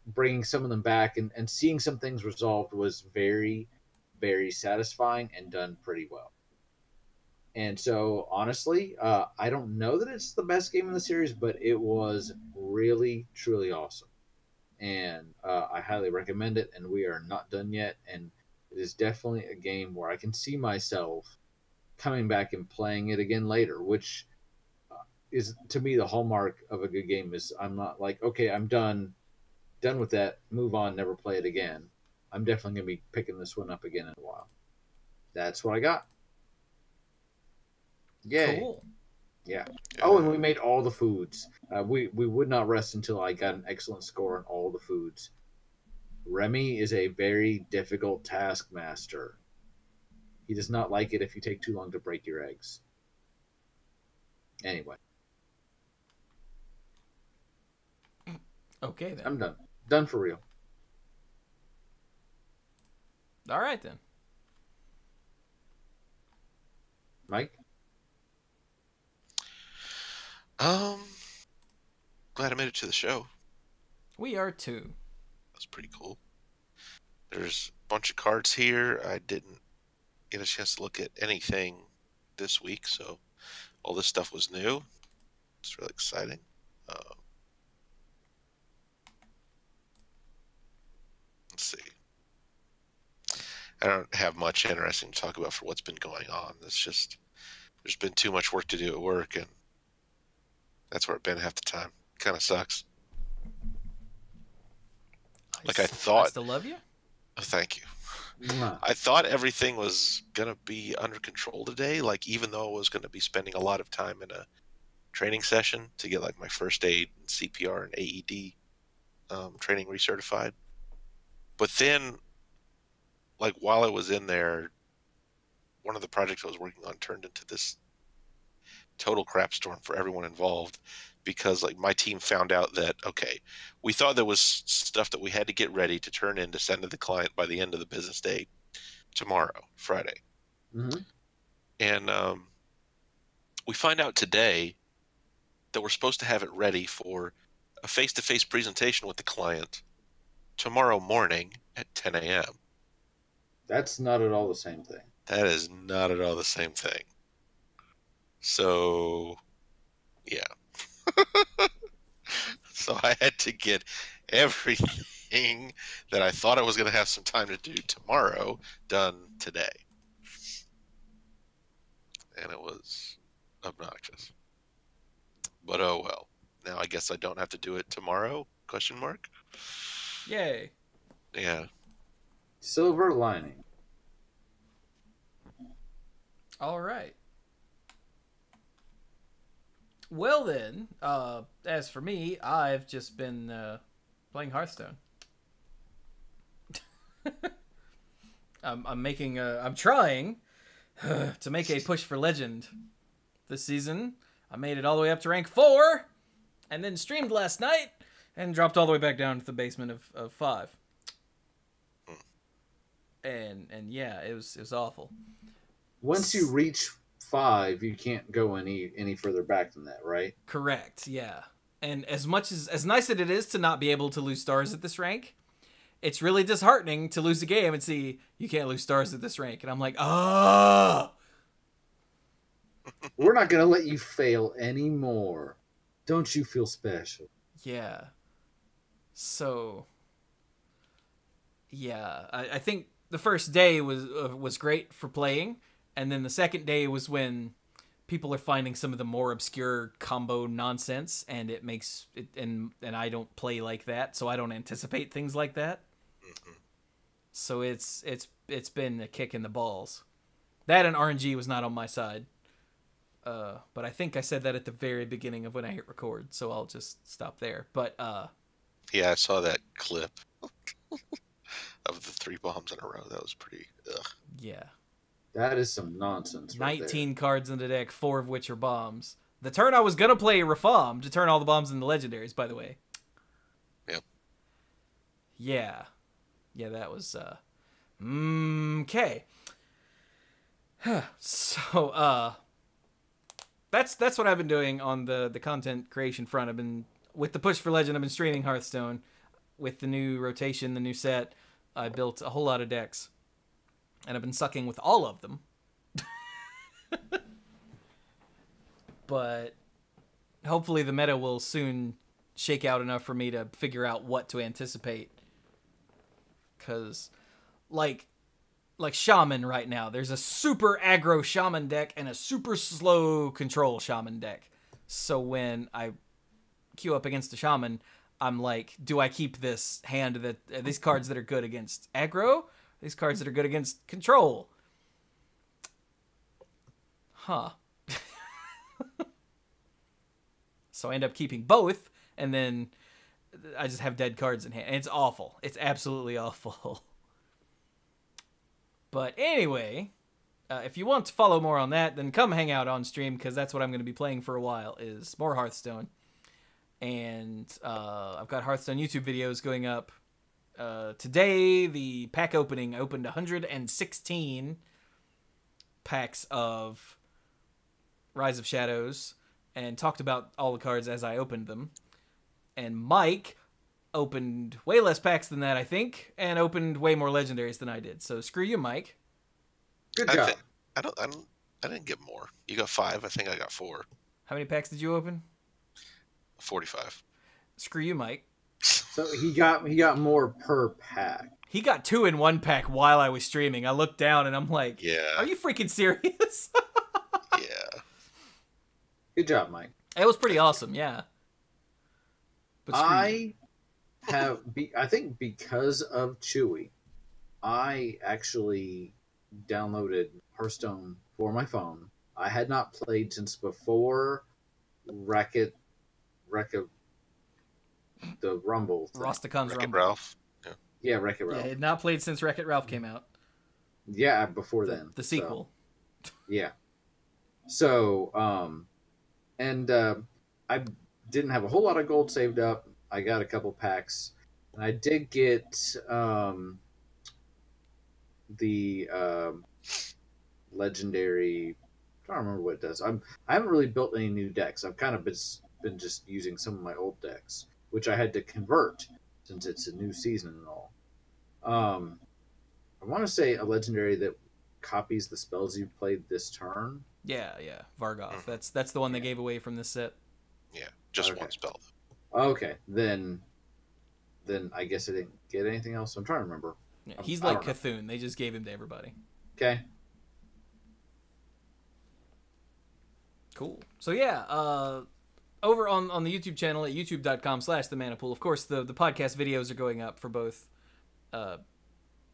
bringing some of them back and seeing some things resolved was very, very satisfying and done pretty well. And so honestly, I don't know that it's the best game in the series, but it was really, truly awesome. And I highly recommend it. And we are not done yet. And it is definitely a game where I can see myself coming back and playing it again later, which is to me the hallmark of a good game. Is I'm not like, okay, I'm done with that, move on, never play it again. I'm definitely gonna be picking this one up again in a while. That's what I got. Yay. Cool. Yeah. Oh, and we made all the foods. We would not rest until I got an excellent score on all the foods. Remy is a very difficult taskmaster. He does not like it if you take too long to break your eggs. Anyway. Okay, then. I'm done. Done for real. All right, then. Mike? Glad I made it to the show. We are too. That's pretty cool. There's a bunch of cards here. I didn't get a chance to look at anything this week, so all this stuff was new. It's really exciting. Let's see. I don't have much interesting to talk about for what's been going on. It's just there's been too much work to do at work, and that's where I've been half the time. Kind of sucks. Like I thought. I still love you. Oh, thank you. Mwah. I thought everything was gonna be under control today. Like, even though I was gonna be spending a lot of time in a training session to get like my first aid, and CPR, and AED training recertified. But then, like, while I was in there, one of the projects I was working on turned into this total crap storm for everyone involved, because like my team found out that, okay, we thought there was stuff that we had to get ready to turn in to send to the client by the end of the business day tomorrow, Friday. Mm-hmm. And we find out today that we're supposed to have it ready for a face-to-face presentation with the client tomorrow morning at 10 a.m. That's not at all the same thing. That is not at all the same thing. So, yeah. So I had to get everything that I thought I was going to have some time to do tomorrow done today. And it was obnoxious. But oh well. Now I guess I don't have to do it tomorrow? Question mark? Yay. Yeah. Silver lining. All right. Well then, as for me, I've just been playing Hearthstone. I'm trying to make a push for Legend this season. I made it all the way up to rank 4, and then streamed last night, and dropped all the way back down to the basement of 5. And yeah, it was awful. Once you reach 5, you can't go any further back than that, right? Correct, yeah. And as nice as it is to not be able to lose stars at this rank, it's really disheartening to lose a game and see you can't lose stars at this rank. And I'm like, ah! We're not going to let you fail anymore. Don't you feel special? Yeah. So, yeah, I think the first day was great for playing, and then the second day was when people are finding some of the more obscure combo nonsense, and it makes it, and I don't play like that, so I don't anticipate things like that. Mm-hmm. So it's been a kick in the balls. That and RNG was not on my side. But I think I said that at the very beginning of when I hit record, so I'll just stop there. But yeah, I saw that clip of the 3 bombs in a row. That was pretty ugh. Yeah. That is some nonsense. 19 cards in the deck, 4 of which are bombs. The turn I was gonna play Reform to turn all the bombs into legendaries, by the way. Yep. Yeah. Yeah, that was okay. So that's what I've been doing on the content creation front. I've been with the push for Legend, I've been streaming Hearthstone. With the new rotation, the new set, I built a whole lot of decks. And I've been sucking with all of them. But hopefully the meta will soon shake out enough for me to figure out what to anticipate. Because, like Shaman right now, there's a super aggro Shaman deck and a super slow control Shaman deck. So when I queue up against a Shaman, I'm like, do I keep this hand that these cards that are good against aggro? These cards that are good against control. Huh. So I end up keeping both, and then I just have dead cards in hand. And it's awful. It's absolutely awful. But anyway, if you want to follow more on that, then come hang out on stream, because that's what I'm going to be playing for a while, is more Hearthstone. And I've got Hearthstone YouTube videos going up. Today, the pack opening opened 116 packs of Rise of Shadows and talked about all the cards as I opened them. And Mike opened way less packs than that, I think, and opened way more legendaries than I did. So screw you, Mike. Good job. I didn't get more. You got 5. I think I got 4. How many packs did you open? 45. Screw you, Mike. So he got more per pack. He got 2 in 1 pack while I was streaming. I looked down and I'm like, yeah. Are you freaking serious? Yeah. Good job, Mike. It was pretty awesome, yeah. But I think because of Chewy, I actually downloaded Hearthstone for my phone. I had not played since before Wreck-It, the Rumble thing. Rosticon's Wreck-It Rumble. Ralph. Yeah, Wreck-It Yeah, Ralph. it had not played since Wreck-It Ralph came out. Yeah, before then. The sequel. So, yeah. So, I didn't have a whole lot of gold saved up. I got a couple packs. And I did get the legendary. I don't remember what it does. I haven't really built any new decks. I've kind of been just using some of my old decks, which I had to convert since it's a new season and all. I want to say a legendary that copies the spells you've played this turn. Yeah, Vargoth. That's the one they gave away from this set. Yeah, just Okay. one spell. Okay, then I guess I didn't get anything else. I'm trying to remember. Yeah, he's I like don't know. Cthulhu. They just gave him to everybody. Okay. Cool. So yeah, over on the YouTube channel at youtube.com/themanapool. Of course, the podcast videos are going up for both the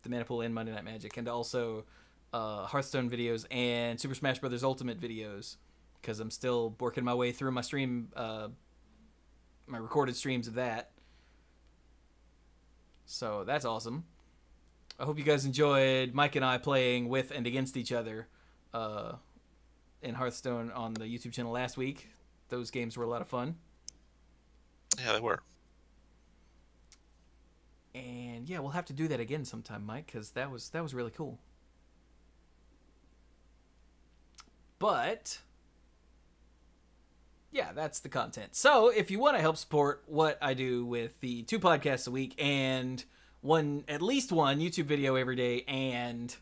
Manapool and Monday Night Magic, and also Hearthstone videos and Super Smash Bros. Ultimate videos, because I'm still working my way through my stream, my recorded streams of that. So that's awesome. I hope you guys enjoyed Mike and I playing with and against each other in Hearthstone on the YouTube channel last week. Those games were a lot of fun. Yeah, they were. And yeah, we'll have to do that again sometime, Mike, because that was really cool. But yeah, that's the content. So if you want to help support what I do with the 2 podcasts a week and at least one YouTube video every day, and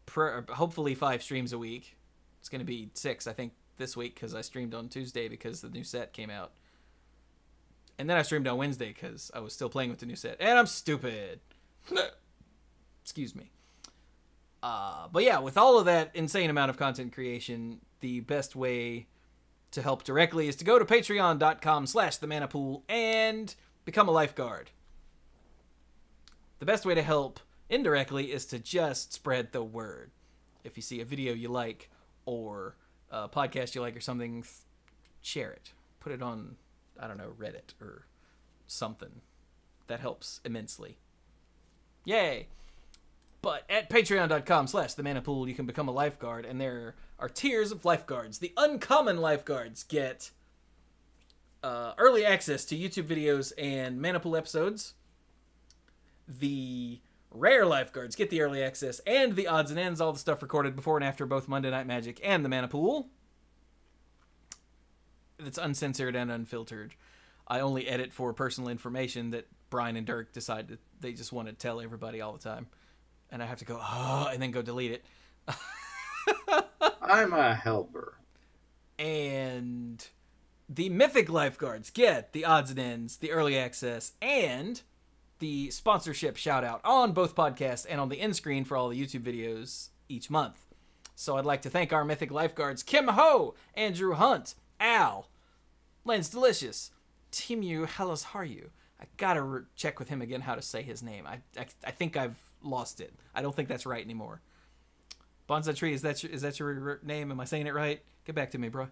hopefully 5 streams a week. It's going to be 6, I think, this week, because I streamed on Tuesday because the new set came out. And then I streamed on Wednesday because I was still playing with the new set. And I'm stupid. Excuse me. But yeah, with all of that insane amount of content creation, the best way to help directly is to go to patreon.com/themanapool and become a lifeguard. The best way to help indirectly is to just spread the word. If you see a video you like or a podcast you like or something, share it. Put it on, I don't know, Reddit or something. That helps immensely. Yay! But at patreon.com/themanapool, you can become a lifeguard, and there are tiers of lifeguards. The uncommon lifeguards get early access to YouTube videos and Manapool episodes. The rare lifeguards get the early access and the odds and ends, all the stuff recorded before and after both Monday Night Magic and the Manapool. It's uncensored and unfiltered. I only edit for personal information that Brian and Dirk decide that they just want to tell everybody all the time. And I have to go, and then go delete it. I'm a helper. And the mythic lifeguards get the odds and ends, the early access, and the sponsorship shout out on both podcasts and on the end screen for all the YouTube videos each month. So I'd like to thank our mythic lifeguards, Kim Ho, Andrew Hunt, Al, Lens Delicious, Timu Hellas Haryu. I gotta check with him again how to say his name. I think I've lost it. I don't think that's right anymore. Bonsai Tree, is that your name? Am I saying it right? Get back to me, bro.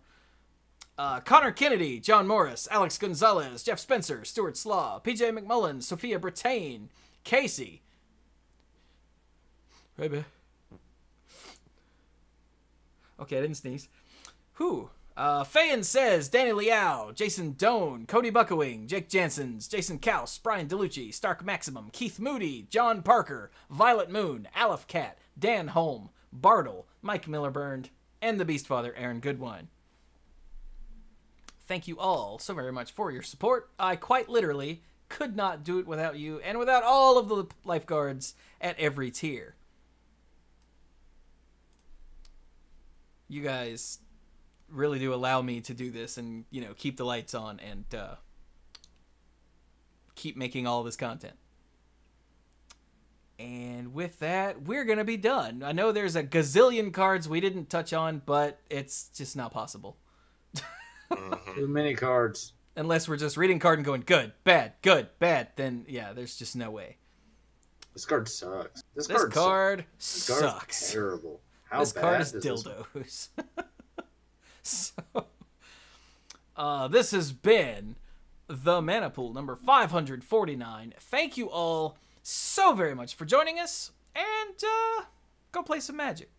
Connor Kennedy, John Morris, Alex Gonzalez, Jeff Spencer, Stuart Slaw, PJ McMullen, Sophia Brittain, Casey. Baby. Okay, I didn't sneeze. Who? Fayan Says, Danny Liao, Jason Doan, Cody Buckowing, Jake Jansons, Jason Kaus, Brian DeLucci, Stark Maximum, Keith Moody, John Parker, Violet Moon, Aleph Cat, Dan Holm, Bartle, Mike Millerburn, and the Beastfather, Aaron Goodwine. Thank you all so very much for your support. I quite literally could not do it without you and without all of the lifeguards at every tier. You guys really do allow me to do this and, keep the lights on and keep making all this content. And with that, we're going to be done. I know there's a gazillion cards we didn't touch on, but it's just not possible. Too many cards. Unless we're just reading card and going good, bad, then yeah, there's just no way. This card sucks. This card This sucks. card's terrible. How This bad card is this dildos. So, this has been the Mana Pool number 549. Thank you all so very much for joining us, and go play some Magic.